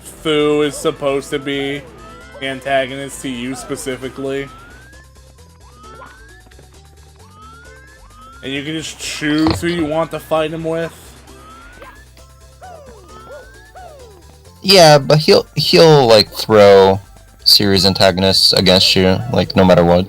Fu is supposed to be the antagonist to you specifically? And you can just choose who you want to fight him with? Yeah, but he'll like throw series antagonists against you, like no matter what.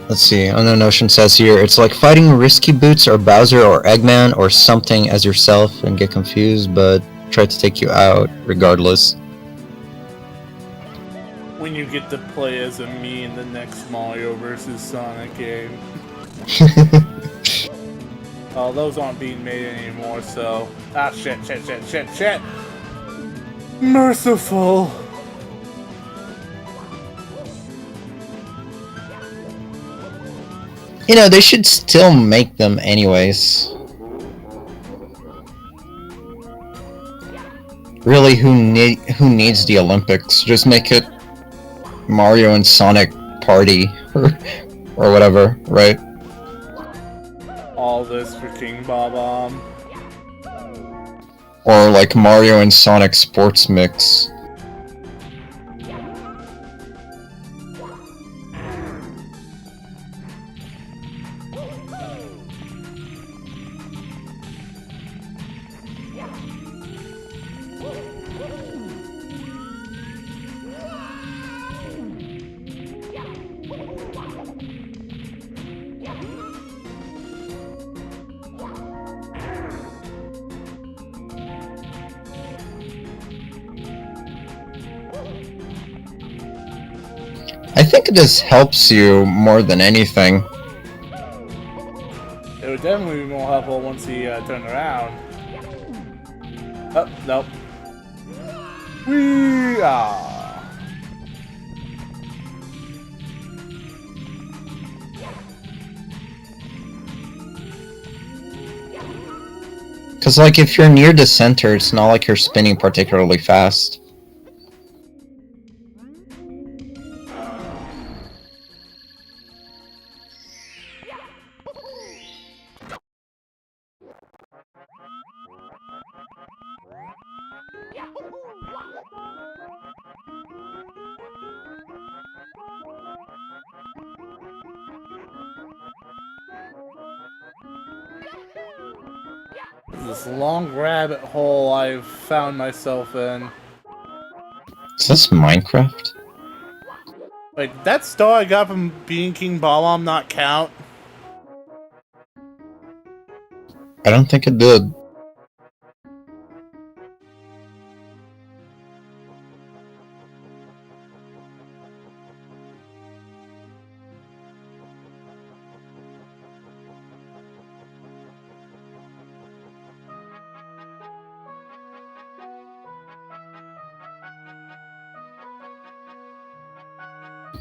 Let's see, Unknown Ocean says here, it's like fighting Risky Boots or Bowser or Eggman or something as yourself and get confused, but try to take you out regardless. when you get to play as a me in the next Mario vs. Sonic game. Oh, those aren't being made anymore, so... Ah, shit. Merciful. You know, they should still make them anyways. Really, who needs the Olympics? Just make it Mario and Sonic Party or whatever, right? All this for King Bob-omb. Or like Mario and Sonic Sports Mix. I think this helps you more than anything. It would definitely be more helpful once he turned around. Oh, nope. Whee! Ah. Cause like if you're near the center, it's not like you're spinning particularly fast. This long rabbit hole I've found myself in. Is this Minecraft? Wait, that star I got from being King Bob-omb not count? I don't think it did.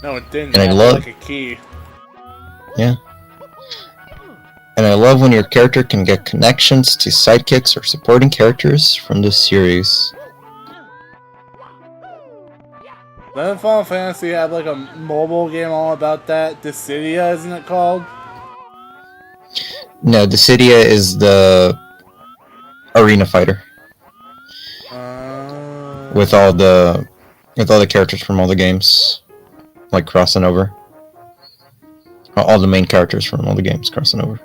No, it didn't. And I It love- like a key. Yeah. And I love when your character can get connections to sidekicks or supporting characters from this series. Doesn't Final Fantasy have like a mobile game all about that? Dissidia, isn't it called? No, Dissidia is the arena fighter with all the characters from all the games, like crossing over. All the main characters from all the games crossing over.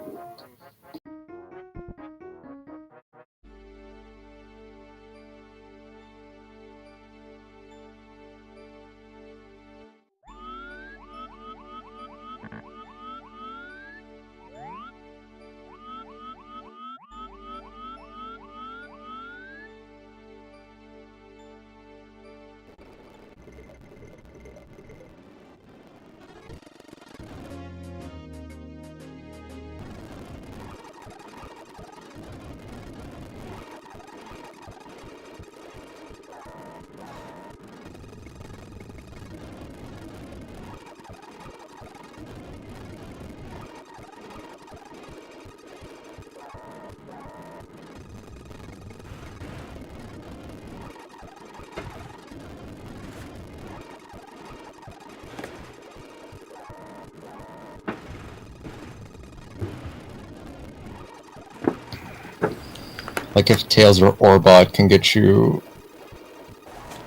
Like if Tails or Orbot can get you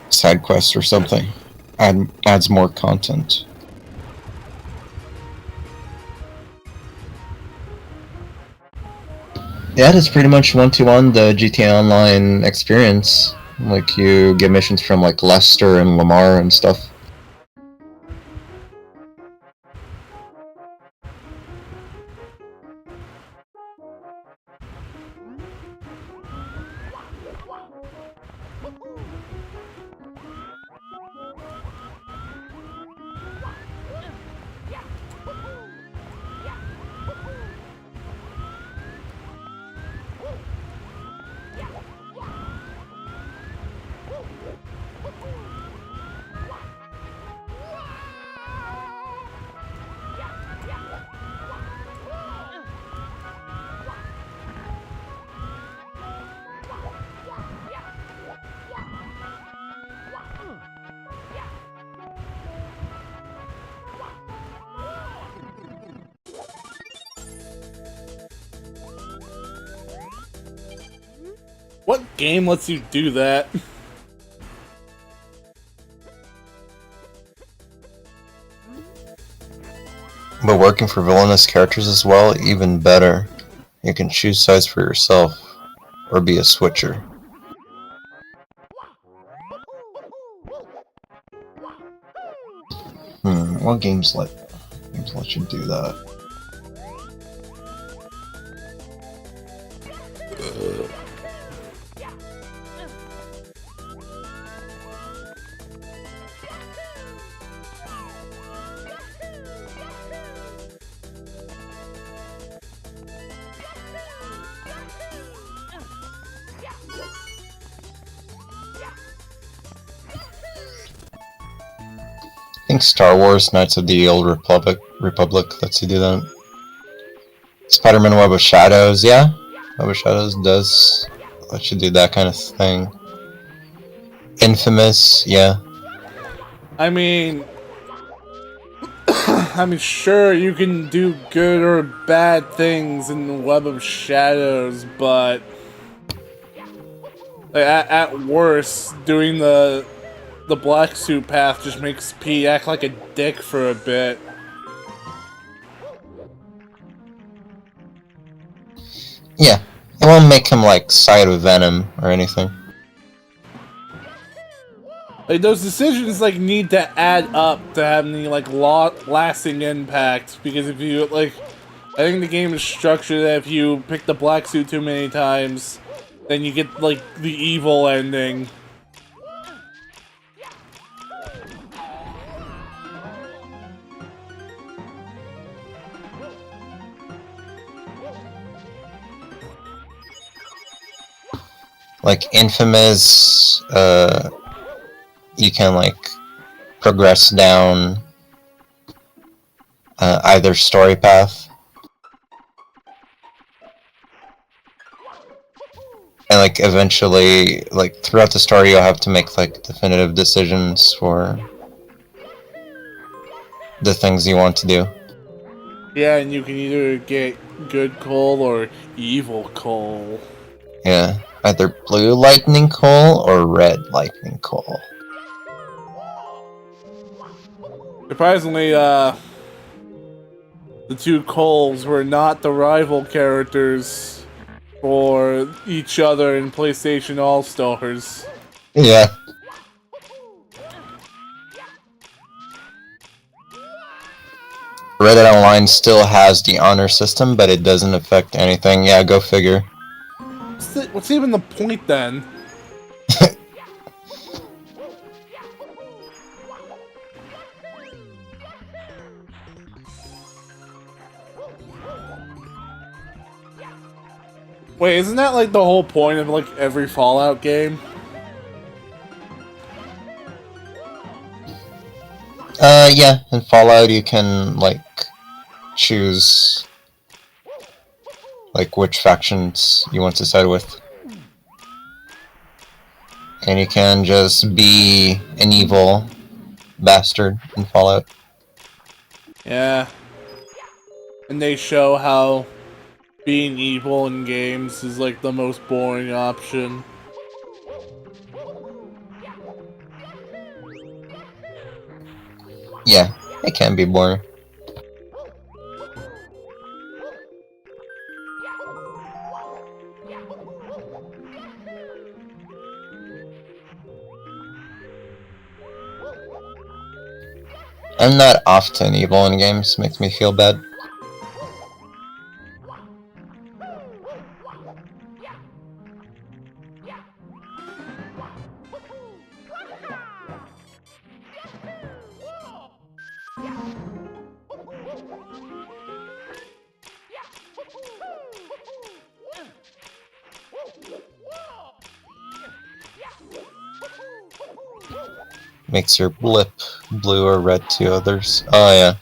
side quests or something, adds more content. Yeah, that's pretty much one-to-one the GTA Online experience. Like you get missions from like Lester and Lamar and stuff. What game lets you do that? But working for villainous characters as well, even better. You can choose sides for yourself, or be a switcher. What games let you do that? I think Star Wars Knights of the Old Republic lets you do that. Spider-Man Web of Shadows, yeah. Web of Shadows does let you do that kind of thing. Infamous, yeah. I mean, sure, you can do good or bad things in the Web of Shadows, but at worst, doing the black suit path just makes P act like a dick for a bit. Yeah, it won't make him like side with Venom or anything. Like, those decisions like need to add up to have any like lasting impact, because if you like, I think the game is structured that if you pick the black suit too many times, then you get like the evil ending. Like Infamous, you can like progress down either story path, and like eventually, like throughout the story, you'll have to make like definitive decisions for the things you want to do. Yeah, and you can either get good coal or evil coal. Yeah, either blue lightning coal or red lightning coal. Surprisingly, the two coals were not the rival characters for each other in PlayStation All-Stars. Yeah. Red Dead Online still has the honor system, but it doesn't affect anything. Yeah, go figure. What's even the point then? Wait, isn't that like the whole point of like every Fallout game? Yeah, in Fallout you can, like, choose, like, which factions you want to side with. And you can just be an evil bastard in Fallout. Yeah. And they show how being evil in games is like the most boring option. Yeah, it can be boring. I'm not often evil in games, makes me feel bad. makes your lip blue or red to others. Oh yeah.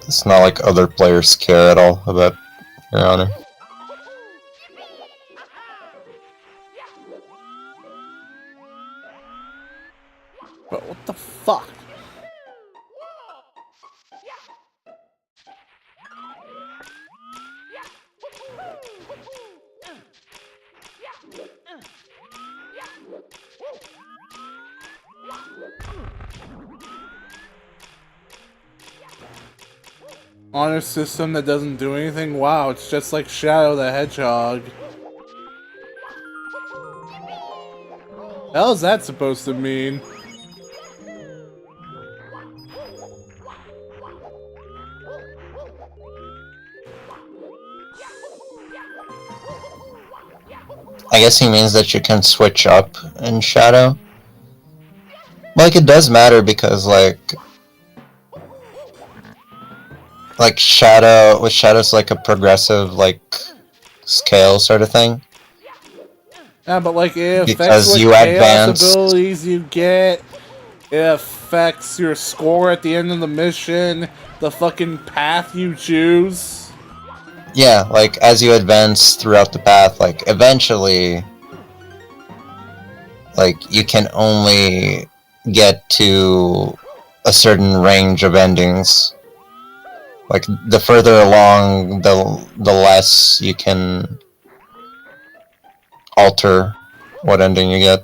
It's not like other players care at all about your honor. But what the fuck? Honor system that doesn't do anything? Wow, it's just like Shadow the Hedgehog. The hell is that supposed to mean? I guess he means that you can switch up in Shadow. Like, it does matter because, like Shadow, with Shadow's like a progressive, like, scale sort of thing. Yeah, but like it affects Because what you chaos advance. abilities you get. It affects your score at the end of the mission. The fucking path you choose. Yeah, like, as you advance throughout the path, like, eventually, like, you can only get to a certain range of endings. Like, the further along, the less you can alter what ending you get,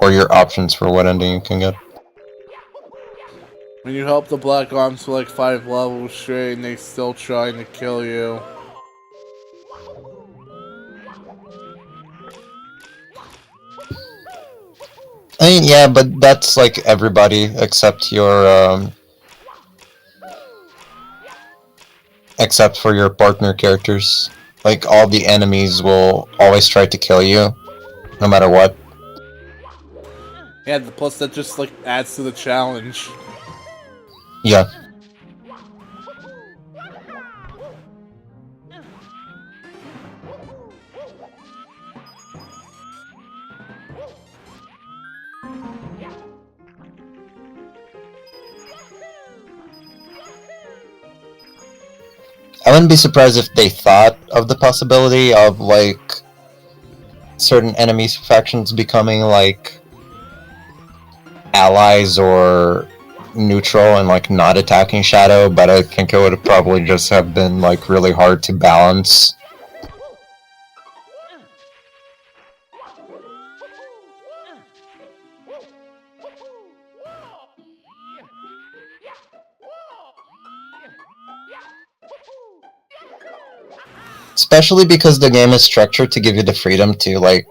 or your options for what ending you can get. When you help the Black Arms for like 5 levels straight and they still trying to kill you. I mean, yeah, but that's like everybody except for your partner characters. Like, all the enemies will always try to kill you, no matter what. Yeah, plus that just like adds to the challenge. Yeah. I wouldn't be surprised if they thought of the possibility of, like, certain enemy factions becoming, like, allies or neutral and, like, not attacking Shadow, but I think it would probably just have been, like, really hard to balance. Especially because the game is structured to give you the freedom to, like,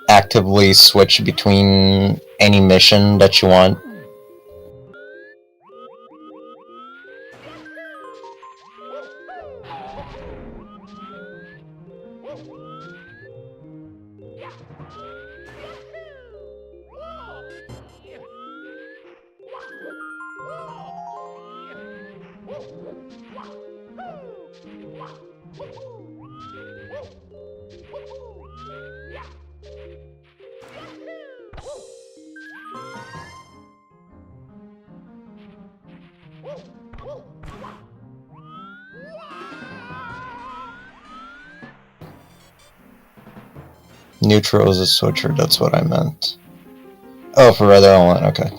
actively switch between any mission that you want. Neutral is a switcher, that's what I meant. Oh, for Red Online, okay.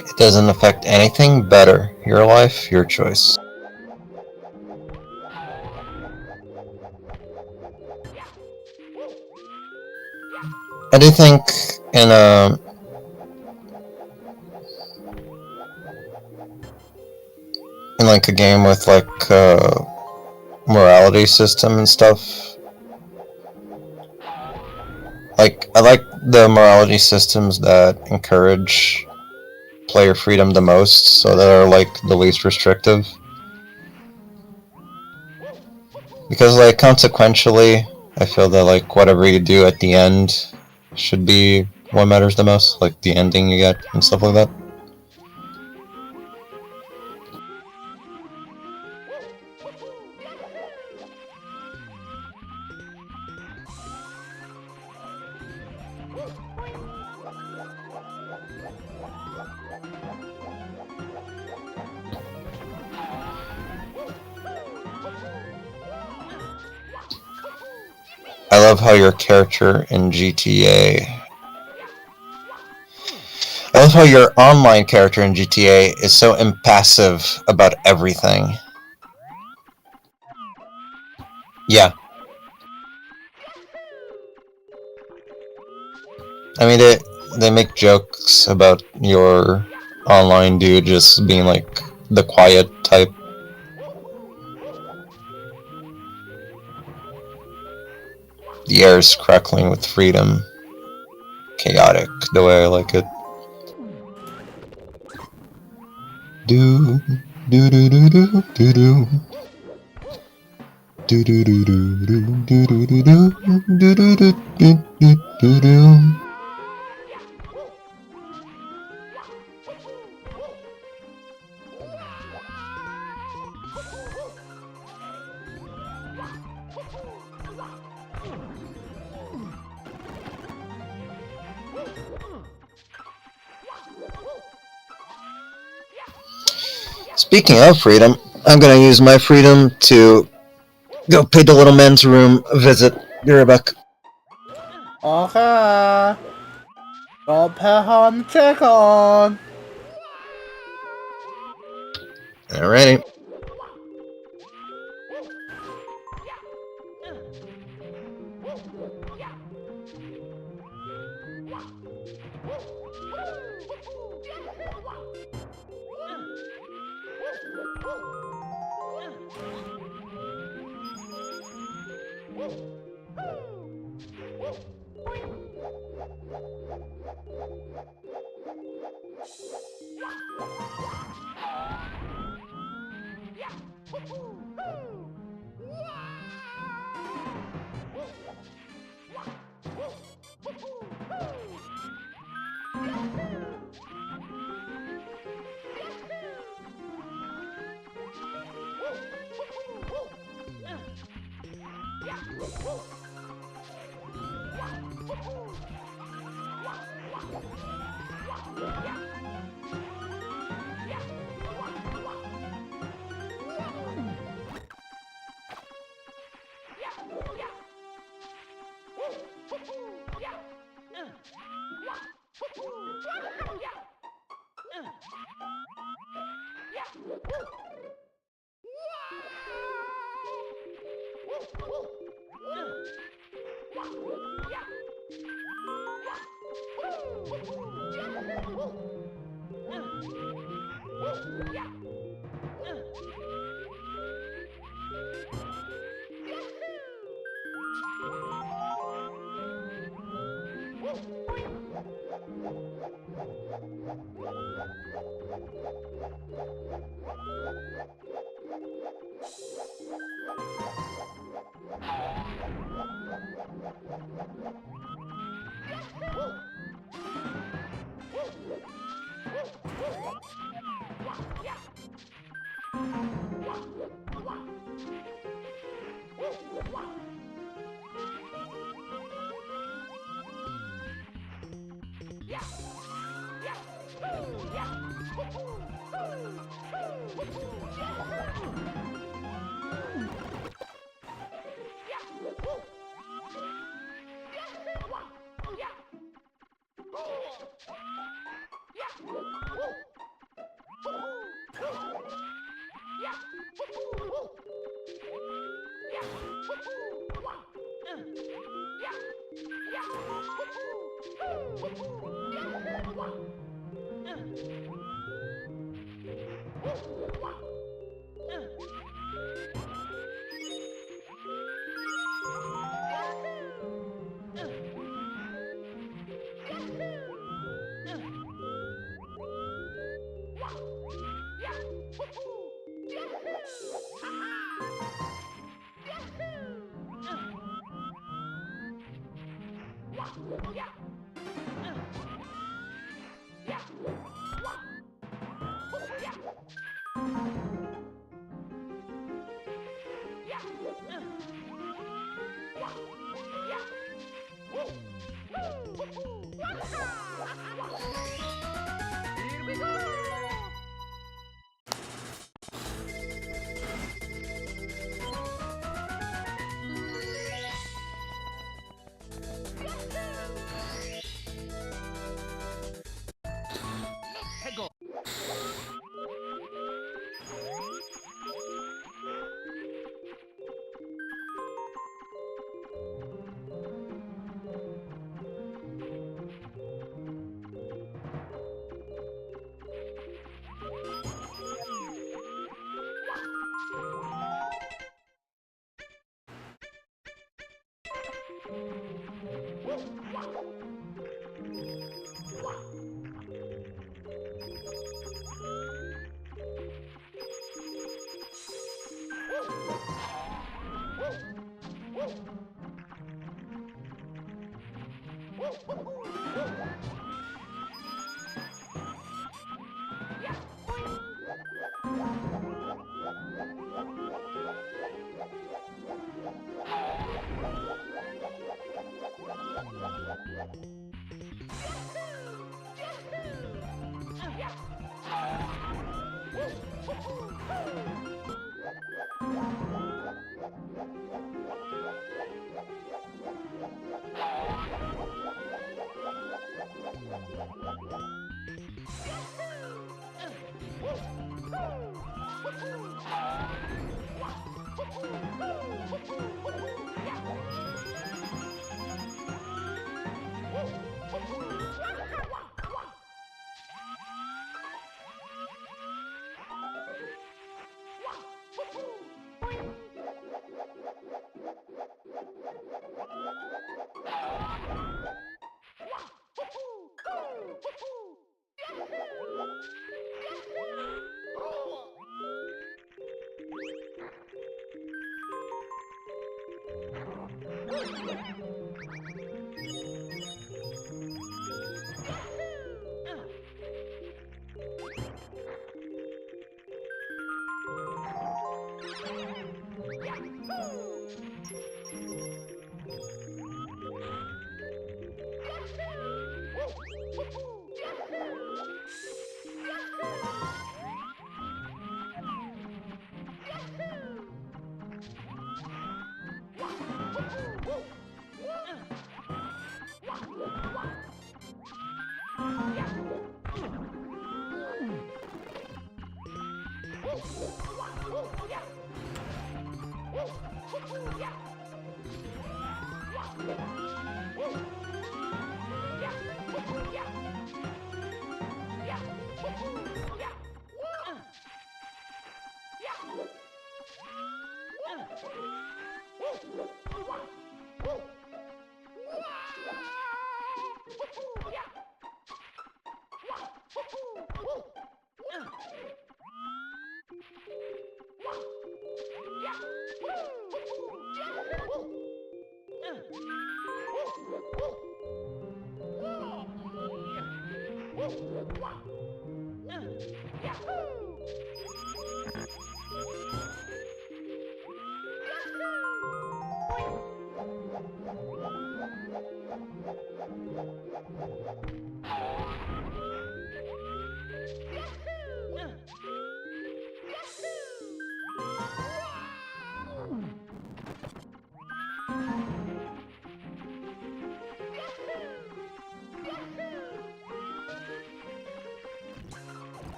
It doesn't affect anything better. Your life, your choice. I do think in like a game with like morality system and stuff, like I like the morality systems that encourage player freedom the most, so that are like the least restrictive. Because like consequentially, I feel that like whatever you do at the end should be what matters the most, like the ending you get and stuff like that. I love how your character in GTA... I love how your online character in GTA is so impassive about everything. Yeah. I mean, they make jokes about your online dude just being like the quiet type. The air is crackling with freedom. Chaotic, the way I like it. Do do do do do do do. Do do do do do do do do do do do do do do do. Speaking of freedom, I'm gonna use my freedom to go pay the little man's room a visit. Be right back. Okay. Don't pet on the chicken. Alrighty.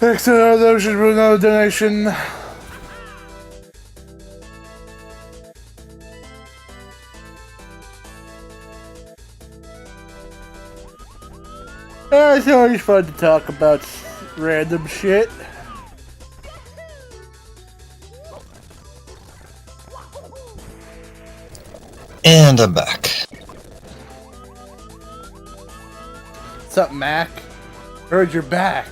Thanks to those should bring another donation. It's always fun to talk about random shit. And I'm back. What's up, Mac? Heard you're back.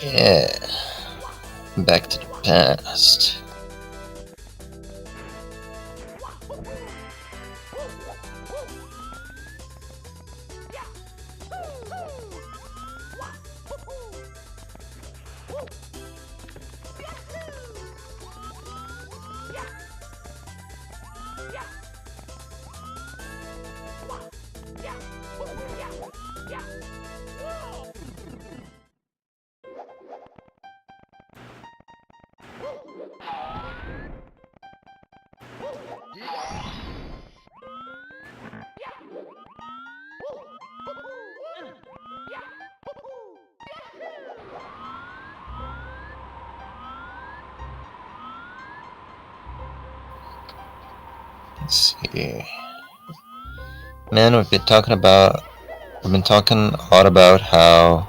Yeah. Back to the past. Let's see. Man, we've been talking a lot about how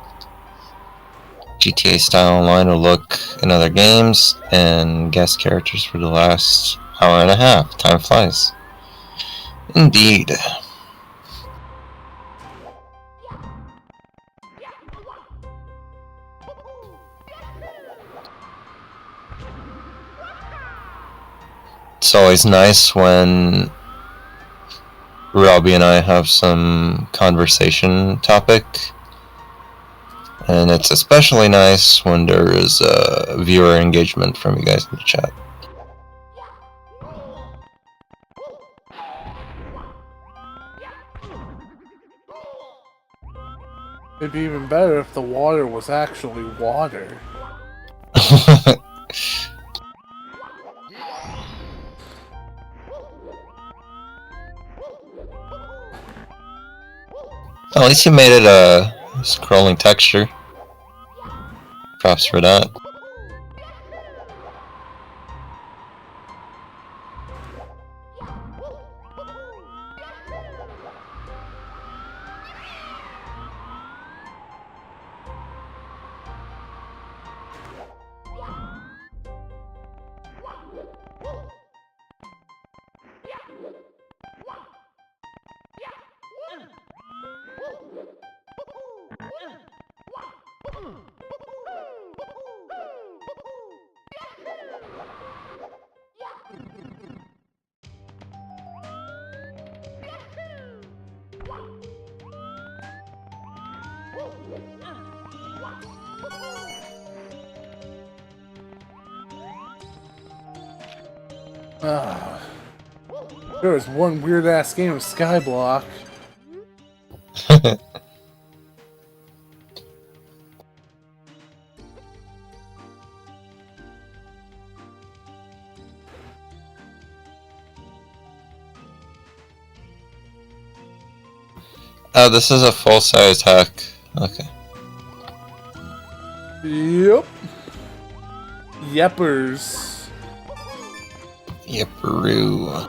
GTA Style Online will look in other games, and guest characters for the last hour and a half. Time flies. Indeed. It's always nice when Robbie and I have some conversation topic, and it's especially nice when there is viewer engagement from you guys in the chat. It'd be even better if the water was actually water. At least you made it a scrolling texture. Props for that. There was one weird ass game of Skyblock. Oh, this is a full-size hack. Okay. Yep. Yeppers. Yipperoo.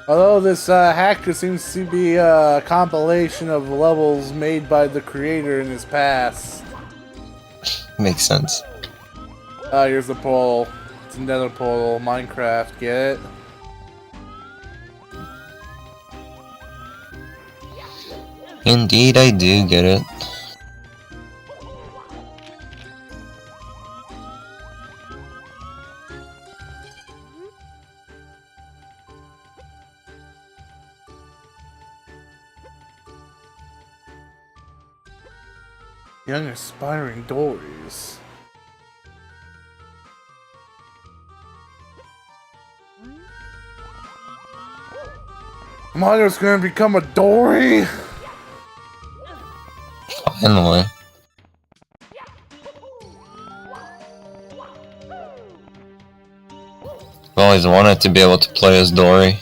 Although this hacker seems to be a compilation of levels made by the creator in his past. Makes sense. Here's the portal. It's another portal. Minecraft, get it? Indeed, I do get it. Young aspiring Dories. Mario's gonna become a Dory? Finally. I've always wanted to be able to play as Dory.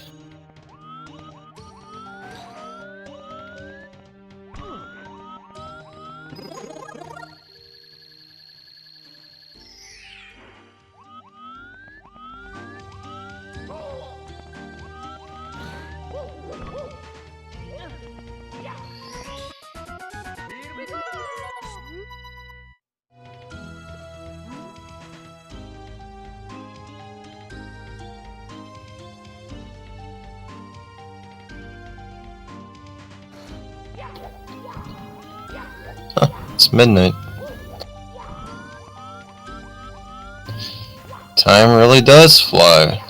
It's midnight. Time really does fly.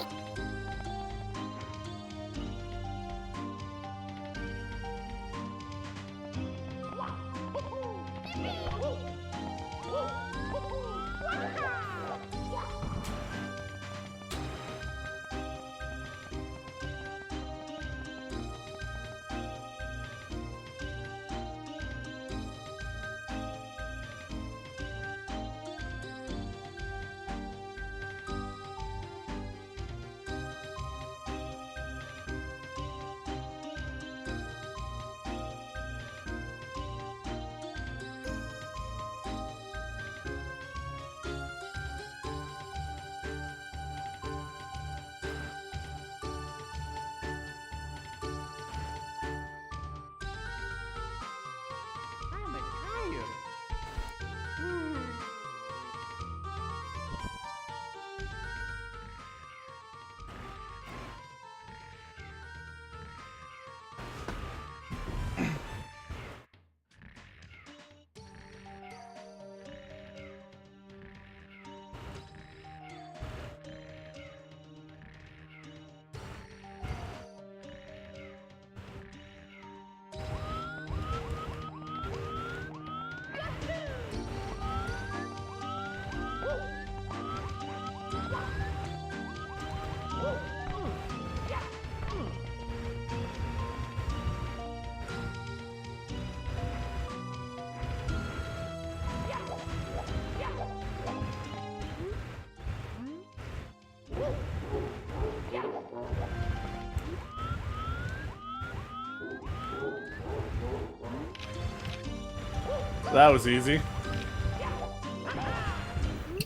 That was easy.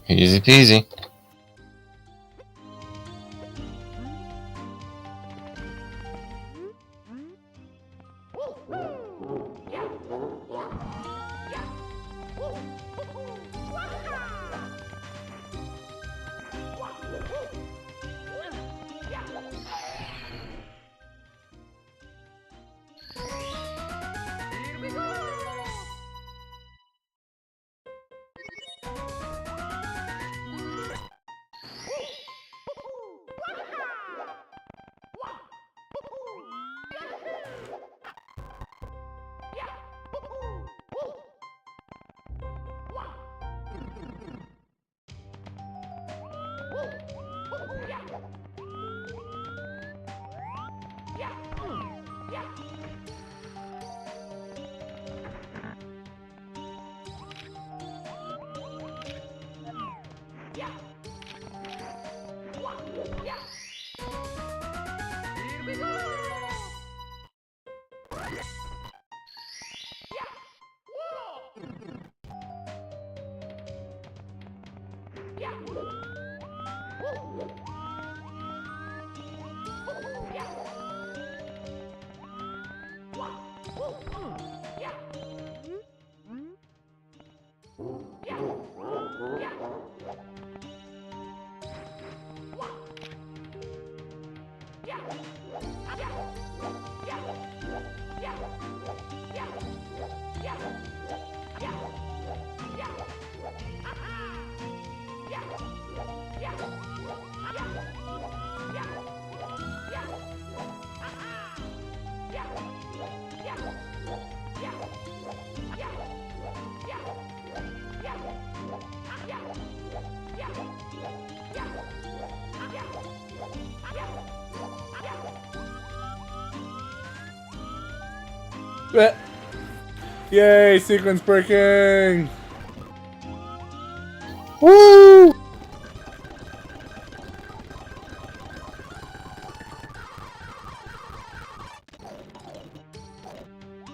Easy peasy. Yay, sequence breaking! Woo!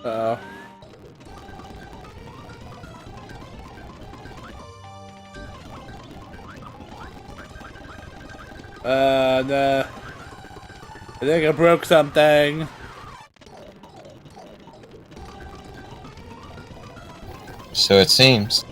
Uh-oh. No. I think I broke something. So it seems.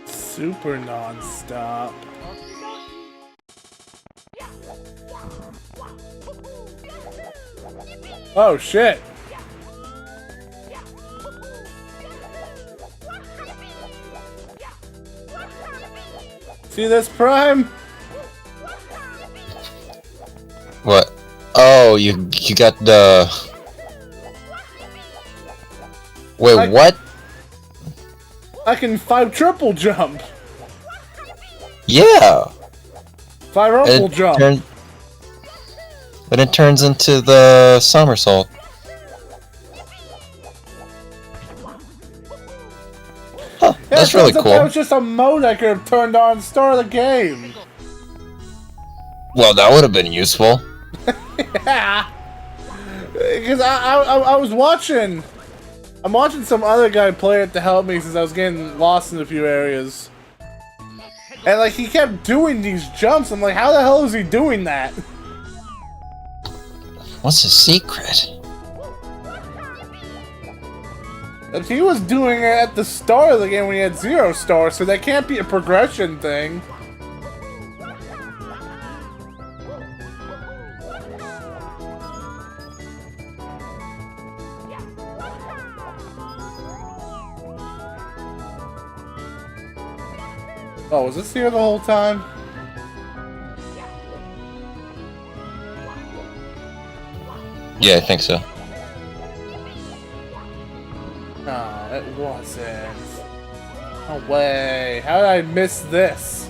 Super non-stop. Oh shit! See this, Prime? What? Oh, you got the... Wait, what? I can 5 triple jump! Yeah! 5 triple jump! But it turns into the somersault. Huh, Yeah, that's really cool. That was just a mode I could have turned on to start the game. Well, that would have been useful. Yeah. Because I was watching... I'm watching some other guy play it to help me since I was getting lost in a few areas. And like, he kept doing these jumps. I'm like, how the hell is he doing that? What's the secret? If he was doing it at the start of the game when he had 0 stars, so that can't be a progression thing. Oh, was this here the whole time? Yeah, I think so. No, it wasn't. No way. How did I miss this?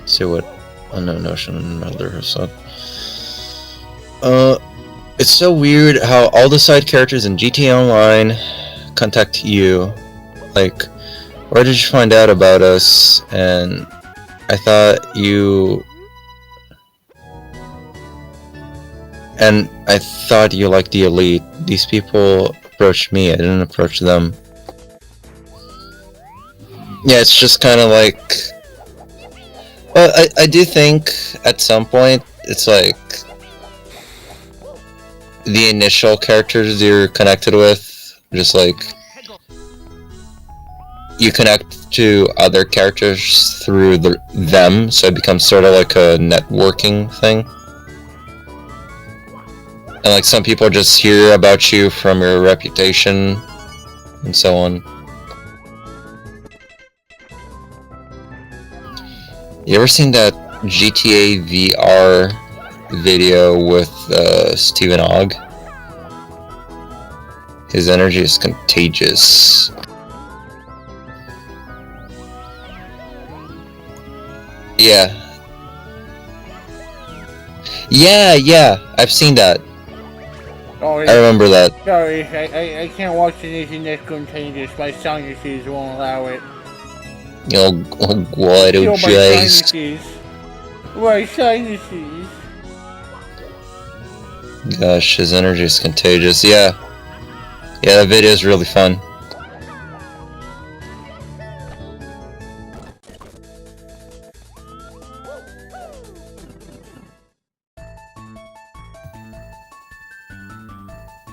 See what unknown ocean mother herself. It's so weird how all the side characters in GTA Online contact you. Like, where did you find out about us? And I thought you... And I thought you liked the elite. These people approached me, I didn't approach them. Yeah, it's just kind of like... Well, I do think at some point it's like the initial characters you're connected with, just like you connect to other characters through them, so it becomes sort of like a networking thing. And like some people just hear about you from your reputation and so on. You ever seen that GTA VR video with Stephen Ogg? His energy is contagious. Yeah. Yeah, I've seen that. Oh, I remember that. sorry, I can't watch anything that's contagious. My sinuses won't allow it. Oh, why don't Kill you my guys? sinuses. My sinuses. Gosh, his energy is contagious. Yeah, that video is really fun.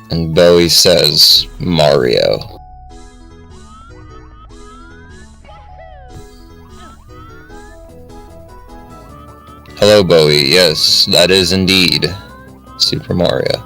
And Bowie says, Mario. Hello, Bowie. Yes, that is indeed Super Mario.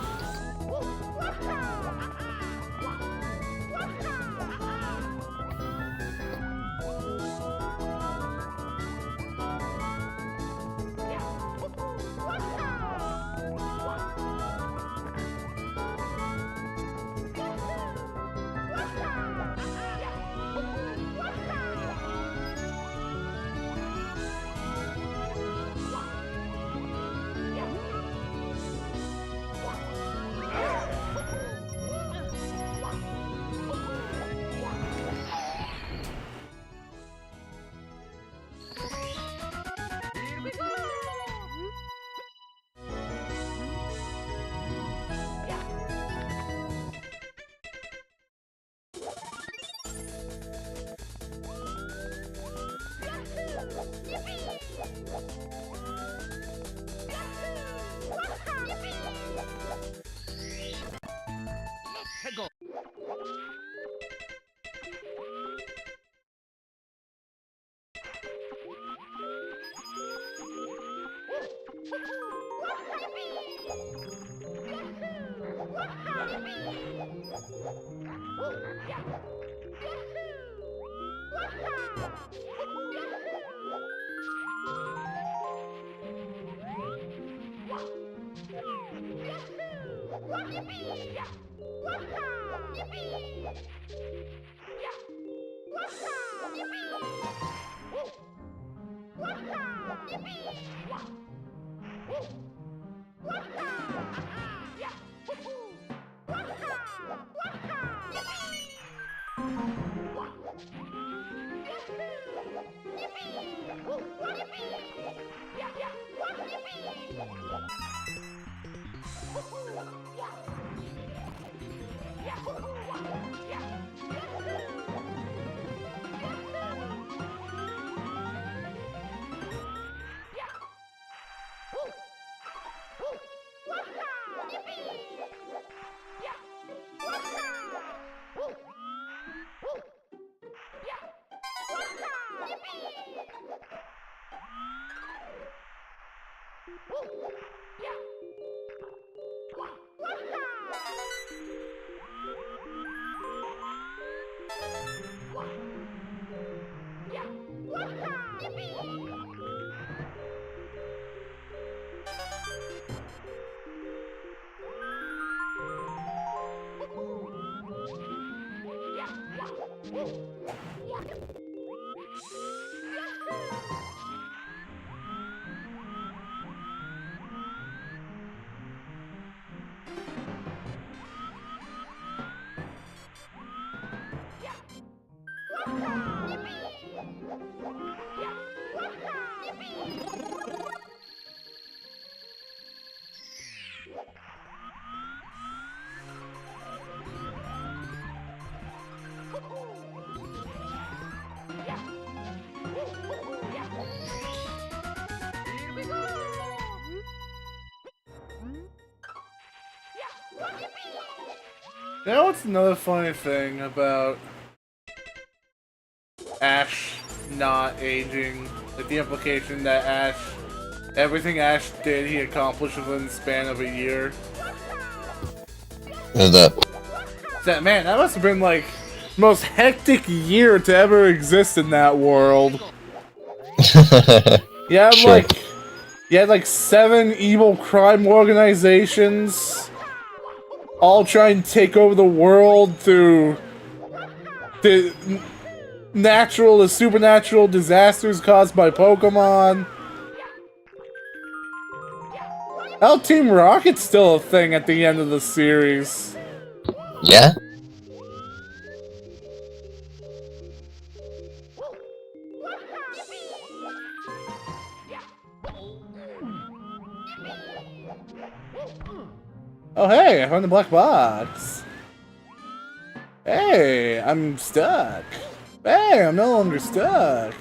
You know what's another funny thing about Ash not aging? Like the implication that everything Ash did, he accomplished within the span of a year. Is that? Man, that must have been like the most hectic year to ever exist in that world. Yeah, Sure. You had like 7 evil crime organizations, all trying to take over the world through the natural and supernatural disasters caused by Pokemon. Hell, Team Rocket's still a thing at the end of the series. Yeah? Oh hey, I found the black box. Hey, I'm stuck. Hey, I'm no longer stuck.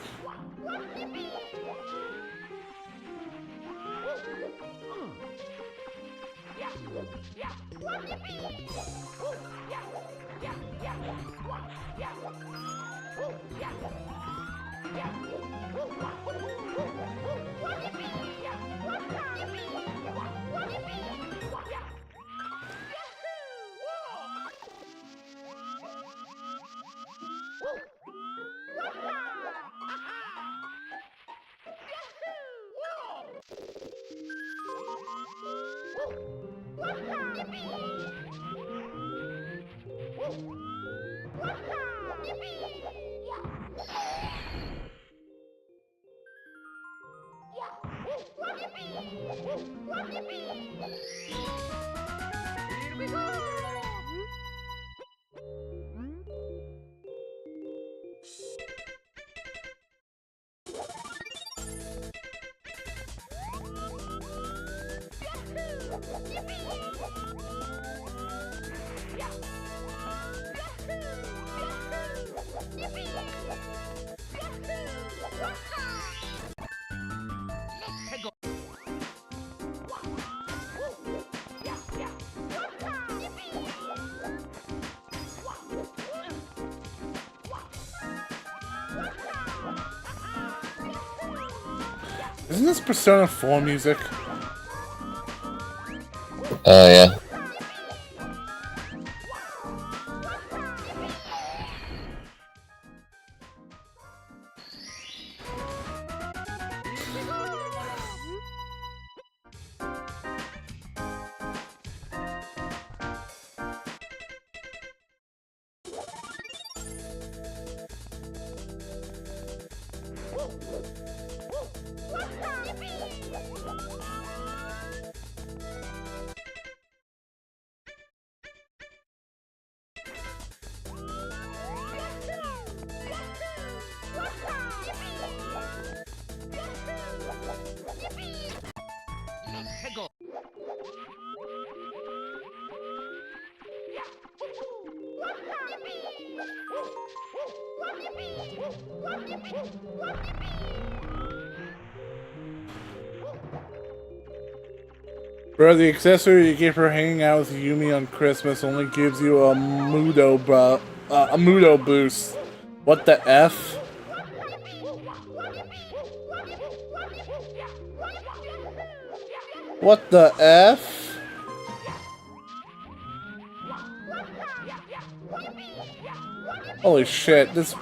Isn't this Persona 4 music? Yeah. Bro, the accessory you get for hanging out with Yumi on Christmas only gives you a Mudo boost. What the F? What the F? Holy shit, this...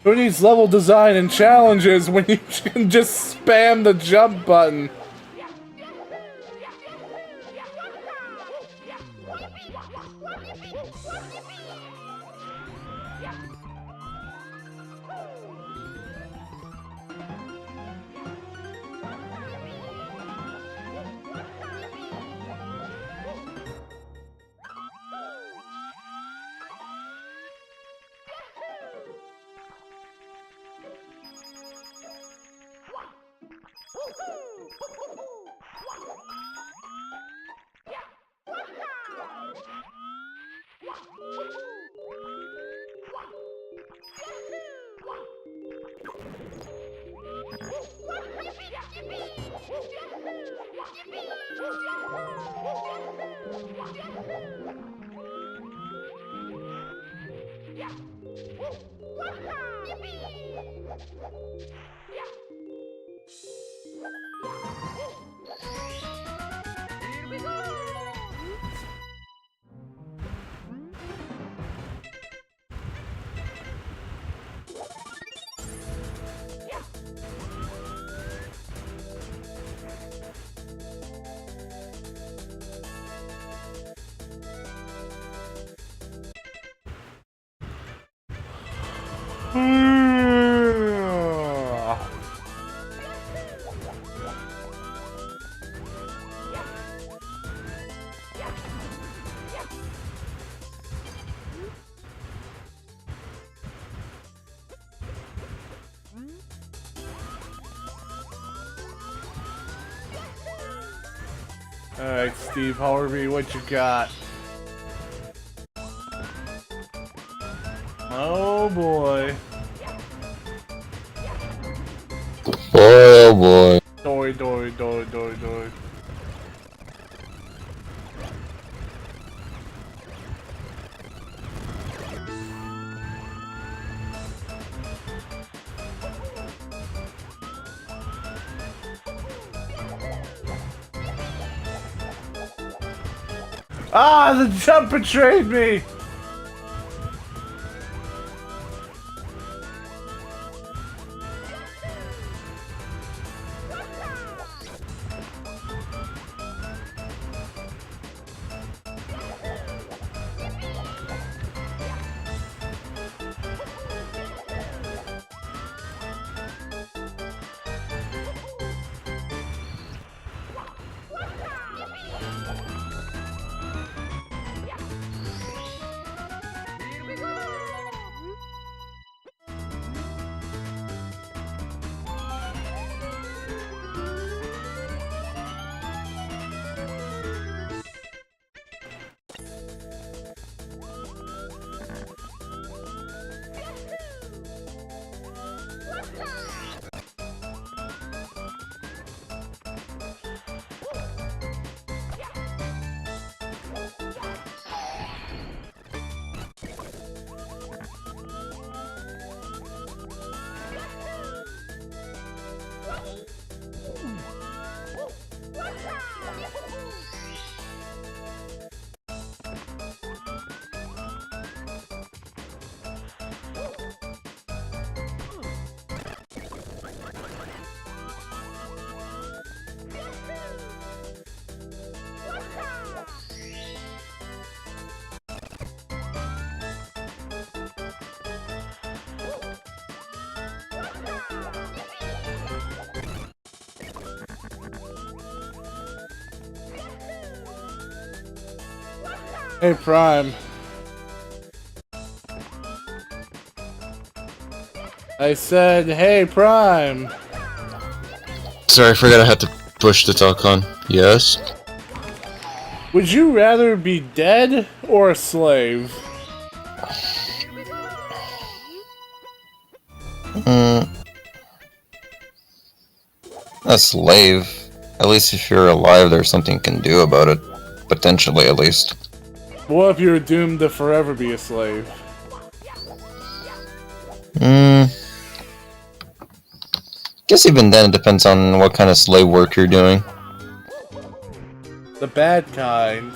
Who needs level design and challenges when you can just spam the jump button? Alright, Steve Harvey, what you got? Oh boy. Oh boy. Dory. Ah, the jump betrayed me! Hey, Prime. I said, hey, Prime. Sorry, I forgot I had to push the talk on. Yes? Would you rather be dead or a slave? A slave. At least if you're alive, there's something you can do about it. Potentially, at least. What if you're doomed to forever be a slave? Guess even then it depends on what kind of slave work you're doing. The bad kind.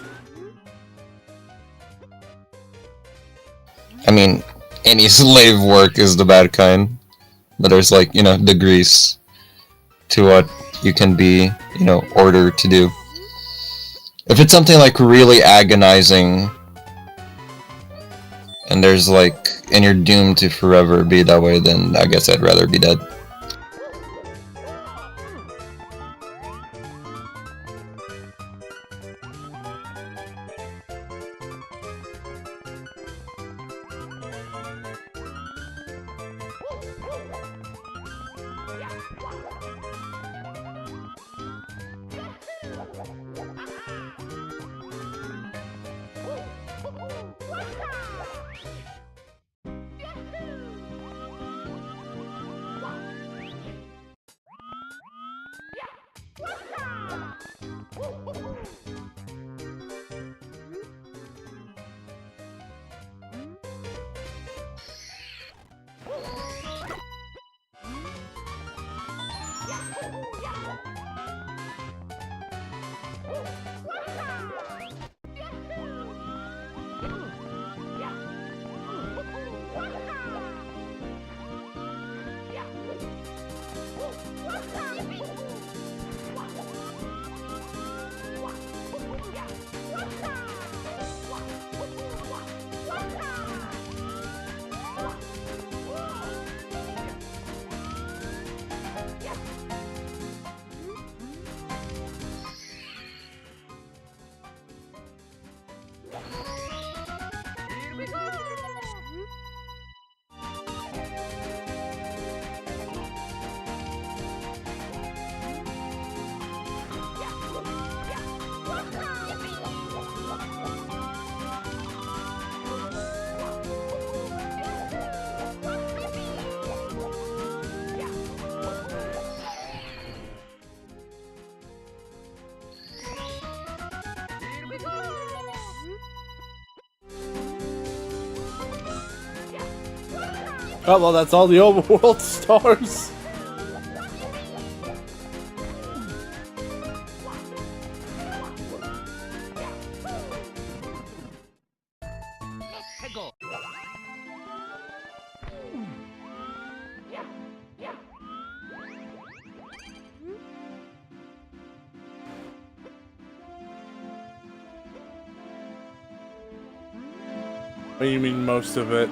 I mean, any slave work is the bad kind. But there's like, you know, degrees to what you can be, you know, ordered to do. If it's something like really agonizing and there's like, and you're doomed to forever be that way, then I guess I'd rather be dead. Oh, well, that's all the overworld stars. What do you mean most of it?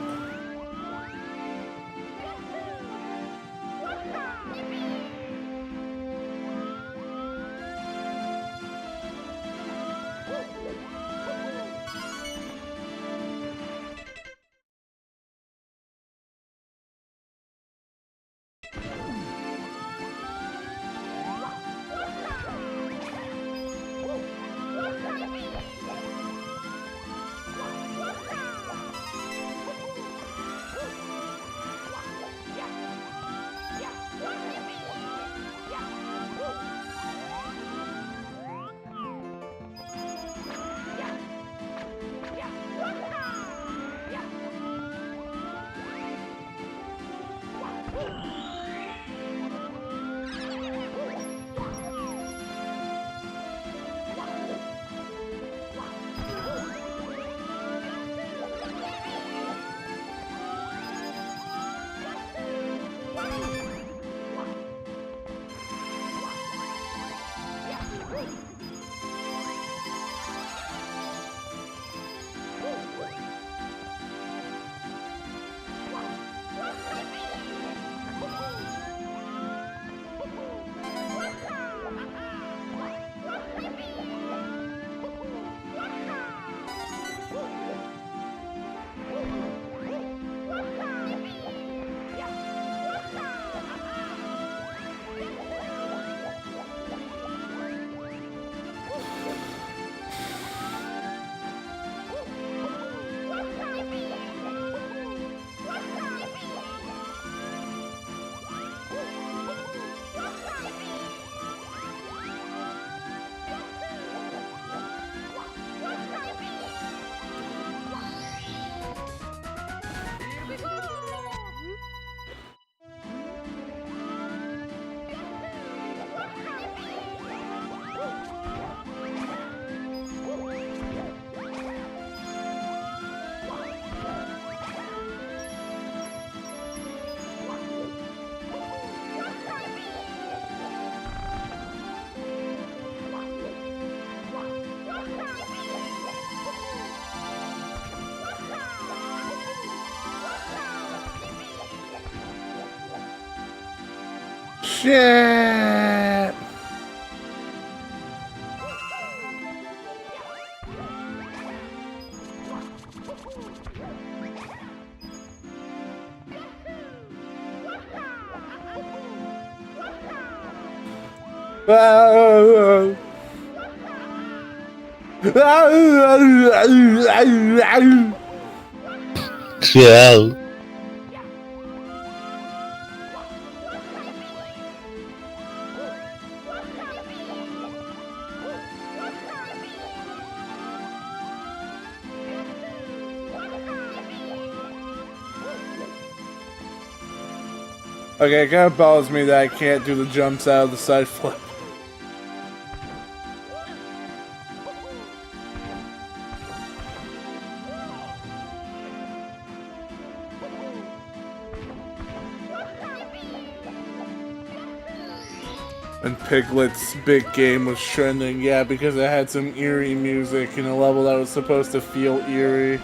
shit! Yeah. Okay, it kind of bothers me that I can't do the jumps out of the side flip. And Piglet's big game was trending, yeah, because it had some eerie music in a level that was supposed to feel eerie.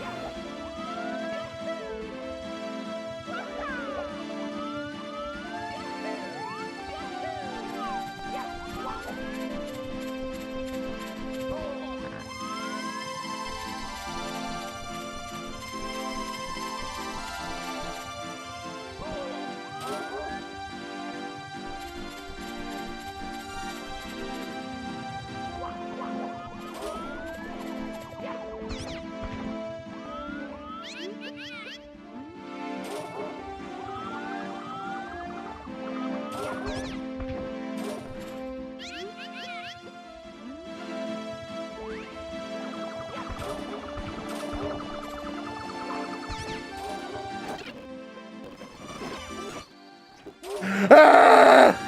Ah!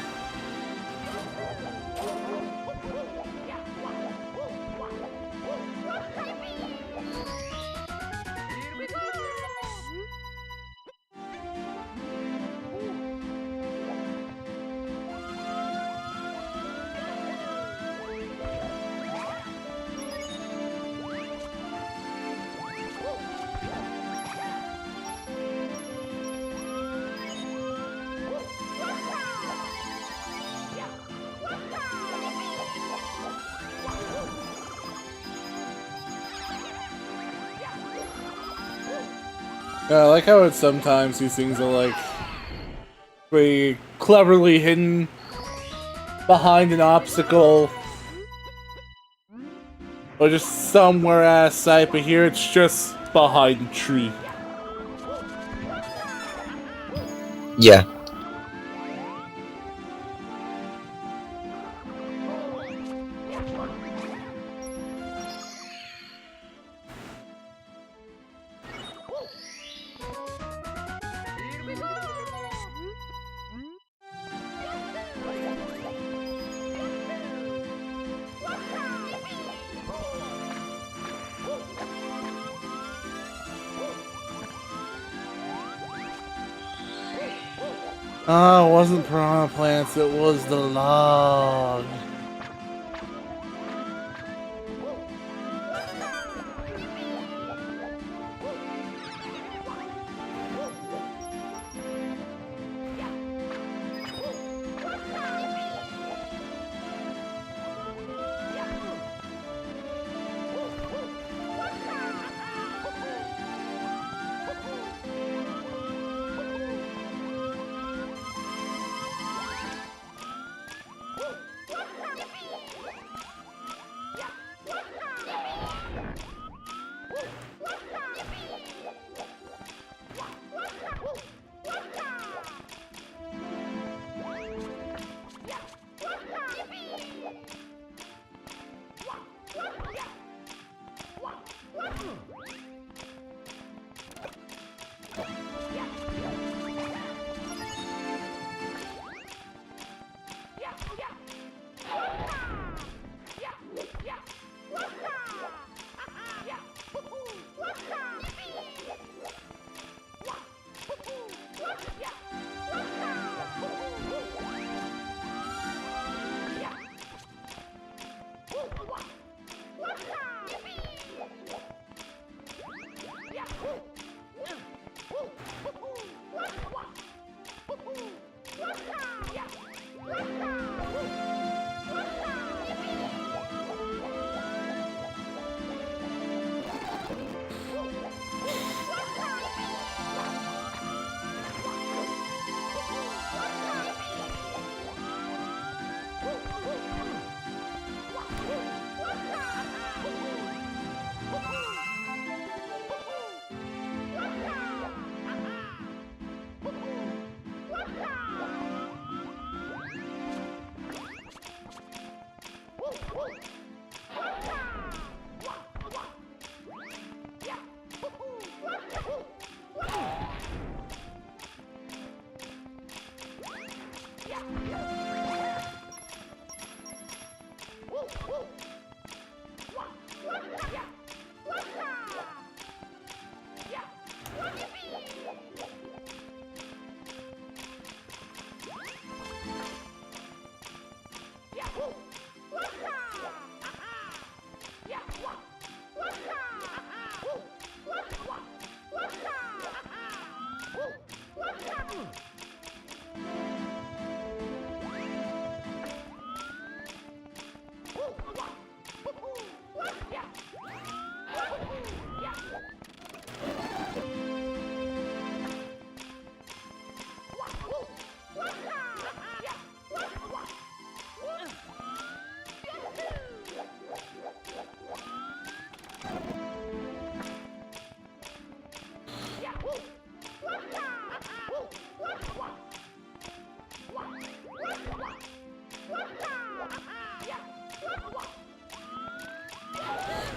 Yeah, I like how it's sometimes these things are like very cleverly hidden behind an obstacle or just somewhere out of sight, but here it's just behind a tree. Yeah. Oh, it wasn't piranha plants, it was the log.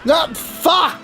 Not fuck!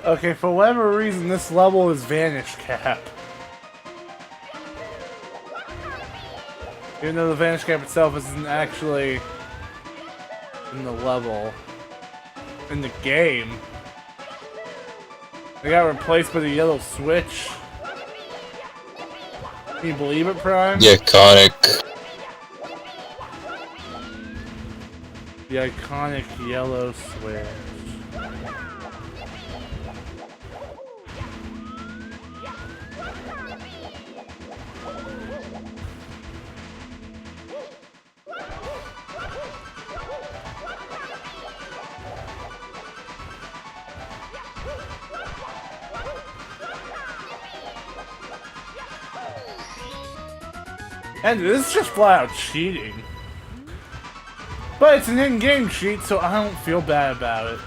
Okay, for whatever reason, this level is Vanish Cap. Even though the Vanish Cap itself isn't actually in the level. In the game. They got replaced by the yellow switch. Can you believe it, Prime? The iconic. The iconic yellow switch. And this is just flat out cheating. But it's an in-game cheat, so I don't feel bad about it.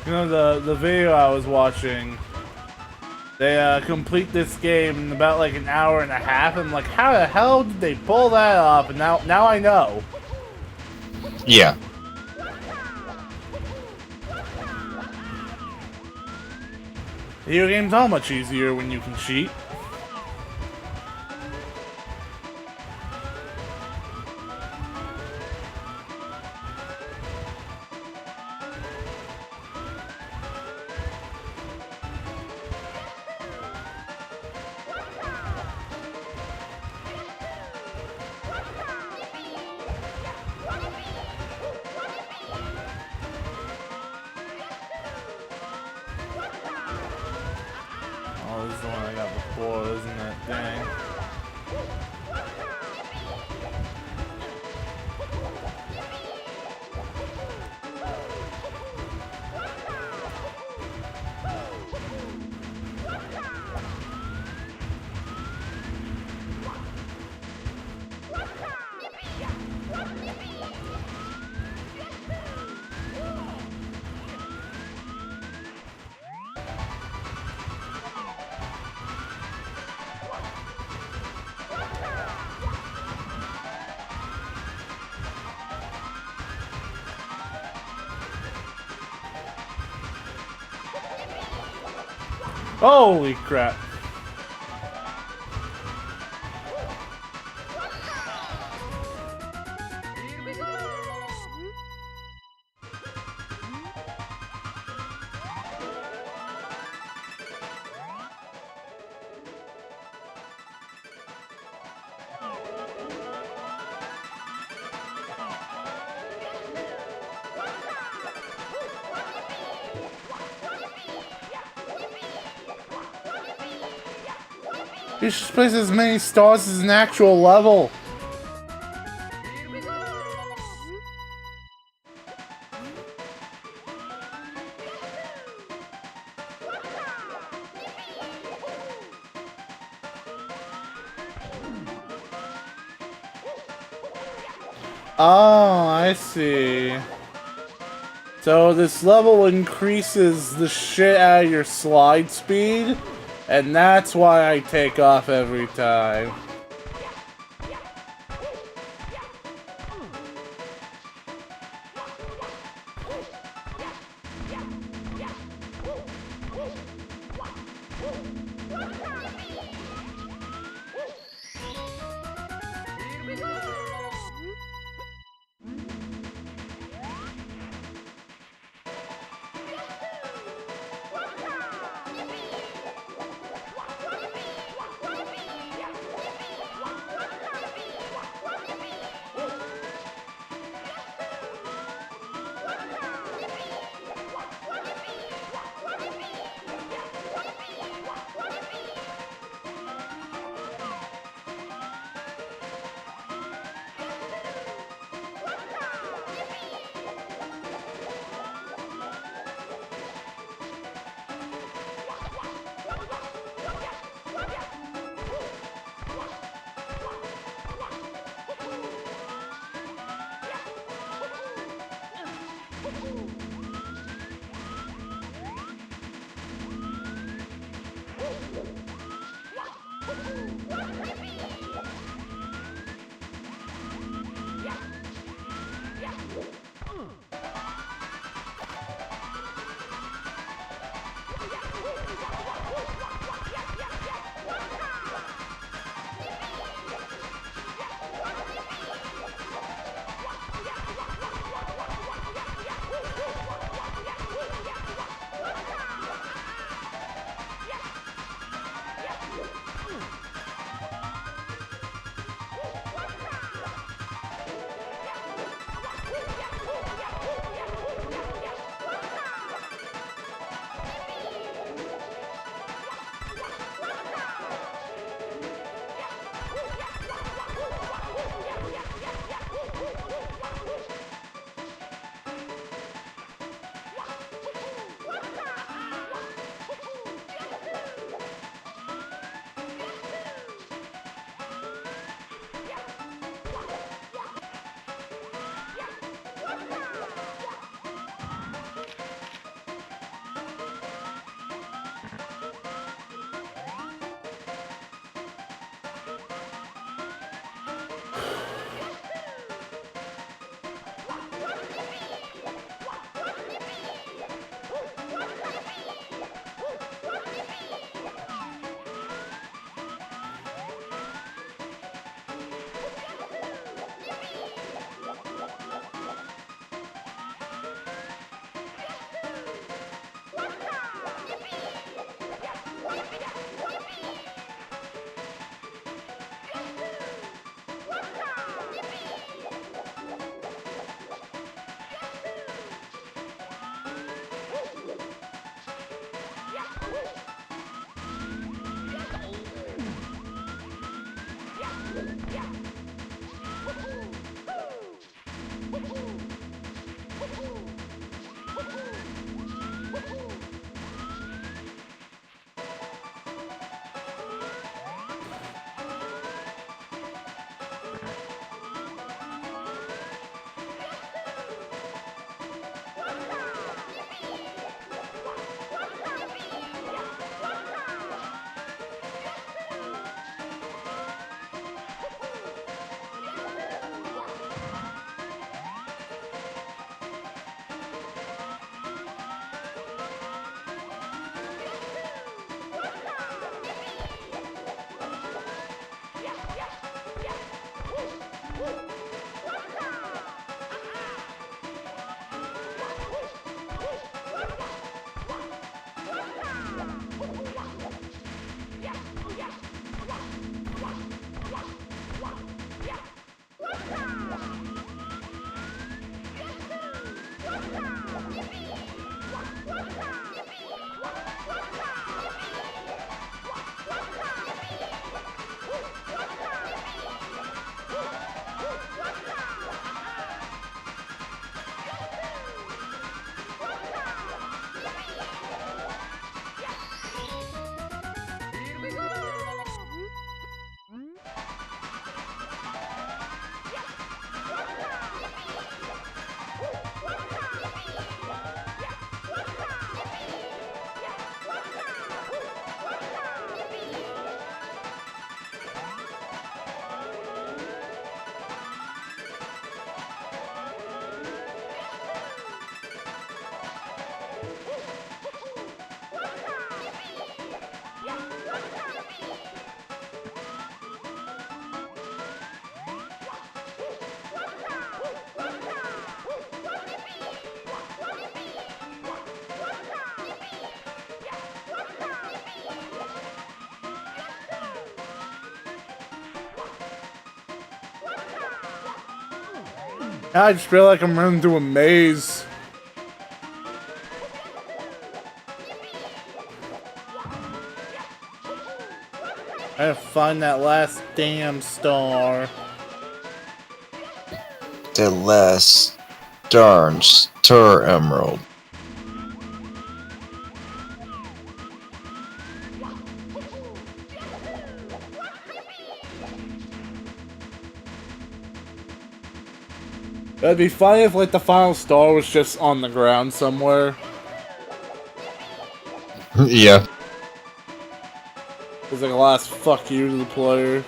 You know, the video I was watching, they complete this game in about like an hour and a half. I'm like, how the hell did they pull that off? And now I know. Yeah. Video games are much easier when you can cheat. Oh, this is the one I got before, isn't it? Dang. Holy crap. You should place as many stars as an actual level. Oh, I see. So this level increases the shit out of your slide speed, and that's why I take off every time. I just feel like I'm running through a maze. I gotta find that last damn star. The last darn star emerald. It'd be funny if, like, the final star was just on the ground somewhere. Yeah. It's like a last fuck you to the player.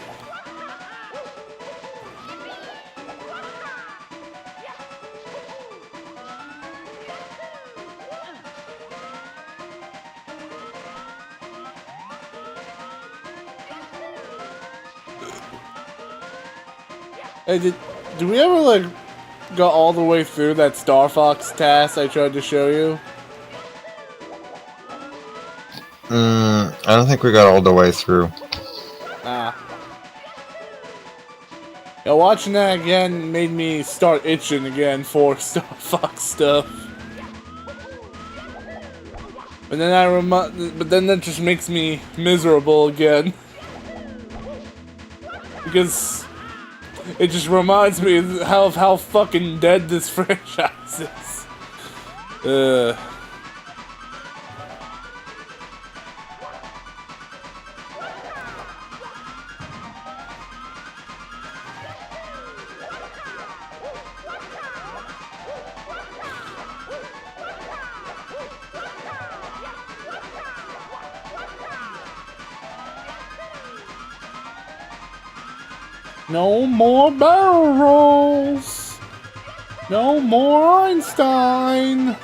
Hey, did we ever, like, go all the way through that Star Fox task I tried to show you? I don't think we got all the way through. Ah. Yeah, watching that again made me start itching again for Star Fox stuff. But then but then that just makes me miserable again. Because it just reminds me of how fucking dead this franchise is. No more barrel rolls! No more Einstein!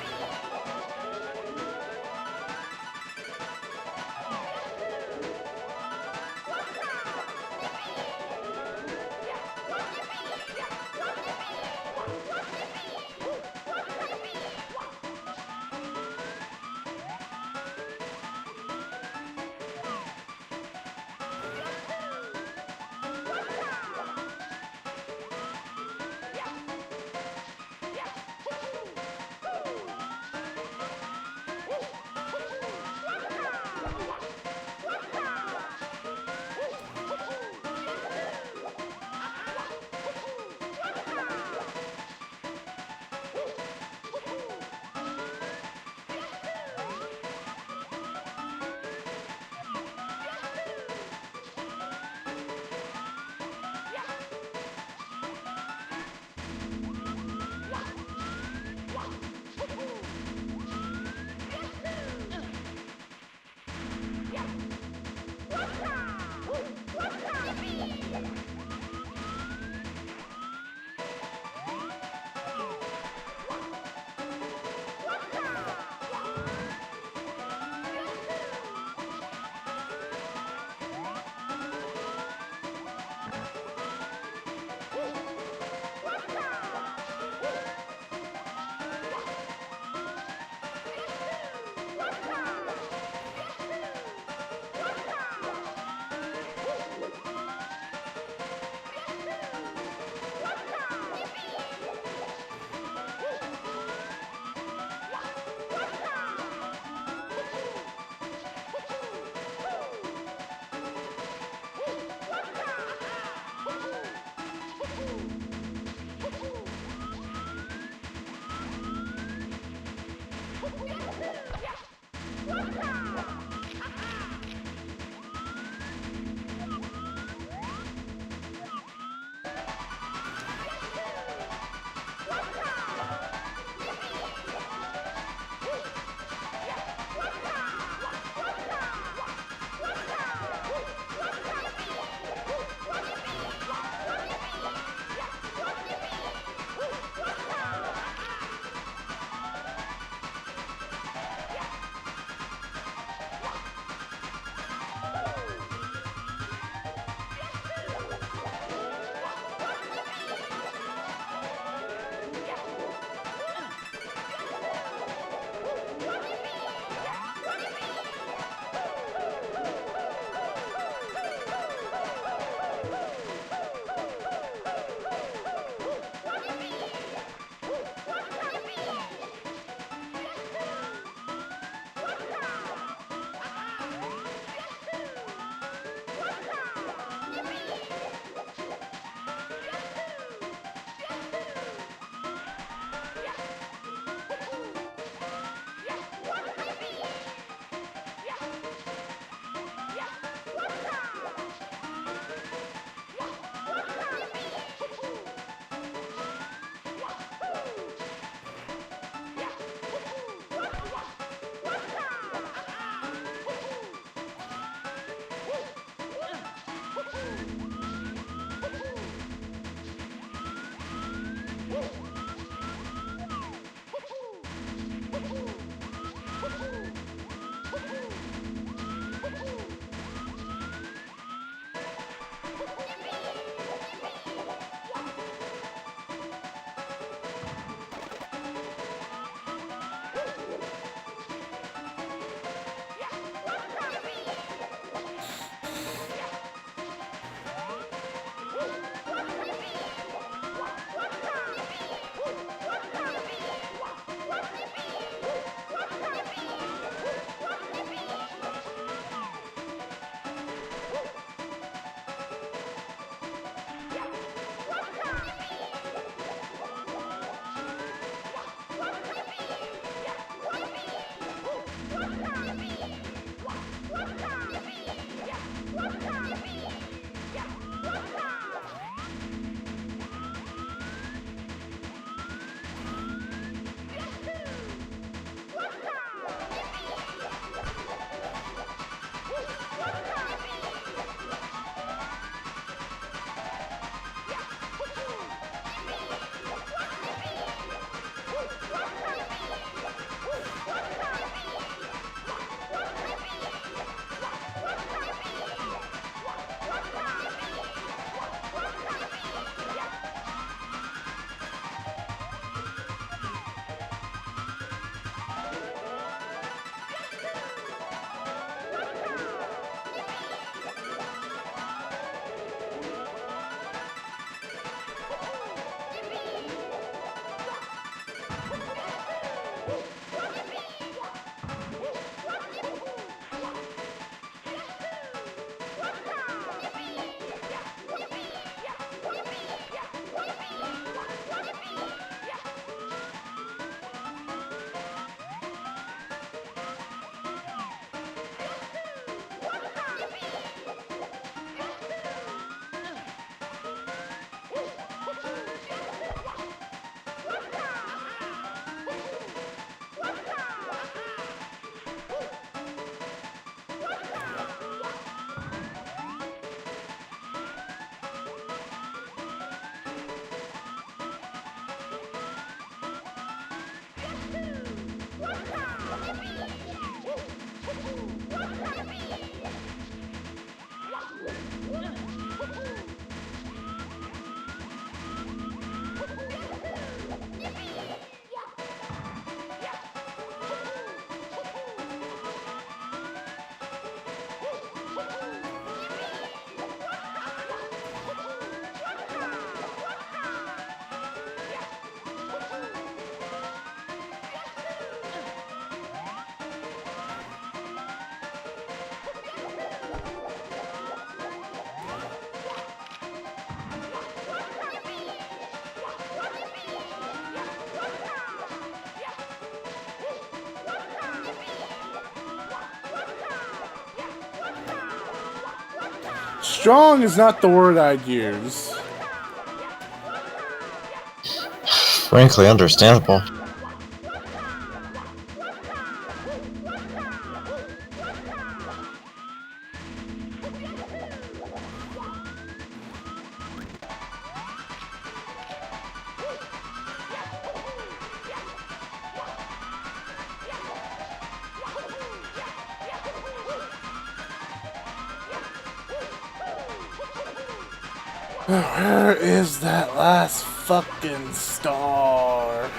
Strong is not the word I'd use. Frankly, understandable. Where is that last fucking star?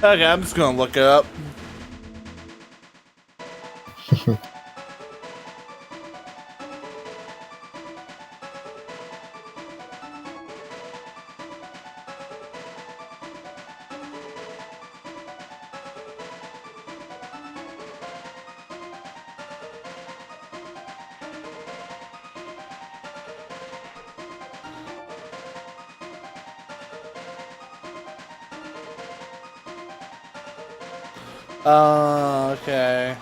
Okay, I'm just gonna look it up. Okay.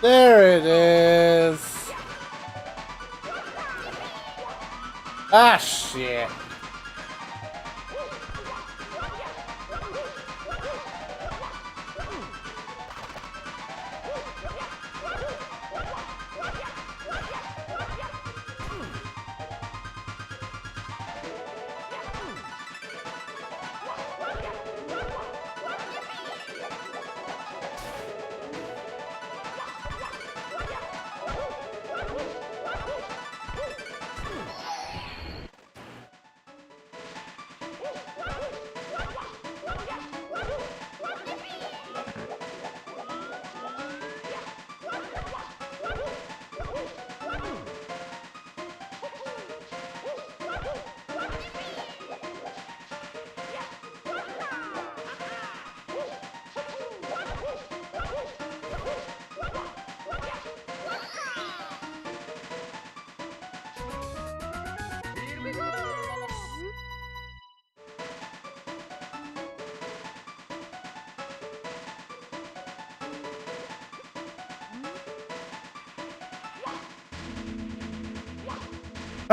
There it is. Ah, shit.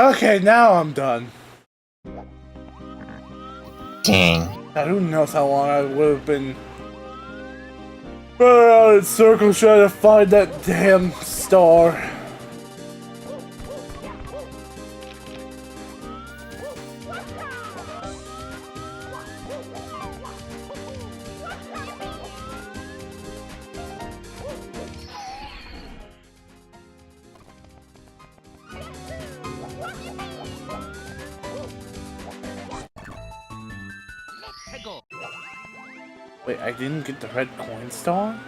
Okay, now I'm done. Dang. God, who knows how long I would have been running around in circles trying to find that damn star. Wait, I didn't get the red coin star?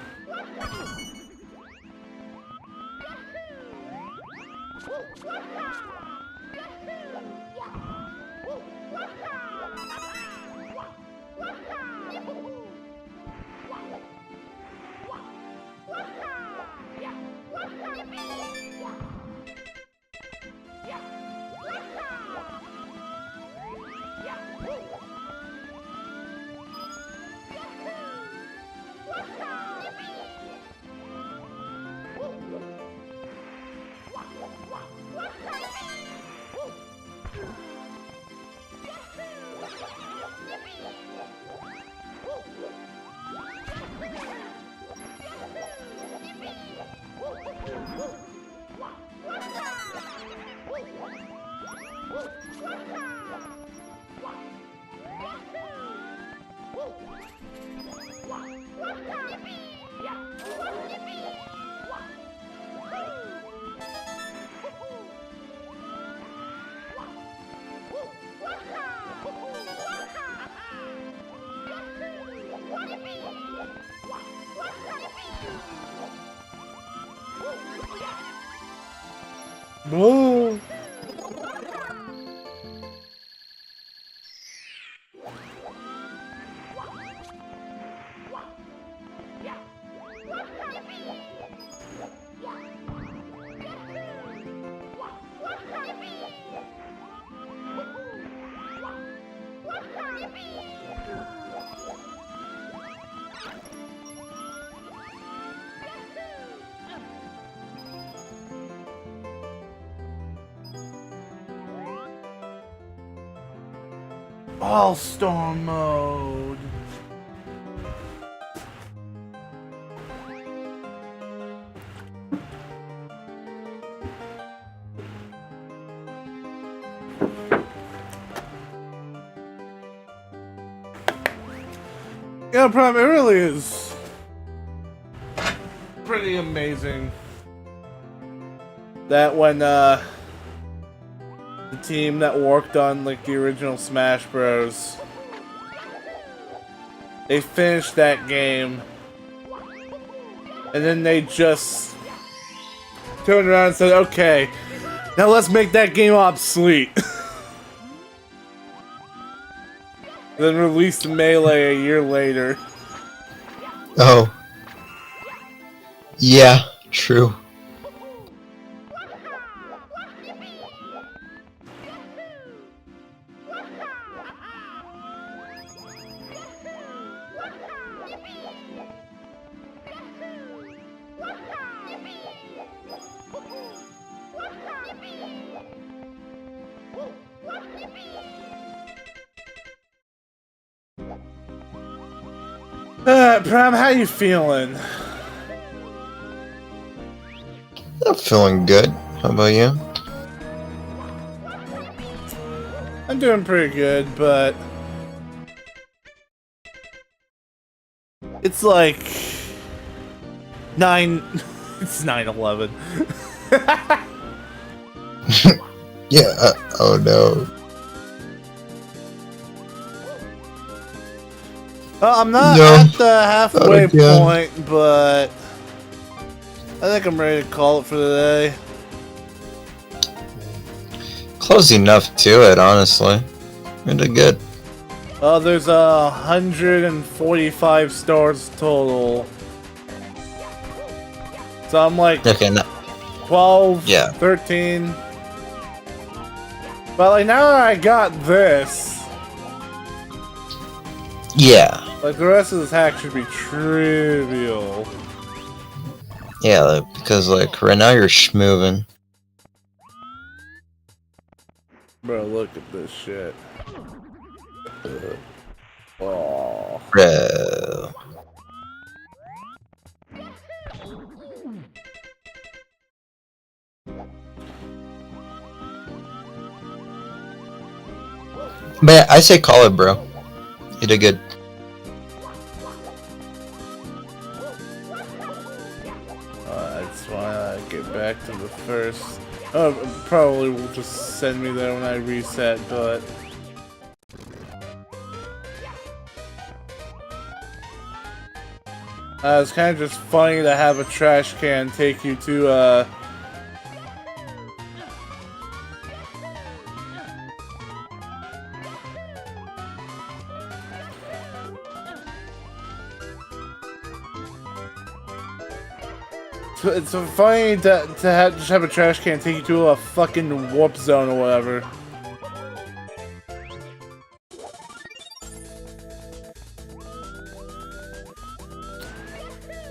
Whoa. All-star mode. Yeah, Prime, it really is pretty amazing that when the team that worked on like the original Smash Bros, they finished that game And then they just turned around and said, okay, now let's make that game obsolete. Then released Melee a year later. Oh. Yeah, true. Pram, how you feeling? I'm feeling good. How about you? I'm doing pretty good, but it's like 9. It's 9/11. Yeah. Oh no. I'm not No, at the halfway not again. point, but I think I'm ready to call it for the day. Close enough to it, honestly. We did good. There's 145 stars total. So I'm like Okay, no. 12, Yeah. 13. But like now that I got this, Yeah. like the rest of this hack should be trivial. Yeah, like, because like right now you're schmoving. Bro, look at this shit. Oh. Bro. But I say call it, bro. You did good. That's why I get back to the first. Probably will just send me there when I reset, but it's kind of just funny to have a trash can take you to it's so funny to just have a trash can take you to a fucking warp zone or whatever.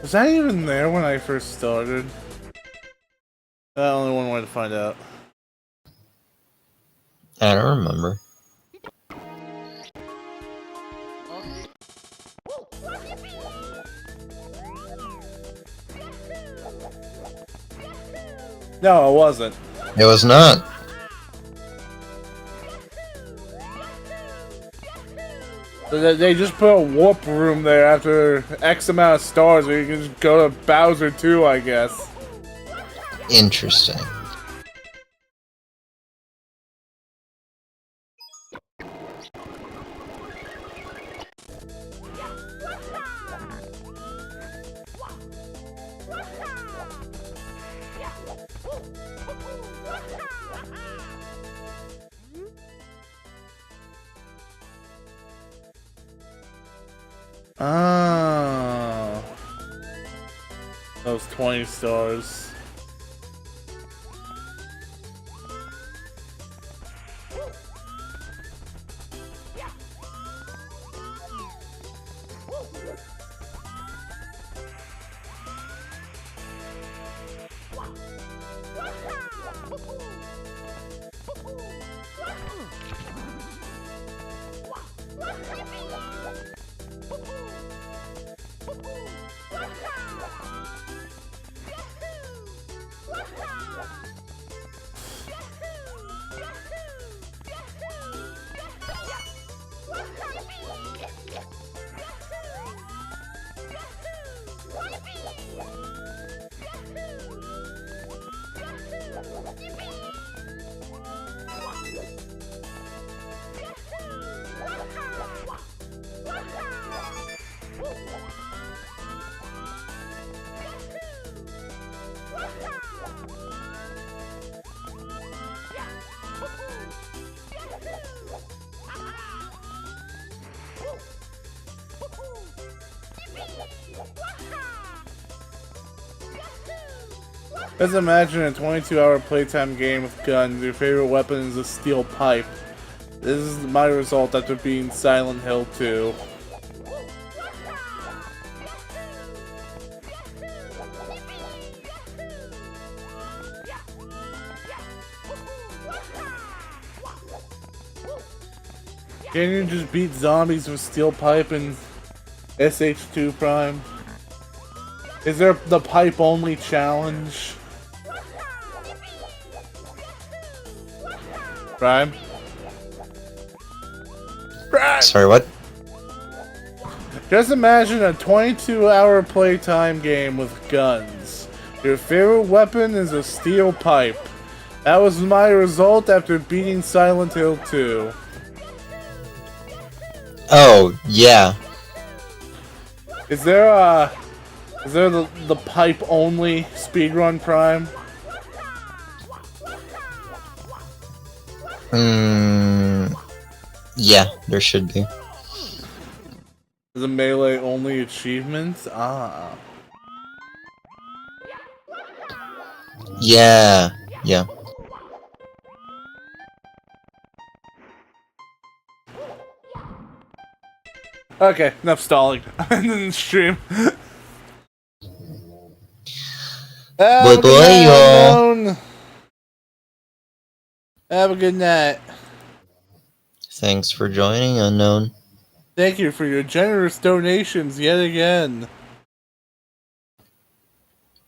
Was I even there when I first started? I only one way to find out. I don't remember. No, it wasn't. It was not. They just put a warp room there after X amount of stars where you can just go to Bowser 2, I guess. Interesting. Oh. Those 20 stars. Let's imagine a 22-hour playtime game with guns. Your favorite weapon is a steel pipe. This is my result after beating Silent Hill 2. Can you just beat zombies with steel pipe and SH2 Prime? Is there the pipe only challenge? Prime? Prime! Sorry, what? Just imagine a 22-hour playtime game with guns. Your favorite weapon is a steel pipe. That was my result after beating Silent Hill 2. Oh, yeah. Is there the pipe only speedrun Prime? Yeah, there should be. The melee only achievements? Ah. Yeah, yeah. Okay, enough stalling. End the stream. Bye bye, y'all. Unknown. Have a good night. Thanks for joining, Unknown. Thank you for your generous donations yet again.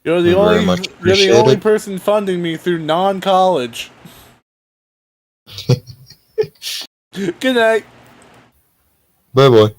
You're the Very much only appreciated. person funding me through non-college. Good night. Bye bye.